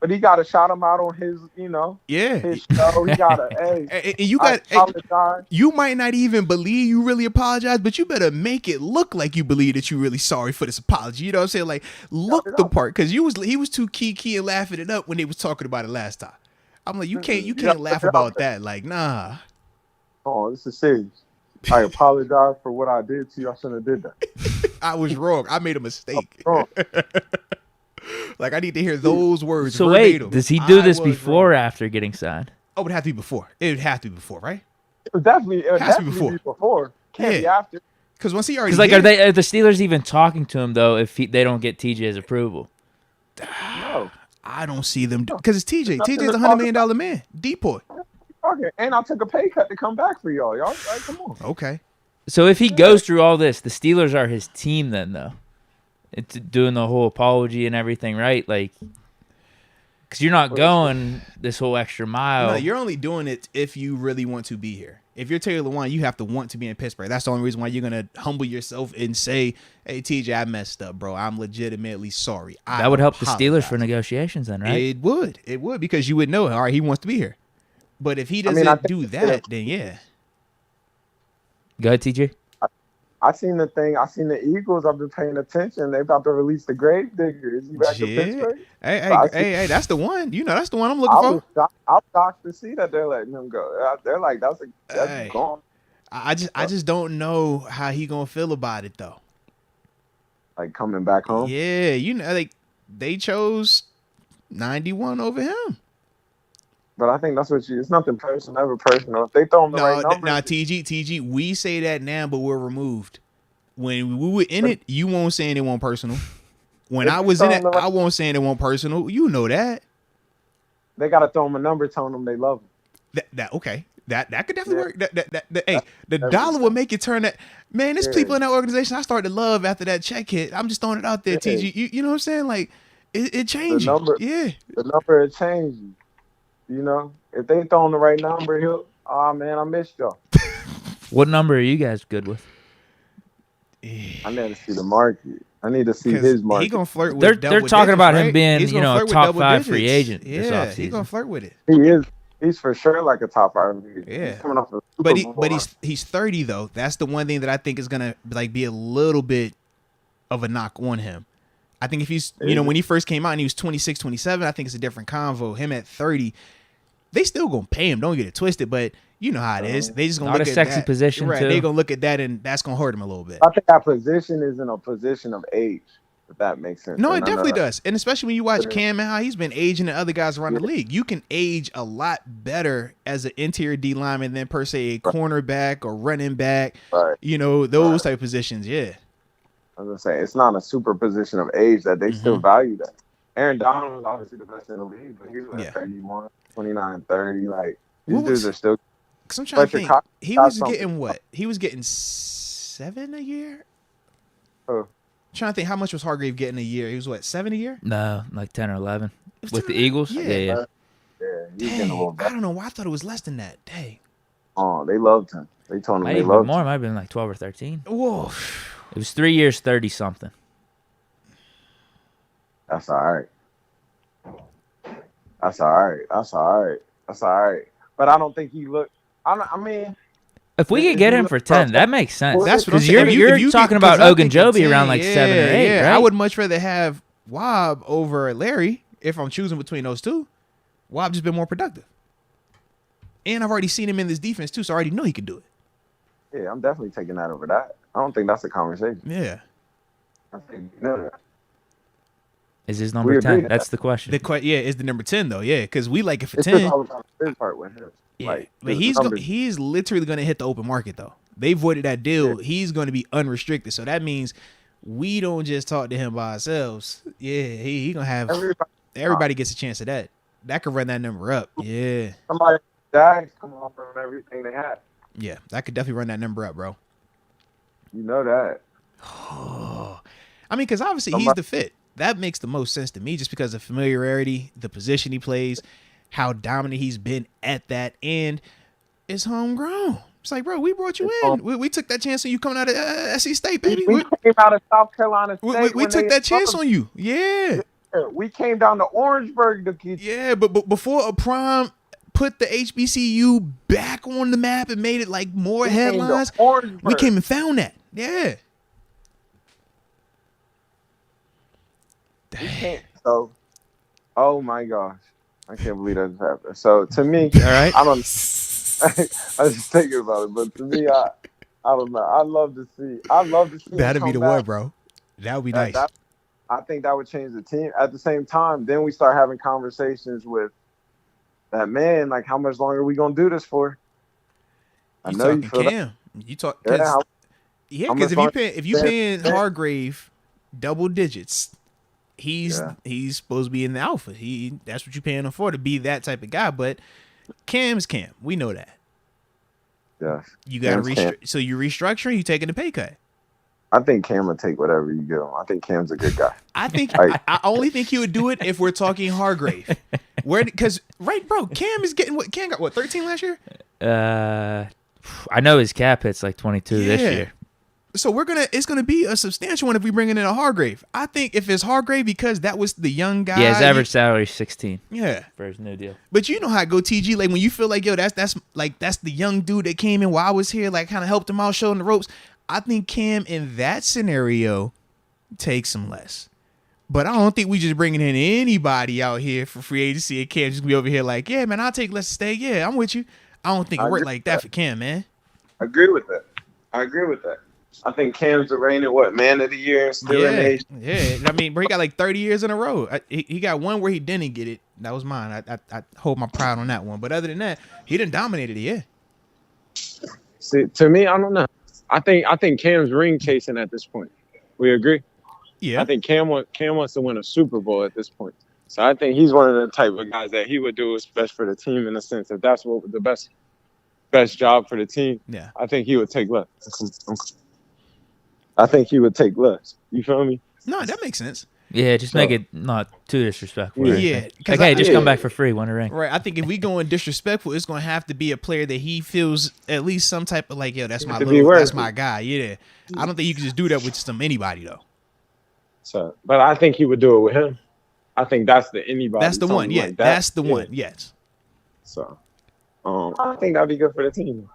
But he got to shout him out on his, his show. He got to, you might not even believe you really apologize, but you better make it look like you believe that you're really sorry for this apology. You know what I'm saying? Like, look the part, because he was too key and laughing it up when they was talking about it last time. I'm like, you can't laugh about that. Like, nah. Oh, this is serious. I apologize for what I did to you. I shouldn't have did that. I was wrong. I made a mistake. Like, I need to hear those words. So verbatim. Wait, does he do this before or after getting signed? Oh, it would have to be before. It would have to be before, right? It would definitely be before. Can't be after. Because once he already, are the Steelers even talking to him though if they don't get TJ's approval? No, I don't see them because it's TJ. TJ's $100 million man. Deport. Okay, and I took a pay cut to come back for y'all. Y'all, like, come on. Okay. So if he goes through all this, the Steelers are his team then, though. It's doing the whole apology and everything, right? Like, because you're not going this whole extra mile. No, you're only doing it if you really want to be here. If you're Taylor Lewan, you have to want to be in Pittsburgh. That's the only reason why you're going to humble yourself and say, hey, TJ, I messed up, bro. I'm legitimately sorry. That would help the Steelers for negotiations then, right? It would. It would, because you would know, all right, he wants to be here. But if he doesn't do that, then yeah. Go ahead, TJ. I seen the thing. I seen the Eagles. I've been paying attention. They about to release the Grave Digger. Is he back to Pittsburgh? Hey, that's the one. That's the one I'm looking for. I'm shocked to see that they're letting him go. They're like, that's gone. I just don't know how he gonna feel about it though. Like coming back home. Yeah, like they chose 91 over him. But I think that's it's nothing personal, never personal. If they throw him the right number. Nah, TG, we say that now, but we're removed. When we were in it, you won't say anyone personal. When I was in it, I won't say anyone personal. You know that. They got to throw him a number telling them they love him. Okay. That could definitely work. Hey, the dollar will make you turn that. Man, there's people in that organization I started to love after that check hit. I'm just throwing it out there, TG. You know what I'm saying? Like, it changed. The number it changed. If they throwing the right number, man, I missed y'all. What number are you guys good with? I need to see the market. I need to see his market. He gonna flirt with They're talking about him being, a top 5 free agent. Yeah, he's gonna flirt with it. He is. He's for sure like a top 5 free agent. Yeah, he's coming off the but he's 30 though. That's the one thing that I think is gonna be a little bit of a knock on him. I think if he's when he first came out and he was 26, 27, I think it's a different convo. Him at 30. They still gonna pay him. Don't get it twisted, but you know how it is. They just gonna look at that. Not a sexy position, right? Too. They gonna look at that, and that's gonna hurt him a little bit. I think that position is in a position of age, if that makes sense. No, it definitely does, and especially when you watch Cam and how he's been aging the other guys around the league. You can age a lot better as an interior D lineman than per se a cornerback or running back. Right. Those type of positions. Yeah. I was gonna say it's not a super position of age that they still value that. Aaron Donald was obviously the best in the league, but he was like 31. 29, 30, like these dudes are still. Cause I'm trying to think. He was getting what? He was getting $7 a year. Trying to think how much was Hargrave getting a year? He was what, 7 a year? No, like 10 or 11 with the Eagles. Yeah. Yeah, he's getting a little Dang, I don't know why I thought it was less than that. Dang. Oh, they loved him. They told him Might they even been loved more. him. Might have been like 12 or 13. Whoa. It was 3 years, 30 something. That's all right. That's all right. But I don't think he looked. I mean, if we could get him for 10, that makes sense. That's what I'm because saying. you're talking about Ogunjobi around like 7 or 8, right? I would much rather have Wob over Larry if I'm choosing between those two. Wob just been more productive. And I've already seen him in this defense too, so I already know he could do it. Yeah, I'm definitely taking that over that. I don't think that's a conversation. Yeah. I think you know that. Is his number 10? That's the question. Is the number 10 though? Yeah, because we like it for It's 10. just all about his part with him. Yeah, Like, but he's literally going to hit the open market though. They voided that deal. Yeah. He's going to be unrestricted, so that means we don't just talk to him by ourselves. Yeah, he gonna have everybody gets a chance of that. That could run that number up. Yeah, somebody dies come off from everything they have. Yeah, that could definitely run that number up, bro. You know that. I mean, because obviously he's the fit. That makes the most sense to me, just because of familiarity, the position he plays, how dominant he's been at that, and it's homegrown. It's like, bro, we brought you in. We took that chance on you coming out of SC State, baby. We came out of South Carolina State. We took that chance on you. Yeah. We came down to Orangeburg to get you. Yeah, but before a prime put the HBCU back on the map and made it like more headlines, we came and found that. Yeah. So, oh my gosh, I can't believe that just happened. So to me, all right, I don't. I was just thinking about it, but to me, I don't know. I love to see. That'd be the one, bro. That would be nice. I think that would change the team. At the same time, then we start having conversations with that man. Like, how much longer are we gonna do this for? I know you feel Cam. You talk. Because if you paying Hargrave double digits. He's supposed to be in the alpha. That's what you're paying him for, to be that type of guy. But Cam's Cam. We know that. Yeah. You got to so you restructuring. You taking a pay cut. I think Cam will take whatever you give him. I think Cam's a good guy. I think I only think he would do it if we're talking Hargrave. Because bro, Cam is getting what? Cam got 13 last year. I know his cap hits like 22 this year. So it's gonna be a substantial one if we bring in a Hargrave. I think if it's Hargrave, because that was the young guy. Yeah, his average salary is 16. Yeah, for his new deal. But you know how it go, TG. Like when you feel like, yo, that's the young dude that came in while I was here, like kind of helped him out, showing the ropes. I think Cam in that scenario takes him less. But I don't think we just bringing in anybody out here for free agency and Cam just gonna be over here like, yeah, man, I'll take less to stay. Yeah, I'm with you. I don't think it worked like that for Cam, man. I agree with that. I think Cam's the reigning man of the year still in age. Yeah, I mean, bro, he got like 30 years in a row. He got one where he didn't get it. That was mine. I hold my pride on that one. But other than that, he didn't dominate it. Yeah. See, to me, I don't know. I think Cam's ring chasing at this point. We agree. Yeah. I think Cam wants to win a Super Bowl at this point. So I think he's one of the type of guys that he would do what's best for the team, in a sense. If that's what the best job for the team, yeah, I think he would take less. I think he would take less. You feel me? No, that makes sense. Yeah, just make it not too disrespectful. Yeah. Like, hey, just come back for free, win a ring. Right. I think if we go in disrespectful, it's going to have to be a player that he feels at least some type of like, yo, that's my guy. Yeah. I don't think you can just do that with anybody, though. So, but I think he would do it with him. I think that's the anybody. That's the one. Yeah. Like that's the one. Yes. So, I think that'd be good for the team.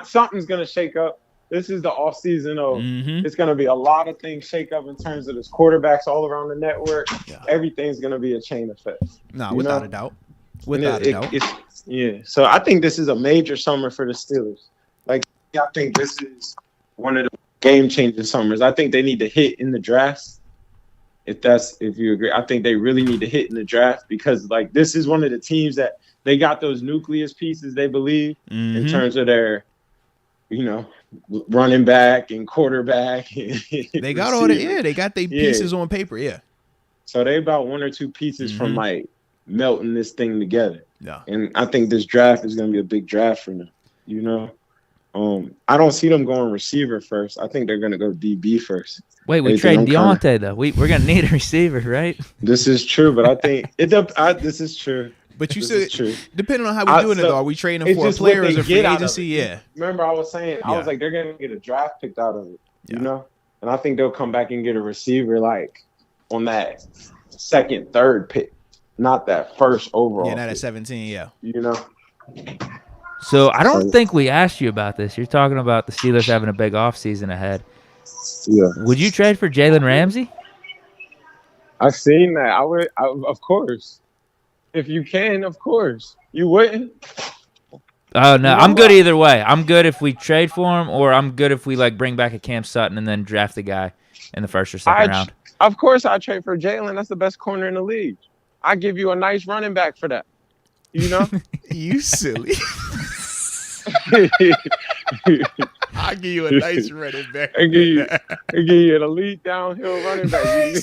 Something's going to shake up. This is the off season of it's going to be a lot of things shake up in terms of this quarterbacks all around the network. Yeah. Everything's going to be a chain effect. No, without a doubt. Without a doubt. Yeah. So I think this is a major summer for the Steelers. Like, I think this is one of the game changing summers. I think they need to hit in the draft. If you agree, I think they really need to hit in the draft, because like this is one of the teams that they got those nucleus pieces they believe in terms of their, running back and quarterback. They got all that. Yeah, they got their pieces on paper. Yeah. So they about one or two pieces from like melting this thing together. Yeah. And I think this draft is going to be a big draft for them. I don't see them going receiver first. I think they're gonna go DB first. Wait, we trading Deontay though. We're gonna need a receiver, right? This is true, but I think this is true. But you said, depending on how we're doing it, though, are we trading them for a player or a free agency? Yeah. Remember, I was saying, I was like, they're gonna get a draft picked out of it, you know, and I think they'll come back and get a receiver like on that second, third pick, not that first overall. Yeah, not at 17. Yeah. You know. So I don't think we asked you about this. You're talking about the Steelers having a big offseason ahead. Yeah. Would you trade for Jalen Ramsey? I've seen that. I would, of course. If you can, of course. You wouldn't? Oh, no. I'm good either way. I'm good if we trade for him, or I'm good if we bring back a Cam Sutton and then draft the guy in the first or second round. Of course I'd trade for Jalen. That's the best corner in the league. I give you a nice running back for that. You know? You silly. I'll give you a nice running back. I give you an elite downhill running back.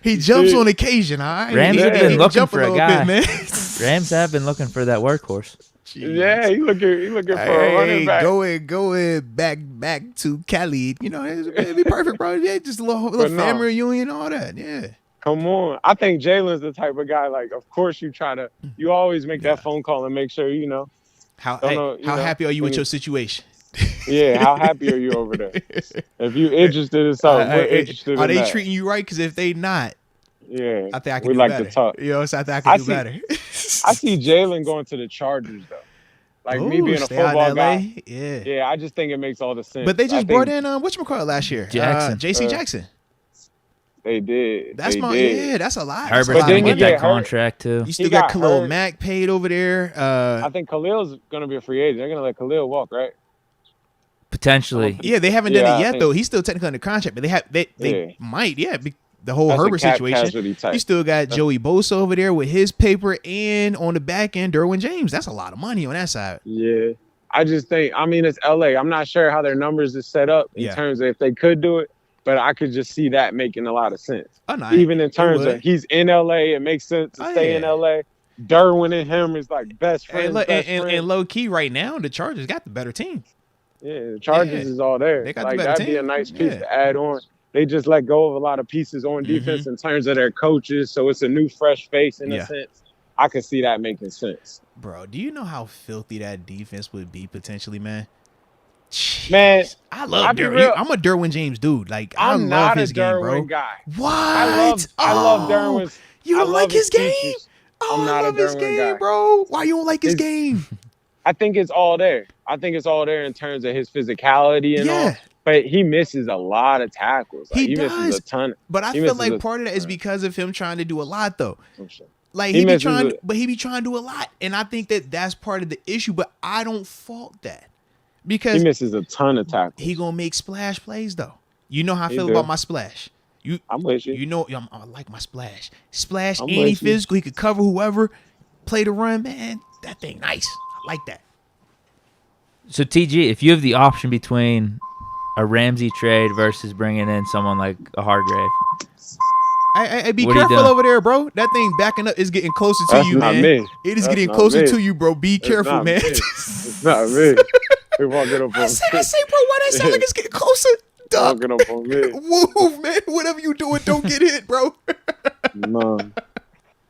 He jumps on occasion, all right? Rams have been looking for a guy. Bit, Rams have been looking for that workworse. Jeez. Yeah, he looking for a running back. Going back to Cali. You know, it'd be perfect, bro. Yeah, just a little family reunion, all that. Yeah. Come on. I think Jalen's the type of guy, like, of course you always make that phone call and make sure, you know. How happy are you with your situation? Yeah, how happy are you over there? If you interested in something, we're interested in that. Are they treating you right? Because if they not, yeah, I think I can do better. To talk. You know, so I think I can do better. I see Jalen going to the Chargers, though. Like, me being a football guy. Yeah, I just think it makes all the sense. But they just brought in, whatchamacallit last year? J.C. Jackson. They did. That's a lot. Herbert's gonna get that contract too. You still got Khalil Mack paid over there. I think Khalil's gonna be a free agent. They're gonna let Khalil walk, right? Potentially. Yeah, they haven't done it yet though. He's still technically under contract, but they might. Yeah, the whole Herbert situation. You still got Joey Bosa over there with his paper, and on the back end, Derwin James. That's a lot of money on that side. Yeah, I just think. I mean, it's LA. I'm not sure how their numbers is set up in terms of if they could do it. But I could just see that making a lot of sense. Oh, nice. Even in terms of he's in LA, it makes sense to stay in LA. Derwin and him is like best friends. And low key right now, the Chargers got the better team. Yeah, the Chargers is all there. They got the better that'd be a nice piece to add on. They just let go of a lot of pieces on defense in terms of their coaches, so it's a new fresh face in a sense. I could see that making sense. Bro, do you know how filthy that defense would be potentially, man? Jeez. Man, I love Derwin. I'm a Derwin James dude. Like, I love his game, bro. Guy. What? I love Derwin's. You don't like his game? I'm not a Derwin guy, bro. Why you don't like his game? I think it's all there. I think it's all there in terms of his physicality and all. But he misses a lot of tackles. Like, he misses a ton. But I feel like part of that is because of him trying to do a lot, though. Like, he be trying to do a lot. And I think that's part of the issue. But I don't fault that. Because he misses a ton of tackles. He gonna make splash plays though. You know how I feel about my splash. I'm with you. You know I like my splash. Splash, and he physical. He could cover whoever, play the run. Man, that thing nice. I like that. So TG, if you have the option between a Ramsey trade versus bringing in someone like a Hargrave, Hey, be careful over there, bro. That thing backing up is getting closer to you, man. It is getting closer to you, bro. Be careful, man. It's not me. They walking up on me. I say, bro, why that sound like it's getting closer? Duck. Walking up on me. Move, man. Whatever you doing, don't get hit, bro. No.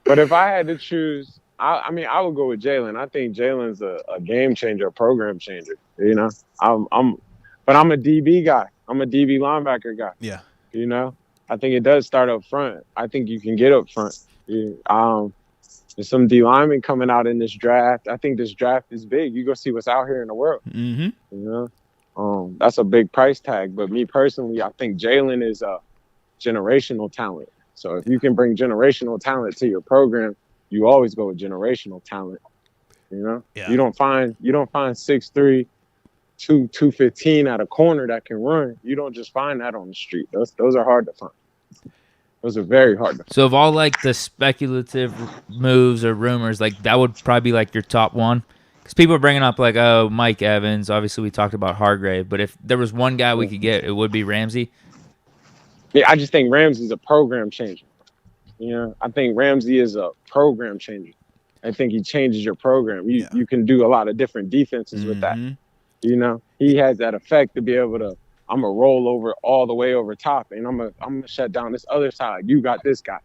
But if I had to choose, I would go with Jalen. I think Jalen's a game changer, a program changer. You know, but I'm a DB guy. I'm a DB linebacker guy. Yeah. You know, I think it does start up front. I think you can get up front. There's some D linemen coming out in this draft. I think this draft is big. You go see what's out here in the world. Mm-hmm. You know, that's a big price tag. But me personally, I think Jalen is a generational talent. So if you can bring generational talent to your program, you always go with generational talent. You know, you don't find 6'3", 215 at a corner that can run. You don't just find that on the street. Those are hard to find. Those are very hard to find. So of all like the speculative moves or rumors, like that would probably be like your top one. Because people are bringing up like, oh, Mike Evans. Obviously, we talked about Hargrave. But if there was one guy we could get, it would be Ramsey. Yeah, I just think Ramsey's a program changer. You know, I think Ramsey is a program changer. I think he changes your program. You can do a lot of different defenses with that. You know, he has that effect to be able to. I'm gonna roll over all the way over top, and I'm gonna shut down this other side. You got this guy.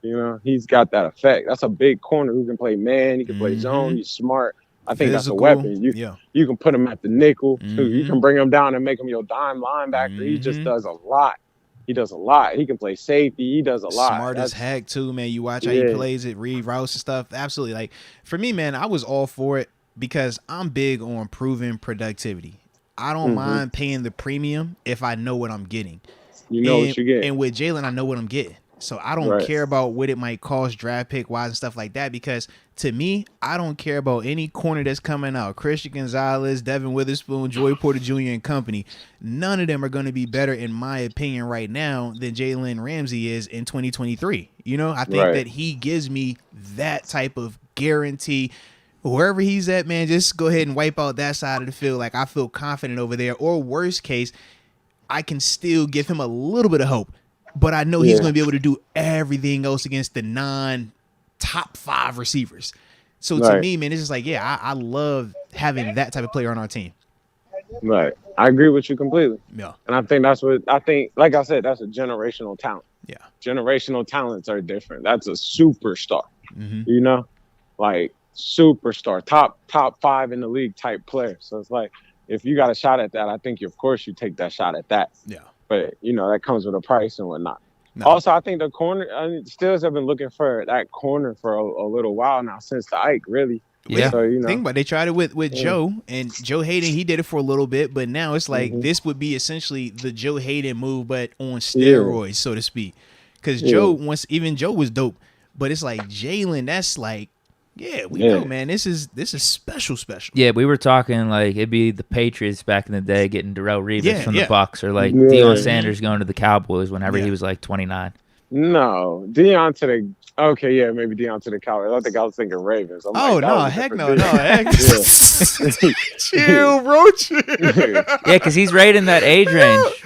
You know, he's got that effect. That's a big corner who can play man. He can play zone. He's smart. I think that's a weapon. You can put him at the nickel. You can bring him down and make him your dime linebacker. He just does a lot. He does a lot. He can play safety. He does a lot. Smart as heck too, man. You watch how he plays it, read routes and stuff. Absolutely. Like for me, man, I was all for it because I'm big on proven productivity. I don't mind paying the premium if I know what I'm getting. You know what you get. And with Jalen, I know what I'm getting. So I don't care about what it might cost draft pick wise and stuff like that, because to me, I don't care about any corner that's coming out. Christian Gonzalez, Devin Witherspoon, Joey Porter Jr. and company. None of them are going to be better, in my opinion, right now than Jalen Ramsey is in 2023. You know, I think that he gives me that type of guarantee. Wherever he's at, man, just go ahead and wipe out that side of the field. Like, I feel confident over there. Or worst case, I can still give him a little bit of hope. But I know he's going to be able to do everything else against the non-top 5 receivers. So to me, man, it's just like, I love having that type of player on our team. Right. I agree with you completely. Yeah. And I think like I said, that's a generational talent. Yeah. Generational talents are different. That's a superstar. You know? Like, superstar. Top 5 in the league type player. So it's like, if you got a shot at that, I think, of course, you take that shot at that. Yeah. But, you know, that comes with a price and whatnot. No. Also, I think the corner, Steelers have been looking for that corner for a little while now, since the Ike, really. Yeah. So, you know. Think about it. They tried it with Joe, and Joe Hayden, he did it for a little bit, but now it's like this would be essentially the Joe Hayden move, but on steroids, so to speak. Because Joe, even Joe was dope, but it's like Jalen, that's like, we know, man. This is special. Yeah, we were talking like it'd be the Patriots back in the day getting Darrelle Revis from the Bucs, or like Deion Sanders going to the Cowboys whenever he was like 29. No, Deion to the maybe Deion to the Cowboys. I think I was thinking Ravens. Heck no. Chill, bro. Yeah, because he's right in that age range.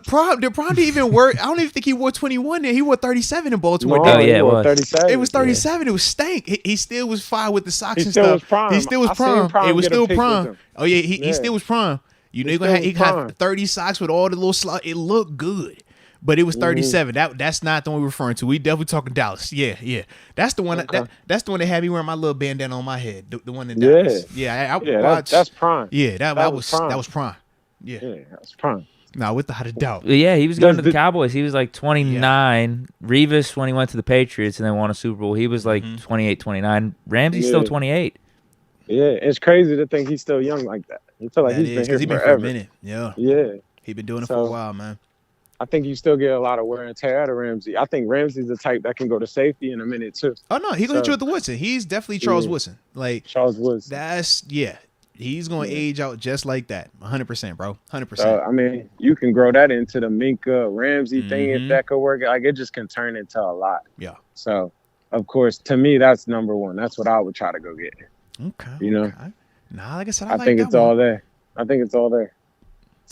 Prom didn't even work. I don't even think he wore 21 there. He wore 37 in Baltimore. No, it was 37. It was 37. It was stank. He still was fine with the socks and stuff. He still was prime. It was still prime. Oh yeah, he still was prime. You know, he had 30 socks with all the little slots. It looked good. But it was 37. That's not the one we're referring to. We definitely talking Dallas. Yeah. That's the one. That's the one that had me wearing my little bandana on my head. The one in Dallas. I watched. That's prime. Yeah, that was prime. Yeah, that was prime. Nah, without a doubt. Yeah, he was going to the Cowboys. He was like 29. Revis, when he went to the Patriots and then won a Super Bowl, he was like 28, 29. Ramsey's still 28. Yeah, it's crazy to think he's still young like that. I feel like he's been here forever. For a minute. Yeah. He's been doing it for a while, man. I think you still get a lot of wear and tear out of Ramsey. I think Ramsey's the type that can go to safety in a minute too. Oh no, he's gonna hit you with the Woodson. He's definitely Charles Woodson. Like Charles Woodson. He's gonna age out just like that. 100%, bro. 100%. I mean, you can grow that into the Minka Ramsey thing if that could work. Like, it just can turn into a lot. Yeah. So, of course, to me, that's number one. That's what I would try to go get. Okay. You know. Okay. Nah, like I said, I think it's all there. It's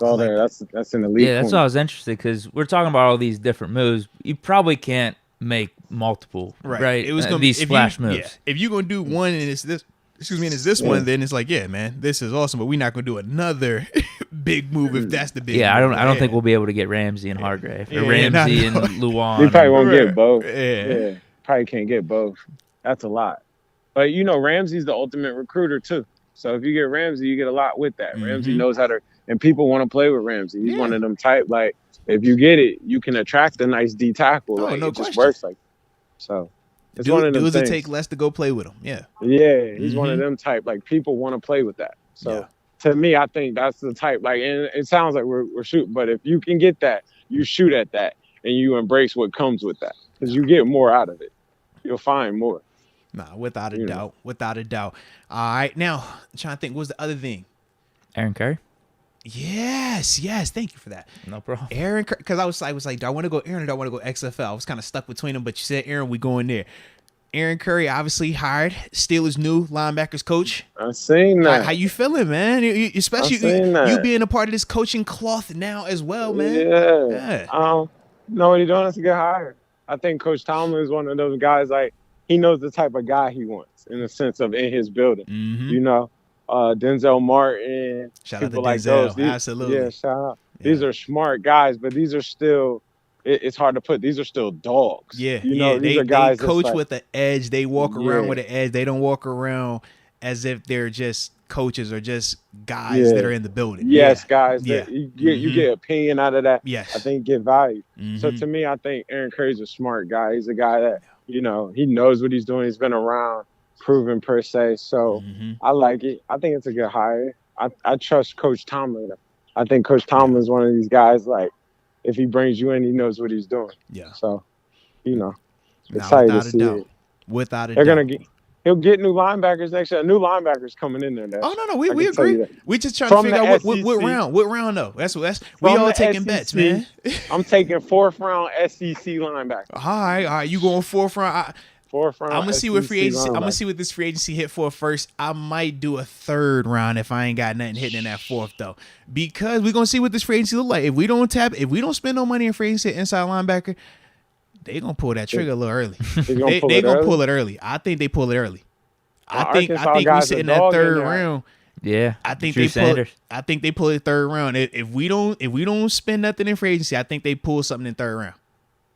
all there. That's in the league. Yeah, that's why I was interested, because we're talking about all these different moves. You probably can't make multiple, right? It was gonna be splash moves. Yeah. If you're gonna do one and it's this. And it's this one, then it's like, yeah, man, this is awesome, but we're not gonna do another big move if that's the big move. I don't think we'll be able to get Ramsey and Hargrave. Or Ramsey and Luan. We probably won't get both. Yeah. Probably can't get both. That's a lot. But you know, Ramsey's the ultimate recruiter too. So if you get Ramsey, you get a lot with that. Ramsey knows how to, and people want to play with Ramsey. He's one of them type, like, if you get it, you can attract a nice D tackle. Oh, like, no it question. just works like so. It's one of them dudes things. That take less to go play with him. Yeah. Yeah, he's one of them type. Like, people want to play with that. So to me, I think that's the type. Like, and it sounds like we're shooting, but if you can get that, you shoot at that, and you embrace what comes with that, because you get more out of it. You'll find more. Nah, without a doubt. Without a doubt. All right, now I'm trying to think. What's the other thing? Aaron Curry. Yes. Thank you for that. No problem. Aaron, because I was like, do I want to go Aaron or do I want to go XFL? I was kind of stuck between them, but you said Aaron, we going there. Aaron Curry obviously hired Steelers' new linebackers coach. I've seen that. How you feeling, man? Especially you being a part of this coaching cloth now as well, man. Yeah. Know what he's doing? That's a good hire. I think Coach Tomlin is one of those guys, like, he knows the type of guy he wants in the sense of in his building. You know, Denzel Martin, Shout out to people like Denzel. those. Absolutely. Yeah, shout out. Yeah. These are smart guys, but these are still. It's hard to put. These are still dogs. Yeah, you know, these are guys they coach like, with the edge. They walk around with the edge. They don't walk around as if they're just coaches or just guys that are in the building. Yes, guys. Yeah. You get opinion out of that. Yes. I think you get value. So to me, I think Aaron Curry's a smart guy. He's a guy that, you know, he knows what he's doing. He's been around, proven per se. So I like it. I think it's a good hire. I trust Coach Tomlin. I think Coach Tomlin is one of these guys, like, if he brings you in, he knows what he's doing. Yeah. So, you know, excited to see it. Without a doubt. He'll get new linebackers next year. New linebackers coming in there. No, we agree. We just trying to figure out what round though. That's we all taking bets, man. I'm taking 4th round SEC linebacker. All right. You going 4th round? 4th round. I'm gonna see what free agency. I'm gonna see what this free agency hit for first. I might do a 3rd round if I ain't got nothing hitting in that 4th though, because we're gonna see what this free agency look like. If we don't spend no money in free agency inside linebacker, they gonna pull that trigger a little early. They gonna pull it early. I think they pull it early. I think we sit in that 3rd round. Yeah, I think they pull it 3rd round. If we don't spend nothing in free agency, I think they pull something in 3rd round.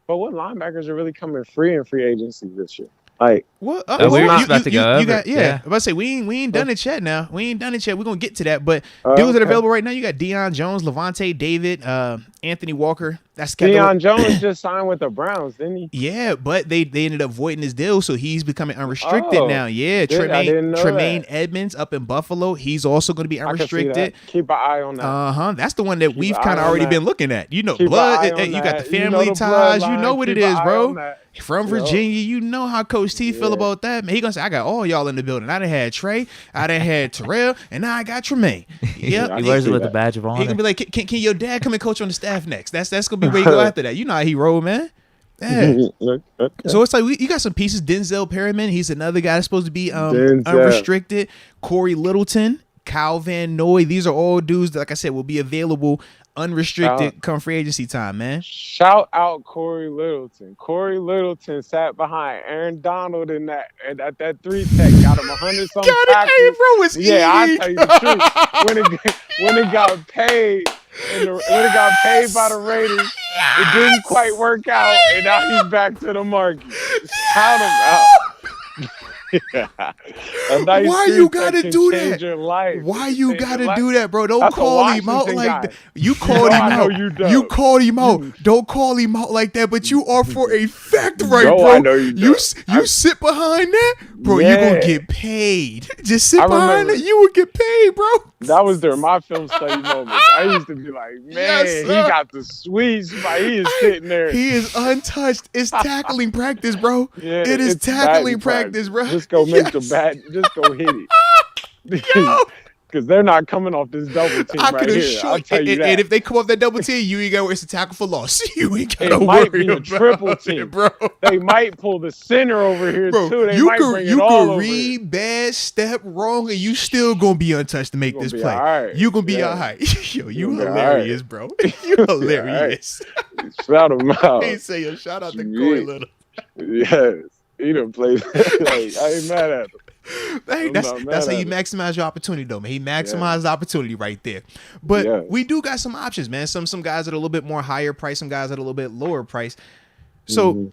But what linebackers are really coming free in free agency this year? Like, what? We're about to go over. I'm about to say we ain't done it yet. Now we ain't done it yet. We're gonna get to that. But dudes that are available right now, you got Deion Jones, Levante David, Anthony Walker. That's Deion Jones just signed with the Browns, didn't he? Yeah, but they ended up voiding his deal, so he's becoming unrestricted now. Yeah, Tremaine Edmonds up in Buffalo, he's also going to be unrestricted. Keep an eye on that. That's the one that we've kind of already been looking at. You know, blood. You got the family ties. You know what it is, bro. From Virginia, you know how Coach T feel about that. Man, he gonna say, I got all y'all in the building. I done had Trey, I done had Terrell, and now I got Tremaine. Yeah, he wears it with a badge of honor. He gonna be like, can your dad come and coach on the staff next? That's gonna be where you go after that. You know how he roll, man. Yeah. So it's like you got some pieces. Denzel Perryman, he's another guy that's supposed to be unrestricted. Corey Littleton, Kyle Van Noy. These are all dudes that, like I said, will be available unrestricted come free agency time, man. Shout out Corey Littleton. Corey Littleton sat behind Aaron Donald in that 3-tech, got him 100-something tackles. Hey, bro, it's easy. I tell you the truth. When it got paid, when it got paid by the Raiders, it didn't quite work out, and now he's back to the market. Shout him out. Why you gotta do that? Why you gotta do that, bro? Don't call him out like that. You called him out. You called him out. Don't call him out like that. But you are for a fact right, bro. I know you sit behind that, bro. You gonna get paid. Just sit behind it. You will get paid, bro. That was during my film study moments. I used to be like, man, he got the sweet spot. He is sitting there. He is untouched. It's tackling practice, bro. Yeah, it is tackling practice, bro. Just go make the bat. Just go hit it. Because they're not coming off this double team right here. I'll tell you that. And if they come off that double team, you ain't got to worry. It's a tackle for loss. You ain't got to worry. It might be a triple team, bro. They might pull the center over here, bro, too. They might bring it all over. You can read bad, step wrong, and you still going to be untouched to make this play. Right. You going to be all right. Yo, you hilarious, bro. You hilarious. Shout him out. He say, yo, shout out to Corey Little. Yes. He done played. I ain't mad at him. That's how you maximize your opportunity, though, man. He maximized the opportunity right there. But we do got some options, man. Some guys that are a little bit more higher price, some guys that are a little bit lower price. So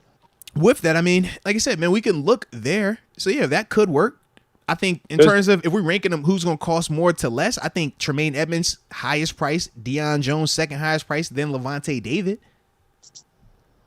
with that, I mean, like I said, man, we can look there. So yeah, that could work. I think in terms of if we're ranking them, who's going to cost more to less, I think Tremaine Edmonds, highest price, Deion Jones, second highest price, then Levante David.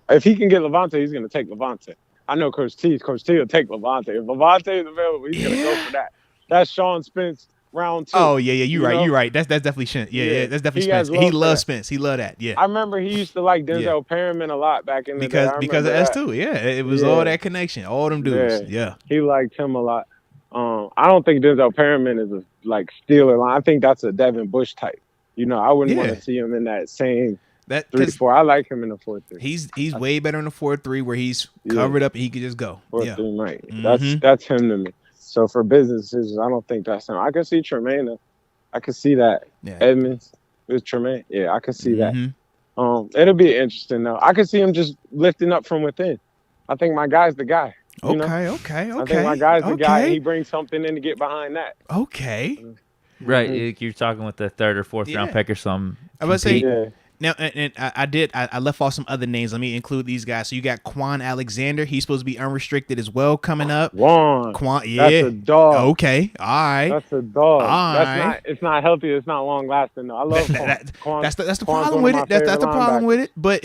If he can get Levante, he's going to take Levante. I know Coach T will take Levante. If Levante is available, he's gonna go for that. That's Sean Spence round 2. Oh yeah, you're right. That's definitely Spence. Yeah, that's definitely Spence. He loves Spence. He loved that. Yeah. I remember he used to like Denzel Perryman a lot back in the day. Because of S2. Yeah, it was all that connection, all them dudes. Yeah. He liked him a lot. I don't think Denzel Perryman is a Steeler line. I think that's a Devin Bush type. You know, I wouldn't want to see him in that same. That 3-4. I like him in the 4-3. He's way better in the 4-3 where he's covered up and he could just go. 4-3, right. Mm-hmm. That's him to me. So for business decisions, I don't think that's him. I can see Tremaine. I can see that. Yeah. Edmonds with Tremaine. Yeah, I can see that. It'll be interesting though. I can see him just lifting up from within. I think my guy's the guy. Okay. I think my guy's the guy. He brings something in to get behind that. Okay. Right, you're talking with the 3rd or 4th round pick or something. I was say. Yeah. Now, and I left off some other names. Let me include these guys. So you got Quan Alexander. He's supposed to be unrestricted as well coming up. Quan, yeah. That's a dog. Okay, all right. That's a dog. It's not healthy. It's not long lasting, though. I love Quan. That's the problem with it. That's the problem with it. But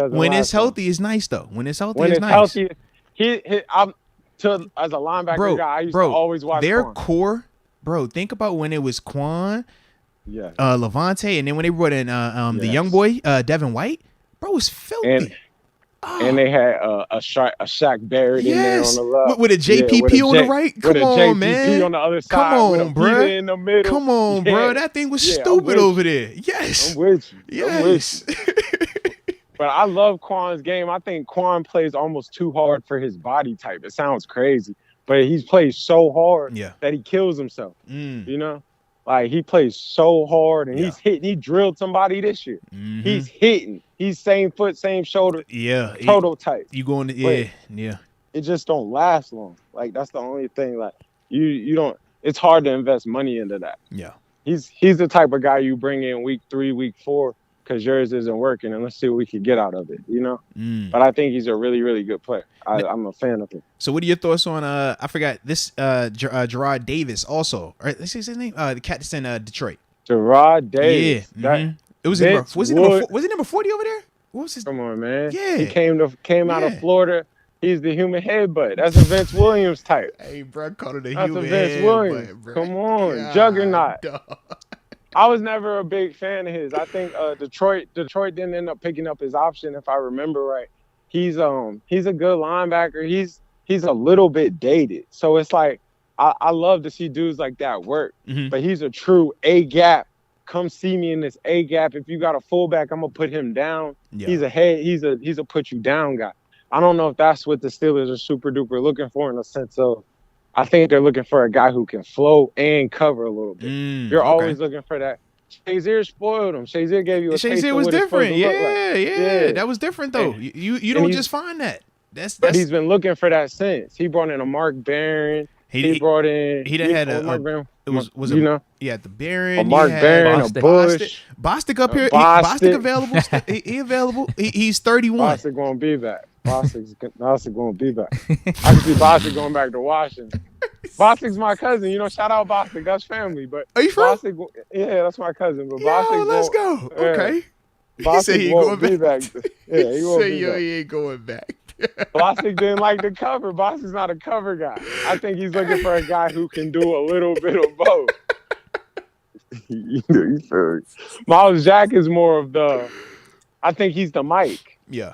when it's healthy, it's nice, though. When it's healthy, it's nice. Healthy, as a linebacker guy, I used to always watch their Quan. Core, bro, think about when it was Quan, Levante, and then when they brought in the young boy Devin White, bro, was filthy. And they had a Shaq Barrett in there on the left with a JPP on the right. Come on, man. On the other side. Come on, bro. In the middle. Come on, bro. That thing was stupid over there. Yes. I'm with you. Yes. But I love Quan's game. I think Quan plays almost too hard for his body type. It sounds crazy, but he plays so hard that he kills himself. You know? Like, he plays so hard, and he's hitting. He drilled somebody this year. He's hitting. He's same foot, same shoulder. Yeah. Total type. You going to, yeah. It just don't last long. Like, that's the only thing. Like, you don't, it's hard to invest money into that. Yeah. He's the type of guy you bring in week 3, week 4, because yours isn't working, and let's see what we can get out of it, you know? But I think he's a really, really good player. I'm a fan of him. So what are your thoughts on, I forgot, this Gerard Davis also? Or, let's say his name? The cat that's in Detroit. Gerard Davis. Yeah. Was it number 40 over there? What was his? Come on, man. Yeah. He came out of Florida. He's the human headbutt. That's a Vince Williams type. Hey, bro, call it a That's human a Vince Williams. Bro. Come on, juggernaut. I was never a big fan of his. I think Detroit didn't end up picking up his option, if I remember right. He's a good linebacker. He's a little bit dated. So it's like I love to see dudes like that work. But he's a true A gap. Come see me in this A gap. If you got a fullback, I'm gonna put him down. Yeah. He's a put you down guy. I don't know if that's what the Steelers are super duper looking for, in a sense of, I think they're looking for a guy who can flow and cover a little bit. You're always looking for that. Shazier spoiled him. Shazier gave you a taste of was what different. Yeah. That was different though. You don't just find that. But he's been looking for that since. He brought in a Mark Barron. He brought in. He done had Mark Barron. Was you know? Yeah, the Barron. A Mark Barron, a Bush. Bostic up here. Bostic available. He available. He's 31. Bostic gonna be back. Bostic's gonna be back. I can see Bostic going back to Washington. Bostic's my cousin. You know, shout out Bostic. That's family. But are you from? Bostic, yeah, that's my cousin. But Bostic, let's go. Okay. Bostic he said he going back. Yeah, he won't he ain't going back. Bostic didn't like the cover. Bostic's not a cover guy. I think he's looking for a guy who can do a little bit of both. Miles Jack is more of the, I think he's the Mike. Yeah.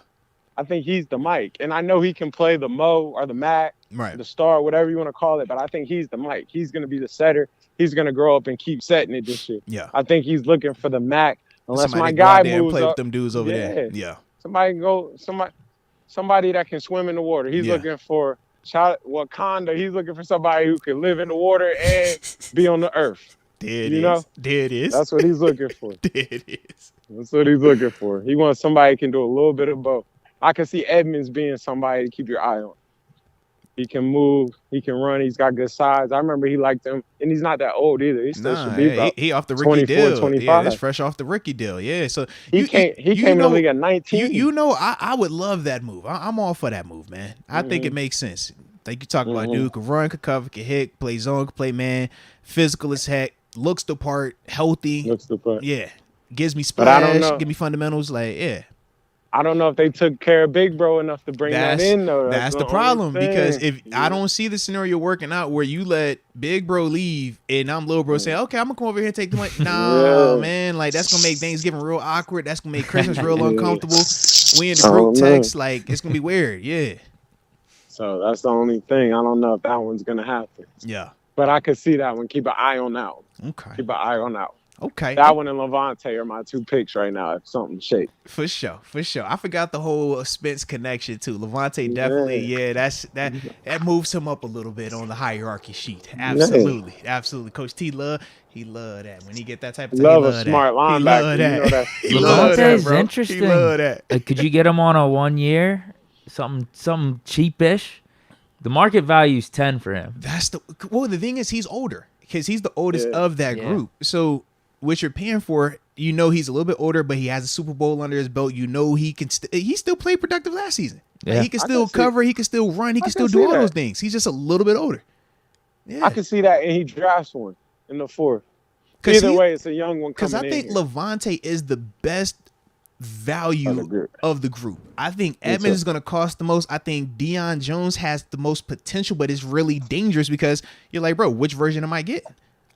I think he's the Mike. And I know he can play the Mo or the Mac, the Star, whatever you want to call it, but I think he's the Mike. He's going to be the setter. He's going to grow up and keep setting it this year. Yeah. I think he's looking for the Mac. Unless somebody my guy moves and play up, with them dudes over there. Yeah. Somebody that can swim in the water. He's looking for Wakanda. He's looking for somebody who can live in the water and be on the earth. There it is. That's what he's looking for. There it is. That's what he's looking for. He wants somebody who can do a little bit of both. I can see Edmonds being somebody to keep your eye on. He can move. He can run. He's got good size. I remember he liked him, and he's not that old either. He still should be about he off the rookie 24, deal. 25. Yeah, that's fresh off the rookie deal. Yeah, so he came in the league at 19. You know, I would love that move. I'm all for that move, man. I think it makes sense. Like you talk about, dude could run, could cover, could hit, play zone, could play man, physical as heck, looks the part, healthy. Looks the part. Yeah, gives me splash, give me fundamentals. Like, yeah. I don't know if they took care of Big Bro enough to bring that in, though. That's the problem, because if I don't see the scenario working out where you let Big Bro leave and I'm Little Bro saying, okay, I'm going to come over here and take the money. No, man. Like, that's going to make Thanksgiving real awkward. That's going to make Christmas real uncomfortable. We in the group text. Like, it's going to be weird. Yeah. So that's the only thing. I don't know if that one's going to happen. Yeah. But I could see that one. Keep an eye on that one. Okay. Keep an eye on that one. Okay. That one and Levante are my 2 picks right now if something shakes. For sure. I forgot the whole Spence connection too. Levante definitely, that moves him up a little bit on the hierarchy sheet. Absolutely. Absolutely. Coach T he love that. When he get that type of thing, love a smart linebacker. He love that, bro. Interesting. He love that. Could you get him on a 1 year? Something cheapish? The market value is 10 for him. The thing is he's older. because he's the oldest of that group. So what you're paying for, you know, he's a little bit older, but he has a Super Bowl under his belt. You know, he can he still played productive last season. Like, he can still cover, he can still run, he can still do all those things. He's just a little bit older. Yeah. I can see that, and he drafts one in the 4th. Either way, it's a young one coming in. Because I think Levante is the best value of the group. I think Edmonds is going to cost the most. I think Deion Jones has the most potential, but it's really dangerous because you're like, bro, which version am I getting?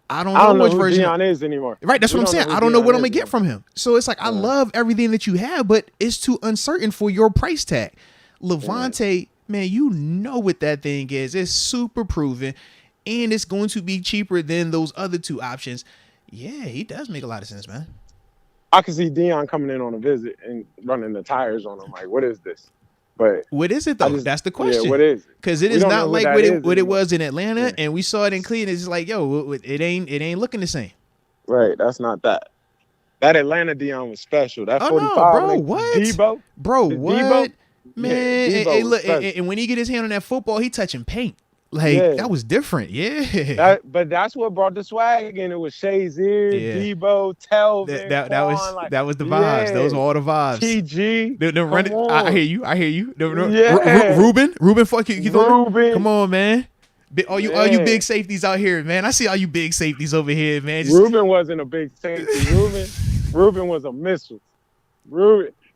I don't know which version Deion is anymore. Right, that's what I'm saying. I don't know what I'm going to get from him. So it's like, I love everything that you have, but it's too uncertain for your price tag. Levante, man, you know what that thing is. It's super proven, and it's going to be cheaper than those other two options. Yeah, he does make a lot of sense, man. I can see Deion coming in on a visit and running the tires on him. Like, what is this? But what is it though? That's the question. Yeah, what is it? Because it is not like what it was in Atlanta, and we saw it in Cleveland. It's like, yo, it ain't looking the same. Right, that's not that. That Atlanta Deion was special. That 45, bro, what? Debo, bro, what? Debo? Man, yeah, hey, look, and when he get his hand on that football, he touching paint. Like, that was different. Yeah. But that's what brought the swag in. It was Shazier, Debo, Telvin. That was the vibes. Yeah. Those were all the vibes. TG. I hear you. Yeah. Ruben, fuck you. Ruben. Come on, man. All you big safeties out here, man. I see all you big safeties over here, man. Ruben wasn't a big safety. Ruben was a missile.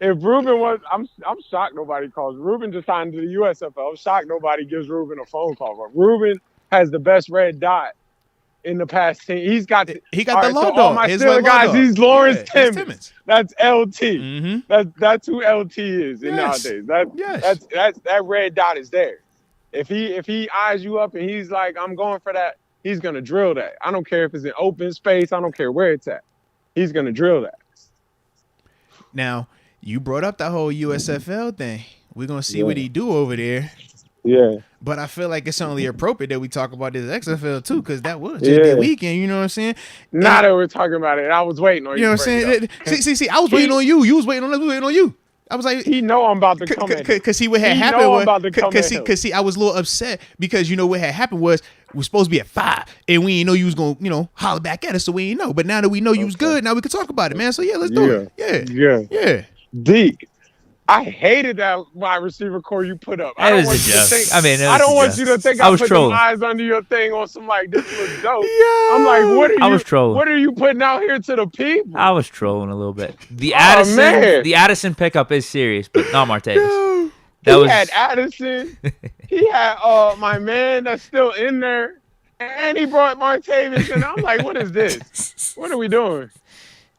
If Ruben was, I'm shocked nobody calls. Ruben just signed to the USFL. I'm shocked nobody gives Ruben a phone call. But Ruben has the best red dot in the past 10. He got the low dog. All my Steelers guys, he's Lawrence Timmons. That's LT. Mm-hmm. That's who LT is nowadays. That red dot is there. If he eyes you up and he's like, I'm going for that, he's gonna drill that. I don't care if it's in open space. I don't care where it's at. He's gonna drill that. Now, you brought up the whole USFL thing. We're going to see what he do over there. Yeah. But I feel like it's only appropriate that we talk about this XFL too, because that was just the weekend, you know what I'm saying? Now that we're talking about it, I was waiting on you. You know what I'm saying? See, I was waiting on you. You was waiting on us. We waiting on you. I was like, he know I'm about to come in. Because see what had happened was, because see, I was a little upset because you know what had happened was we're supposed to be at 5 and we didn't know you was gonna, holler back at us, so we didn't know. But now that we know you was good, now we can talk about it, man. So let's do it. Yeah. Deke, I hated that wide receiver core you put up. I don't want you to think I put some eyes under your thing on some like this looks dope. Yeah. I'm like, what are you putting out here to the people? I was trolling a little bit. The Addison pickup is serious, but not Martavis. He had Addison. He had my man that's still in there, and he brought Martavis, and I'm like, what is this? What are we doing?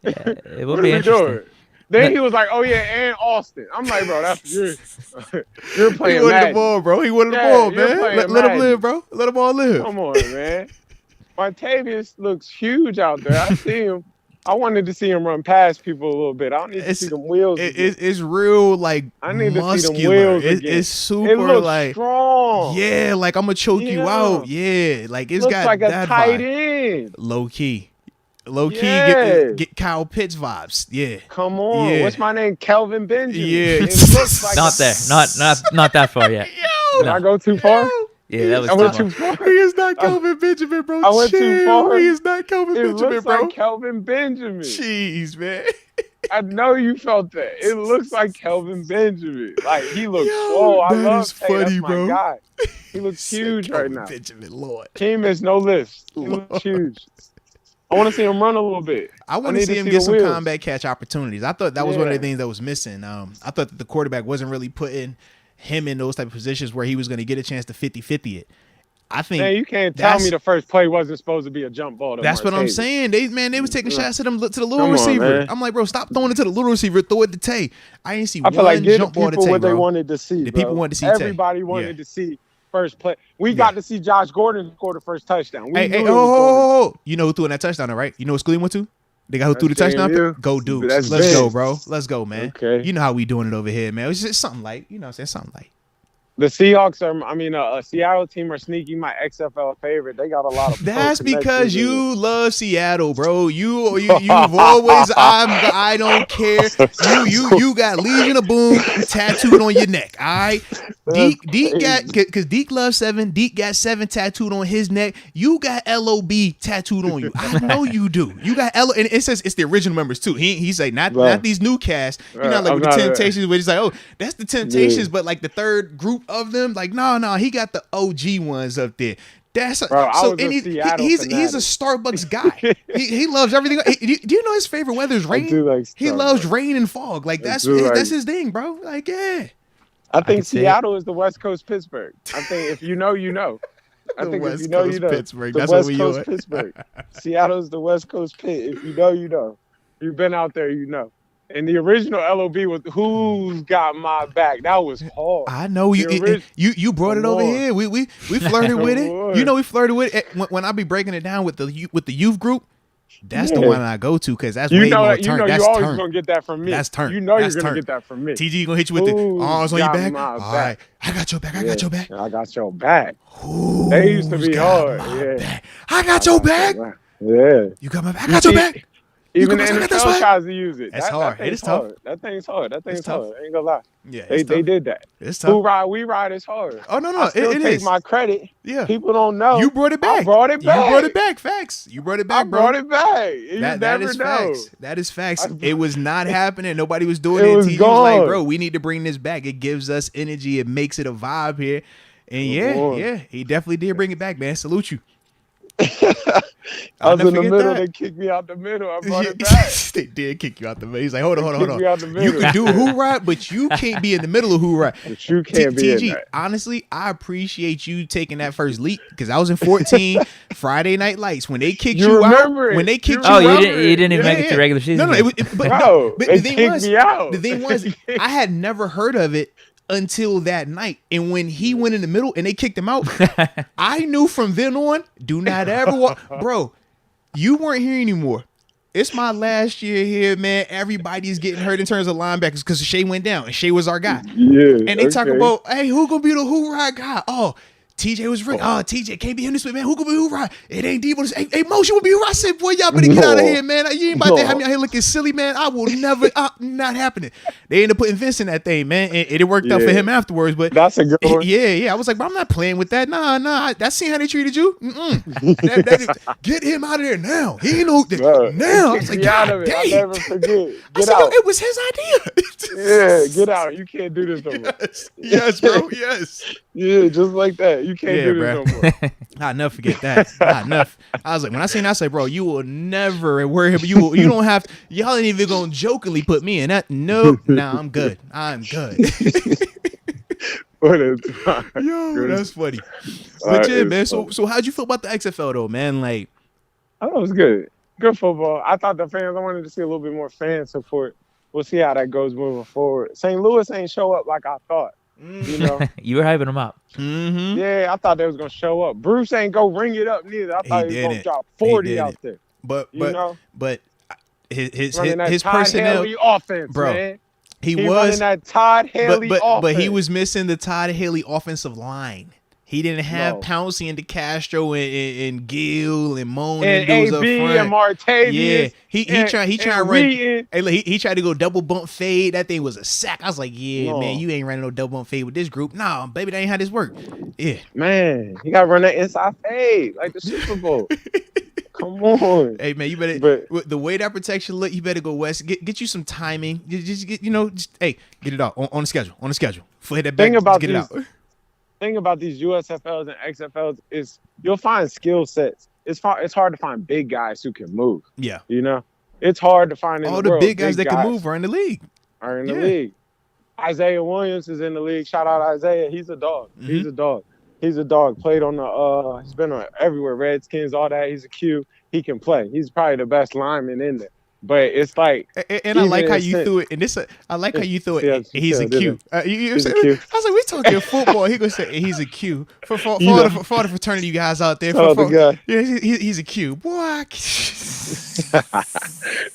Yeah, it will be interesting. Then he was like, "Oh yeah, and Austin." I'm like, "Bro, that's you're playing." He wanted the ball, bro. He wanted the ball, man. Let him live, bro. Let him all live. Come on, man. Martavis looks huge out there. I see him. I wanted to see him run past people a little bit. I don't need to see them wheels. It's real, like I need muscular. To see them wheels it's super, it looks like strong. Yeah, like I'm gonna choke you out. Yeah, like it's looks got like that a tight vibe. end. Low key, get Kyle Pitts vibes. Yeah. Come on. Yeah. What's my name? Kelvin Benjamin. Yeah. It looks like not there. Not that far yet. Did I go too far? Yeah, that was I went too far. He is not Kelvin Benjamin, bro. I went too far. He is not Kelvin Benjamin, bro. It looks like Kelvin Benjamin. Jeez, man. I know you felt that. It looks like Kelvin Benjamin. Like, he looks swole. I love Tay. That's my bro. guy. He looks huge right now. Benjamin, Lord. Team is no lifts. He looks huge. I want to see him run a little bit. I want to see him get some combat catch opportunities. I thought that was one of the things that was missing. I thought that the quarterback wasn't really putting him in those type of positions where he was going to get a chance to 50-50 it. I think, man, you can't tell me the first play wasn't supposed to be a jump ball. That's what I'm saying. They was taking shots at him to the little receiver. Man. I'm like, bro, stop throwing it to the little receiver. Throw it to Tay. I didn't see one like jump ball to Tay, what bro. they wanted to see. The people wanted to see Everybody wanted to see first play. We got to see Josh Gordon score the first touchdown. You know who threw in that touchdown, right? You know what school he went to? The guy who threw the touchdown? Go Dukes. Let's go, bro. Let's go, man. Okay. You know how we doing it over here, man. It's just something like, you know what I'm saying? Something like. The Seahawks a Seattle team are sneaky my XFL favorite. They got a lot of. That's because you love Seattle, bro. You've always. I don't care. You got Legion of Boom tattooed on your neck. All right. Deke got, because Deke loves 7. Deke got 7 tattooed on his neck. You got LOB tattooed on you. I know you do. You got and it says it's the original members too. He's like not these new cast. You know, like with the Temptations, where he's like, oh, that's the Temptations, but like the third group of them, like no, he got the OG ones up there. That's and he's a Starbucks guy. he loves everything. Do you know his favorite weather is rain? He loves rain and fog. Like that's his thing, bro. Like yeah. I think Seattle is the West Coast Pittsburgh. I think if you know, you know. I think if you know, you know. Pittsburgh. The That's West what Coast Pittsburgh. Seattle is the West Coast Pitt. If you know, you know. You've been out there, you know. And the original LOB was "Who's Got My Back." That was hard. I know you brought it over here. We flirted with it. You know, we flirted with it when I be breaking it down with the youth group. That's the one I go to because that's way more turn. You know, you're always gonna get that from me. That's turn. You know you're gonna get that from me. TG gonna hit you with the arms on your back. All right, I got your back. I got your back. I got your back. They used to be hard. Yeah, I got your back. Yeah, you got my back. I got your back. Even the NFL tries to use it. That's hard. It is tough. That thing's hard. That thing's hard. I ain't gonna lie. Yeah, they did that. It's tough. Who ride? We ride is hard. Oh no, I still take my credit. Yeah, people don't know. You brought it back. I brought it back. You brought it back. Facts. You brought it back, bro. I brought it back. That is facts. That is facts. It was not happening. Nobody was doing it. TG was like, bro, we need to bring this back. It gives us energy. It makes it a vibe here. And yeah, he definitely did bring it back, man. Salute you. I was in the middle. They kicked me out the middle. I brought it back. They did kick you out the middle. He's like, hold on. You can do who ride, but you can't be in the middle of who ride. But you can't be in that. Honestly, I appreciate you taking that first leap because I was in 14 Friday Night Lights when they kicked you out. When they kicked you out, you didn't even make it to regular season. No, but they kicked me out. The thing was, I had never heard of it until that night. And when he went in the middle and they kicked him out, I knew from then on, do not ever walk. Bro, you weren't here anymore. It's my last year here, man. Everybody's getting hurt in terms of linebackers because Shea went down and Shea was our guy. Yeah. And they talk about, hey, who gonna be the who ride guy? Oh, TJ was right. Oh, TJ can't be in this way, man. Who gonna be who ride? It ain't Debo. Hey, Moats, you will be who ride. I said, boy, y'all better get out of here, man. You ain't about to have me out here looking silly, man. I will never, not happening. They ended up putting Vince in that thing, man. And it worked out for him afterwards. But that's a good one. Yeah. I was like, bro, I'm not playing with that. Nah. That's seeing how they treated you. Get him out of there now. He ain't know that. Now. I was like, God dang. I'll never forget. Get out. It was his idea. Get out. You can't do this no more. Yes, bro. Yes. Yeah, just like that. You can't do this no more. I'll never forget that. I was like, when I seen that, I said, bro, you will never worry about you don't have to, y'all ain't even gonna jokingly put me in that. No, I'm good. Yo, that's funny. But yeah, man. So how'd you feel about the XFL though, man? Like, I thought it was good. Good football. I thought I wanted to see a little bit more fan support. We'll see how that goes moving forward. St. Louis ain't show up like I thought. You know, you were hyping them up. Mm-hmm. Yeah, I thought they was gonna show up. Bruce ain't go ring it up neither. I thought he was gonna drop 40 out there. But his Todd personnel Haley offense, bro. Man. He was running that Todd Haley offense. But he was missing the Todd Haley offensive line. He didn't have Pouncey and DeCastro and Gill and Moan and dudes up front. And Martavius. Yeah, he tried to run. Hey, look, he tried to go double bump fade. That thing was a sack. I was like, man, you ain't running no double bump fade with this group. Nah, baby, that ain't how this work. Yeah, man, you gotta run that inside fade like the Super Bowl. Come on. Hey man, you better the way that protection look, you better go west. Get you some timing. Just get get it out on the schedule. On the schedule. Hit that back. Get it out. Thing about these USFLs and XFLs is you'll find skill sets. It's hard to find big guys who can move. Yeah. You know? It's hard to find all the big guys that can move are in the league. Are in the league. Isaiah Williams is in the league. Shout out Isaiah. He's a dog. Mm-hmm. He's a dog. Played on the he's been on everywhere. Redskins, all that. He's a Q. He can play. He's probably the best lineman in there. But it's like, and I like how you threw it. And I like how you threw it. Yeah, he's a Q. He's a Q. I was like, we talking football. He gonna say he's a Q for the fraternity guys out there. He's a Q, boy.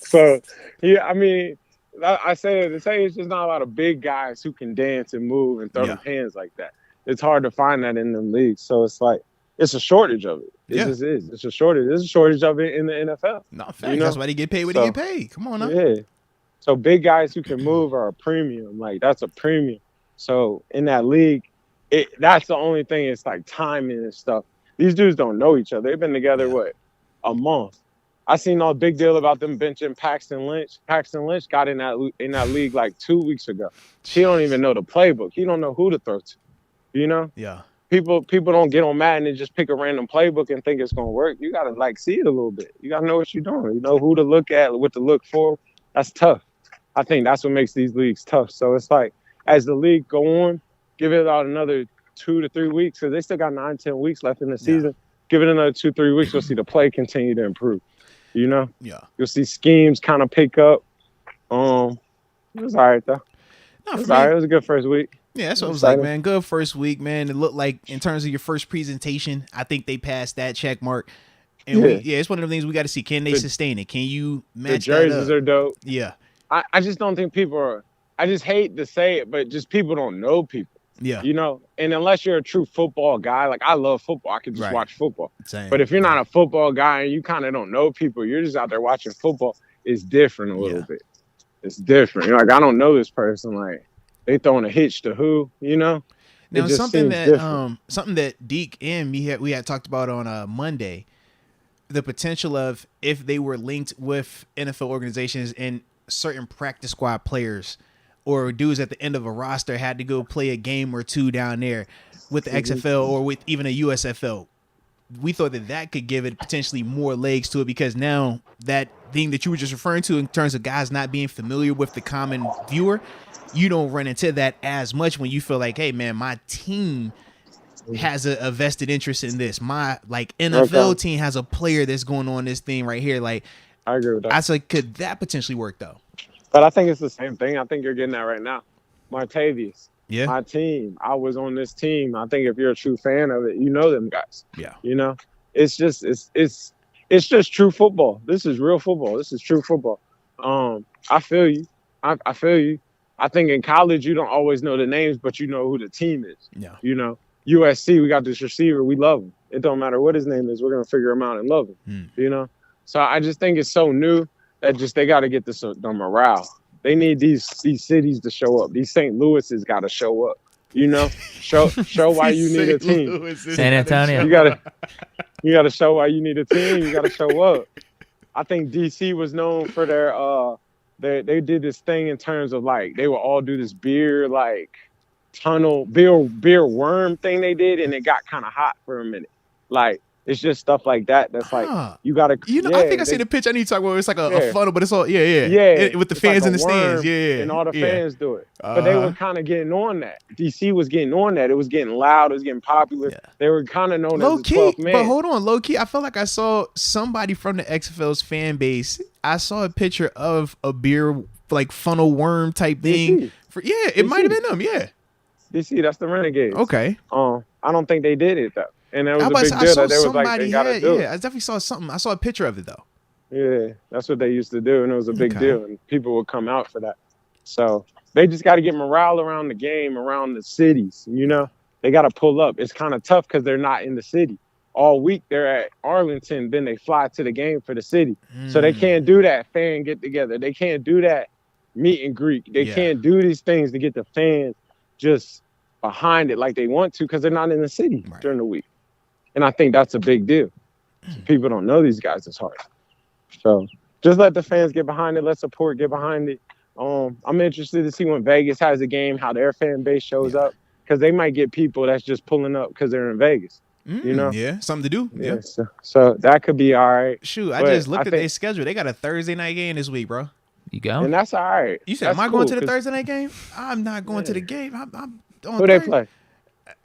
So I mean, I say it's just not a lot of big guys who can dance and move and throw them hands like that. It's hard to find that in them leagues. So it's like it's a shortage of it. It just is. It's a shortage. There's a shortage of it in the NFL. No, fact. That's why they get paid what they get paid. Come on now. Yeah. So big guys who can move are a premium. Like, that's a premium. So in that league, That's the only thing. It's like timing and stuff. These dudes don't know each other. They've been together a month. I seen all big deal about them benching Paxton Lynch. Paxton Lynch got in that league like 2 weeks ago. He don't even know the playbook. He don't know who to throw to. You know? Yeah. People don't get on Madden and just pick a random playbook and think it's gonna work. You gotta like see it a little bit. You gotta know what you're doing. You know who to look at, what to look for. That's tough. I think that's what makes these leagues tough. So it's like as the league go on, give it out another 2 to 3 weeks because they still got 9-10 weeks left in the season. Give it another 2-3 weeks, you'll see the play continue to improve. You know? Yeah. You'll see schemes kind of pick up. It was all right though. No, it was all right. It was a good first week. Yeah, that's what I was like, man. Good first week, man. It looked like in terms of your first presentation, I think they passed that check mark. And it's one of the things we got to see. Can they sustain it? Can you match that up? The jerseys are dope. Yeah. I just don't think people are. I just hate to say it, but just people don't know people. Yeah. You know, and unless you're a true football guy, like I love football, I can just watch football. Same. But if you're not a football guy and you kind of don't know people, you're just out there watching football, it's different a little bit. It's different. You're like, I don't know this person. Like, they throwing a hitch to who, you know? Now, something that Deke and we had talked about on Monday, the potential of if they were linked with NFL organizations and certain practice squad players or dudes at the end of a roster had to go play a game or two down there with the XFL or with even a USFL. We thought that could give it potentially more legs to it because now that thing that you were just referring to in terms of guys not being familiar with the common viewer, you don't run into that as much when you feel like, hey, man, my team has a vested interest in this. My NFL team has a player that's going on this thing right here. Like, I agree with that. I was like, could that potentially work though? But I think it's the same thing. I think you're getting that right now. Martavius. Yeah. My team. I was on this team. I think if you're a true fan of it, you know them guys. Yeah. You know? It's just true football. This is real football. This is true football. I feel you. I feel you. I think in college you don't always know the names, but you know who the team is. Yeah. You know, USC, we got this receiver, we love him. It don't matter what his name is, we're gonna figure him out and love him. You know? So I just think it's so new that they gotta get the morale. They need these cities to show up. These St. Louis's gotta show up. You know? Show why you need a team. San Antonio. You gotta show why you need a team. You gotta show up. I think DC was known for their they did this thing in terms of like they would all do this beer worm thing they did, and it got kind of hot for a minute. Like it's just stuff like that. That's like you gotta. You know, I think I see the pitch. I need to talk about. It's like a funnel, but it's all with the fans in the stands. And all the fans do it. But they were kind of getting on that. DC was getting on that. It was getting loud. It was getting popular. Yeah. They were kind of known low as the key. 12th man. But hold on, low key. I felt like I saw somebody from the XFL's fan base. I saw a picture of a beer like funnel worm type thing. It might have been them. Yeah. DC, that's the Renegades. Okay. I don't think they did it though. And it was a big deal that they was like, they gotta do it. I definitely saw something. I saw a picture of it though. Yeah, that's what they used to do, and it was a big deal, and people would come out for that. So they just got to get morale around the game, around the cities. You know, they got to pull up. It's kind of tough because they're not in the city all week. They're at Arlington, then they fly to the game for the city, so they can't do that fan get together. They can't do that meet and greet. They can't do these things to get the fans just behind it like they want to because they're not in the city during the week. And I think that's a big deal. People don't know these guys as hard. So just let the fans get behind it. Let support get behind it. I'm interested to see when Vegas has a game, how their fan base shows up. Because they might get people that's just pulling up because they're in Vegas. You know? Yeah, something to do. Yeah. So that could be all right. Shoot, I just looked at their schedule. They got a Thursday night game this week, bro. You go? And that's all right. You said, am I going to the Thursday night game? I'm not going to the game. I'm Who they play?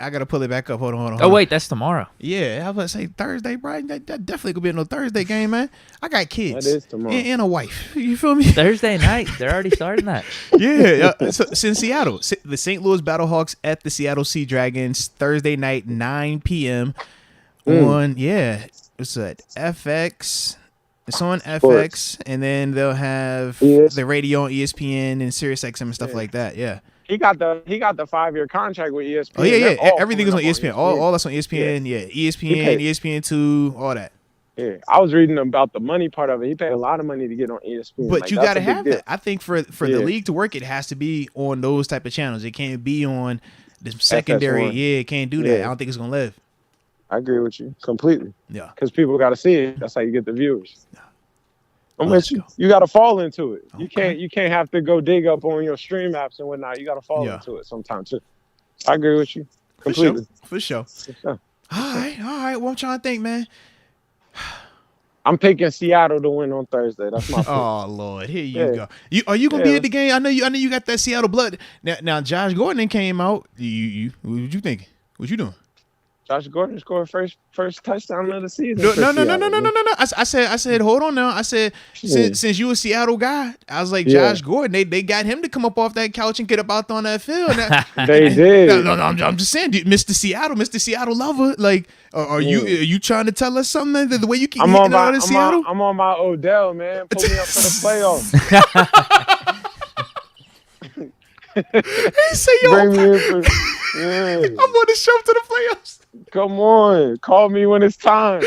I gotta pull it back up. Hold on. Oh wait, that's tomorrow. Yeah, I was about to say Thursday, bro. That definitely could be no Thursday game, man. I got kids. That is tomorrow. And a wife. You feel me? Thursday night. They're already starting that. Yeah. So it's in Seattle. The St. Louis Battlehawks at the Seattle Sea Dragons Thursday night, 9 p.m. on it's at FX. It's on FX, and then they'll have the radio on ESPN and SiriusXM and stuff like that. Yeah. He got the 5-year contract with ESPN. Oh yeah. Everything is on ESPN. All that's on ESPN. Yeah. ESPN, ESPN2, all that. Yeah, I was reading about the money part of it. He paid a lot of money to get on ESPN. But you got to have that. I think for the league to work, it has to be on those type of channels. It can't be on the secondary, FS1. can't do that. I don't think it's gonna live. I agree with you completely. Yeah, because people got to see it. That's how you get the viewers. Yeah. I'm with you. You got to fall into it. Okay. You can't have to go dig up on your stream apps and whatnot. You got to fall into it sometimes too. I agree with you completely. For sure. All right. Well, I'm trying to think, man. I'm picking Seattle to win on Thursday. That's my pick. Oh Lord, here you go. Are you gonna be at the game? I know you got that Seattle blood. Now Josh Gordon came out. What you thinking? What you doing? Josh Gordon scored first touchdown of the season. No. I said, hold on now. I said, since you a Seattle guy, I was like, Josh Gordon, they got him to come up off that couch and get up out on that field. Now, they did. No, I'm just saying, dude, Mr. Seattle lover. Like, are you trying to tell us something that the way you keep hitting out in Seattle? I'm on my Odell, man. Put me up for the playoffs. He say, yo, bring me in for. I'm on the show to the playoffs. Come on, call me when it's time.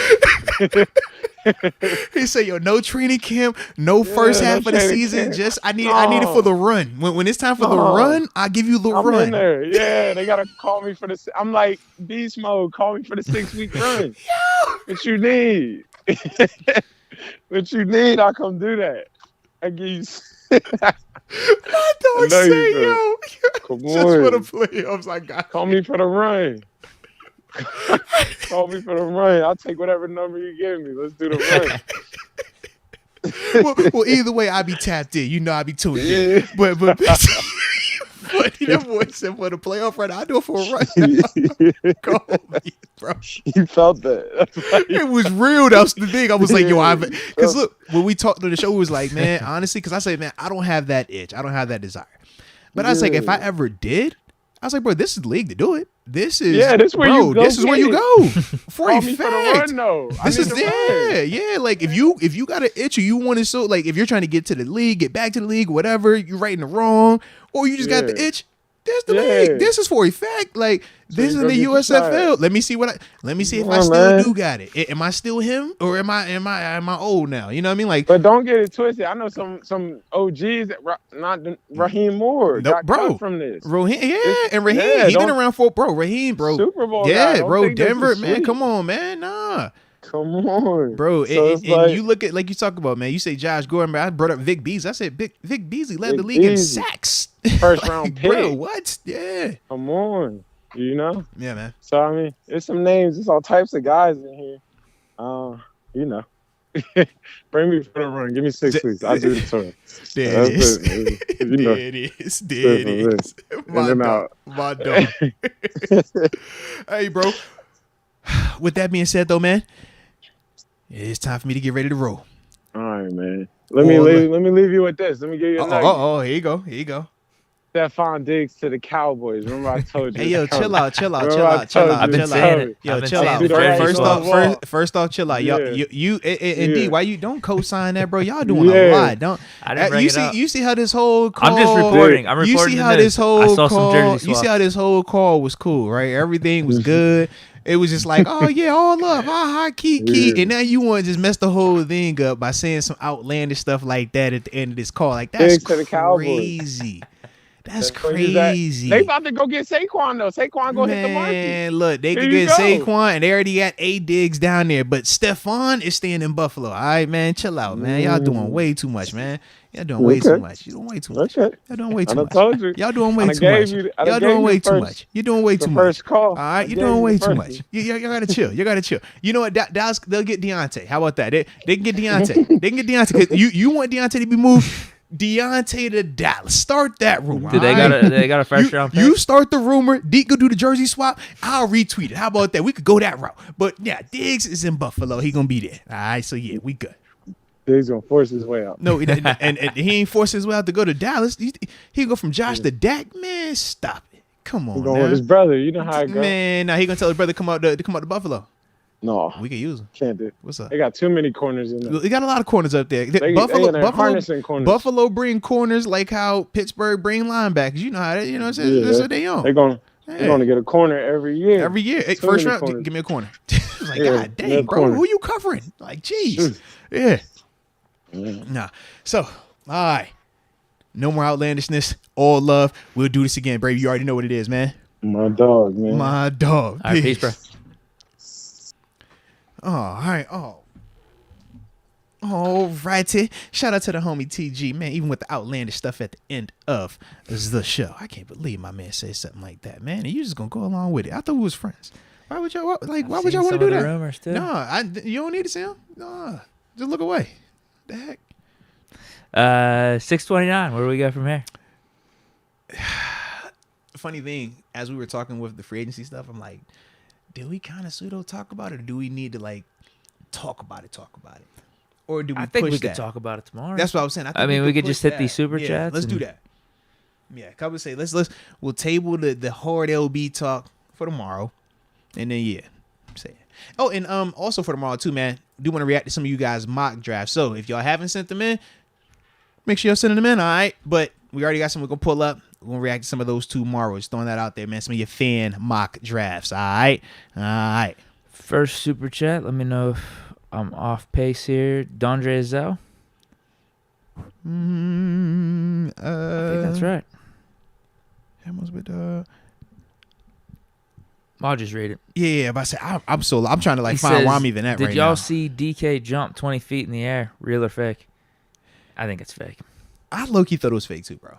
He said, "Yo, no training camp, no first half of the season. Camp. Just I need it for the run. When it's time for the run, I give you the run." In there. Yeah, they gotta call me for the. I'm like beast mode. Call me for the 6-week run. What you need? What you need? I'll come do that. I give you. I don't say, yo. Come just on. for the playoffs, I got. Call me for the run. Call me for the run. I'll take whatever number you give me. Let's do the run. well, either way, I be tapped in. You know, I be tuned in. But that boy said for the playoff run, I do it for a run. Call me, bro. You felt that. It was real. That was the thing. I was like, yo, because look, when we talked to the show, it was like, man, honestly, because I said, man, I don't have that itch. I don't have that desire. But I was like, if I ever did, I was like, bro, this is the league to do it. This is this where you go. This is where you go for a fact. For the run, though. This is Like if you got an itch or you want to like if you're trying to get to the league, get back to the league, whatever, you're right in the wrong, or you just got the itch. There's the league. This is for a fact. Like this is the USFL. Let me see if I still do got it. Am I still him or am I old now? You know what I mean? Like, but don't get it twisted. I know some OGs that not Raheem Moore got cut from this. Raheem, and Raheem, he been around for Raheem, bro. Super Bowl, yeah, bro. Denver, man, come on, man, nah. Come on, bro. So and you look at like you talk about, man. You say Josh Gordon, man. I brought up Vic Beasley. I said Vic Beasley led the league in sacks. First round pick. Bro, what? Yeah. Come on, you know. Yeah, man. So I mean, there's some names. There's all types of guys in here. You know. Bring me for the run. Give me 6 weeks. I'll do the tour. There it is. There it is. My dog. Hey, bro. With that being said, though, man, it's time for me to get ready to roll. All right, man. Let me leave you with this. Let me give you a nugget. Here you go. Stephon Diggs to the Cowboys. Remember I told you. Hey, yo, chill out. I've been saying it. Yo, chill out. First off, chill out. Y'all, you and D, why you don't co-sign that, bro? Y'all doing a lot. Don't. I didn't bring it up. You see how this whole call. I'm just reporting. I'm reporting. You see how this whole I saw call. some jersey swaps. You see how this whole call was cool, right? Everything was good. It was just like, oh yeah, all love, hi, key, and now you want to just mess the whole thing up by saying some outlandish stuff like that at the end of this call. Like that's crazy. That's crazy. They about to go get Saquon though. Saquon go hit the market. Man, look, they could get Saquon, and they already got A Diggs down there. But Stephon is staying in Buffalo. All right, man, chill out, man. Y'all doing way too much, man. Y'all doing way too much. You're doing way too much. Y'all doing way too much. Told you. Y'all doing way too much. Y'all doing way too much. You're doing way too much. First call. All right, you're doing way too much. You gotta chill. You gotta chill. You know what? Dallas, they'll get Deontay. How about that? They can get Deontay. They can get Deontay. Cause you want Deontay to be moved. Deontay to Dallas. Start that rumor. They got a first round pick? You start the rumor. Deke go do the jersey swap. I'll retweet it. How about that? We could go that route. But yeah, Diggs is in Buffalo. He gonna be there. All right. So yeah, we good. Diggs gonna force his way out. No, and he ain't forcing his way out to go to Dallas. He go from Josh to Dak. Man, stop it. Come on, He going with his brother. You know how it goes. Man, now he gonna tell his brother to come out to Buffalo. No, we can use him. Can't do. What's up? They got too many corners in there. They got a lot of corners up there. Buffalo bring corners like how Pittsburgh bring linebackers. You know how they, that's what they own. They're going to get a corner every year. Every year, first round, give me a corner. Like, God dang, bro, who you covering? Like, jeez, yeah. Nah. So, all right, no more outlandishness. All love. We'll do this again, baby. You already know what it is, man. My dog, man. My dog. All right, peace, bro. Oh, all right. All righty. Shout out to the homie TG, man. Even with the outlandish stuff at the end of the show, I can't believe my man said something like that, man. And you just gonna go along with it. I thought we was friends. Why would y'all why would y'all want to do that? Rumors too. No, you don't need to see him. No, just look away. The heck. 629. Where do we go from here? Funny thing, as we were talking with the free agency stuff, I'm like, do we kind of pseudo talk about it, or do we need to like talk about it, or do we? I think push we that? could talk about it tomorrow. That's what I was saying. I mean, we could just hit that. these super chats. Let's do that. Yeah, I would say we'll table the hard LB talk for tomorrow, and then say. Oh, and also for tomorrow too, man. Do want to react to some of you guys' mock drafts. So if y'all haven't sent them in, make sure y'all send them in. All right, but we already got some we're gonna pull up. We're gonna react to some of those tomorrow. Just throwing that out there, man. Some of your fan mock drafts. All right. First super chat. Let me know if I'm off pace here. Dondre Zell. I think that's right. I'll just read it. Yeah, but I say I'm trying to like find says, where I'm even at right now. Did y'all see Deke jump 20 feet in the air? Real or fake? I think it's fake. I low-key thought it was fake too, bro.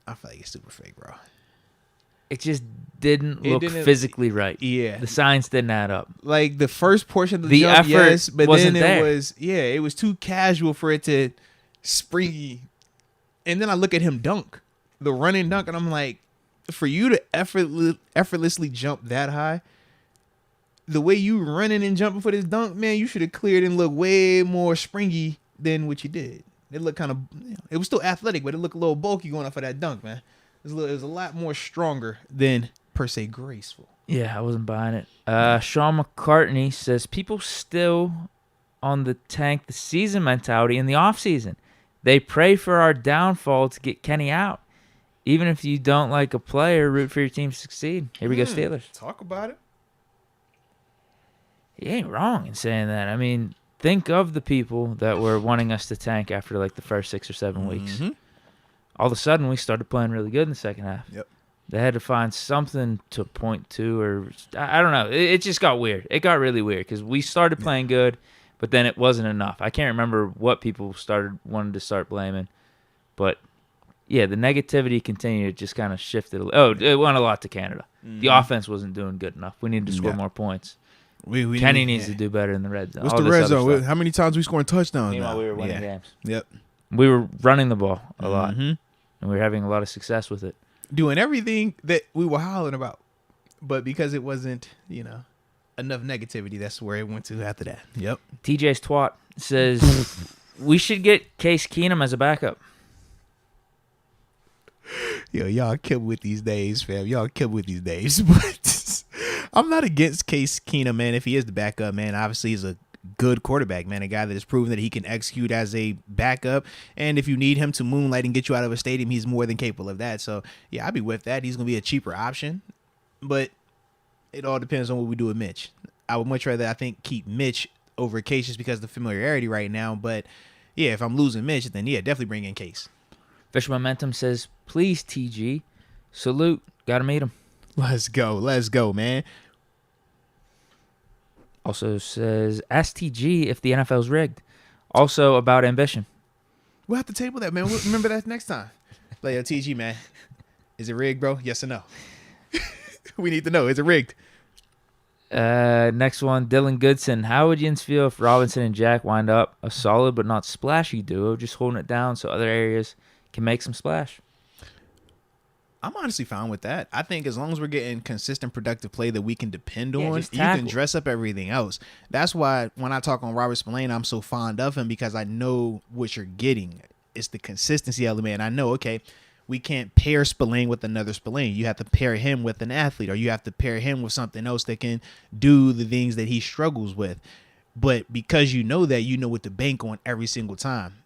I feel like it's super fake, bro. It just didn't look physically right. Yeah. The signs didn't add up. Like the first portion of the jump, effort yes, but wasn't then there. it was too casual for it to springy. And then I look at him dunk, the running dunk, and I'm like, for you to effortlessly jump that high, the way you running and jumping for this dunk, man, you should have cleared and looked way more springy than what you did. It looked kind of, it was still athletic, but it looked a little bulky going off of that dunk, man. It was a lot more stronger than per se graceful. Yeah, I wasn't buying it. Sean McCartney says people still on the tank the season mentality in the offseason. They pray for our downfall to get Kenny out. Even if you don't like a player, root for your team to succeed. Here we go, Steelers. Talk about it. He ain't wrong in saying that. I mean, think of the people that were wanting us to tank after like the first 6 or 7 weeks. Mm-hmm. All of a sudden, we started playing really good in the second half. Yep. They had to find something to point to, or I don't know. It just got weird. It got really weird because we started playing good, but then it wasn't enough. I can't remember what people wanted to start blaming, but yeah, the negativity continued. It just kind of shifted. It went a lot to Canada. Mm-hmm. The offense wasn't doing good enough. We needed to score more points. Kenny needs to do better in the red zone. What's the red zone? How many times we scoring touchdowns? Meanwhile, we were winning games. Yep. We were running the ball a lot, and we were having a lot of success with it. Doing everything that we were hollering about, but because it wasn't, enough negativity, that's where it went to after that. Yep. TJ's twat says we should get Case Keenum as a backup. Yo, y'all kill with these days, fam. Y'all kill with these days. But I'm not against Case Keenum, man. If he is the backup, man, obviously he's a good quarterback, man. A guy that has proven that he can execute as a backup. And if you need him to moonlight and get you out of a stadium, he's more than capable of that. So, yeah, I'd be with that. He's going to be a cheaper option. But it all depends on what we do with Mitch. I would much rather, I think, keep Mitch over Case just because of the familiarity right now. But, yeah, if I'm losing Mitch, then, yeah, definitely bring in Case. Fish Momentum says, please, TG. Salute. Got to meet him. Let's go, man. Also says, ask TG if the NFL's rigged. Also about ambition. We'll have to table that, man. We'll remember that next time. Like, yo, TG, man. Is it rigged, bro? Yes or no? We need to know. Is it rigged? Next one, Dylan Goodson. How would Yins feel if Robinson and Jack wind up a solid but not splashy duo, just holding it down so other areas can make some splash? I'm honestly fine with that. I think as long as we're getting consistent, productive play that we can depend on, you tackle. can dress up everything else. That's why when I talk on Robert Spillane, I'm so fond of him because I know what you're getting. It's the consistency element. I know, okay, we can't pair Spillane with another Spillane. You have to pair him with an athlete, or you have to pair him with something else that can do the things that he struggles with. But because you know that, you know what to bank on every single time.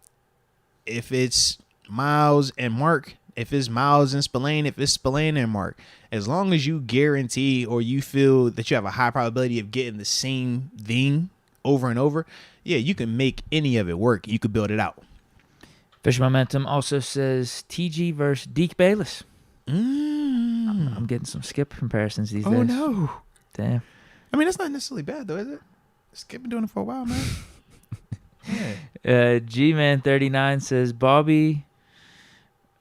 If it's Miles and Mark, if it's Miles and Spillane, if it's Spillane and Mark, as long as you guarantee or you feel that you have a high probability of getting the same thing over and over, yeah, you can make any of it work. You could build it out. Fish Momentum also says TG versus Deke Bayless. I'm I'm getting some Skip comparisons these days. Oh no. Damn. I mean, that's not necessarily bad though, is it? Skip been doing it for a while, man. Yeah. G-Man39 says Bobby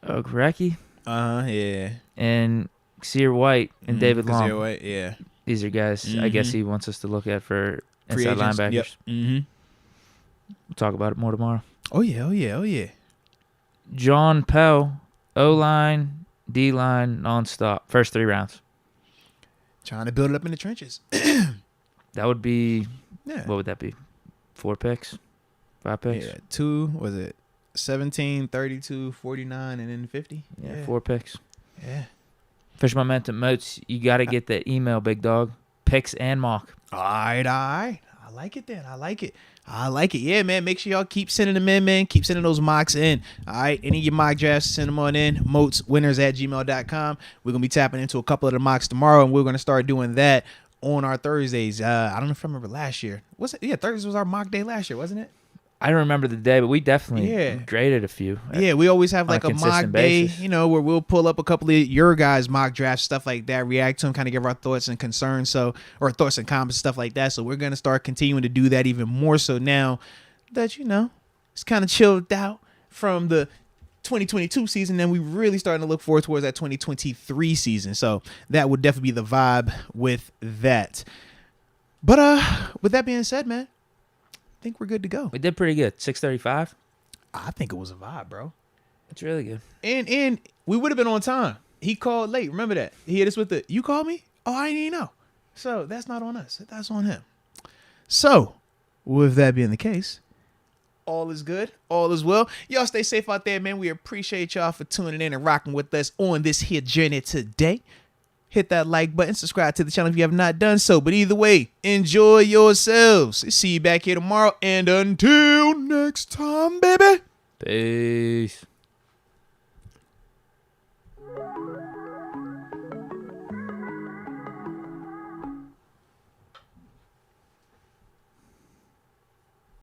Okereke. Yeah. And Sear White and David Long. Sear White, yeah. These are guys I guess he wants us to look at for Free inside agents. linebackers. Yep. Mm-hmm. We'll talk about it more tomorrow. Oh yeah. John Pell, O-line, D-line, nonstop. First 3 rounds. Trying to build it up in the trenches. That would be, Yeah. what would that be? 4 picks? 5 picks? Yeah. 2, was it 17, 32, 49, and then 50? Yeah, 4 picks. Yeah. Fish Momentum Moats, you got to get that email, big dog. Picks and mock. All right. I like it then. I like it. Yeah, man. Make sure y'all keep sending them in, man. Keep sending those mocks in. All right. Any of your mock drafts, send them on in. moatswinners@gmail.com. We're going to be tapping into a couple of the mocks tomorrow, and we're going to start doing that on our Thursdays. I don't know if I remember last year. Was it? Yeah, Thursdays was our mock day last year, wasn't it? I don't remember the day, but we definitely graded a few. Yeah, we always have like a mock day, basis. where we'll pull up a couple of your guys' mock drafts, stuff like that, react to them, kind of give our thoughts and concerns, or thoughts and comments, stuff like that. So we're going to start continuing to do that even more so now that, it's kind of chilled out from the 2022 season, and we really starting to look forward towards that 2023 season. So that would definitely be the vibe with that. But with that being said, man, I think we're good to go. We did pretty good. 6:35. I think it was a vibe, bro. It's really good. And we would have been on time. He called late. Remember that? He hit us with you called me? Oh, I didn't even know. So that's not on us. That's on him. So with that being the case, all is good. All is well. Y'all stay safe out there, man. We appreciate y'all for tuning in and rocking with us on this here journey today. Hit that like button, subscribe to the channel if you have not done so. But either way, enjoy yourselves. See you back here tomorrow. And until next time, baby. Peace.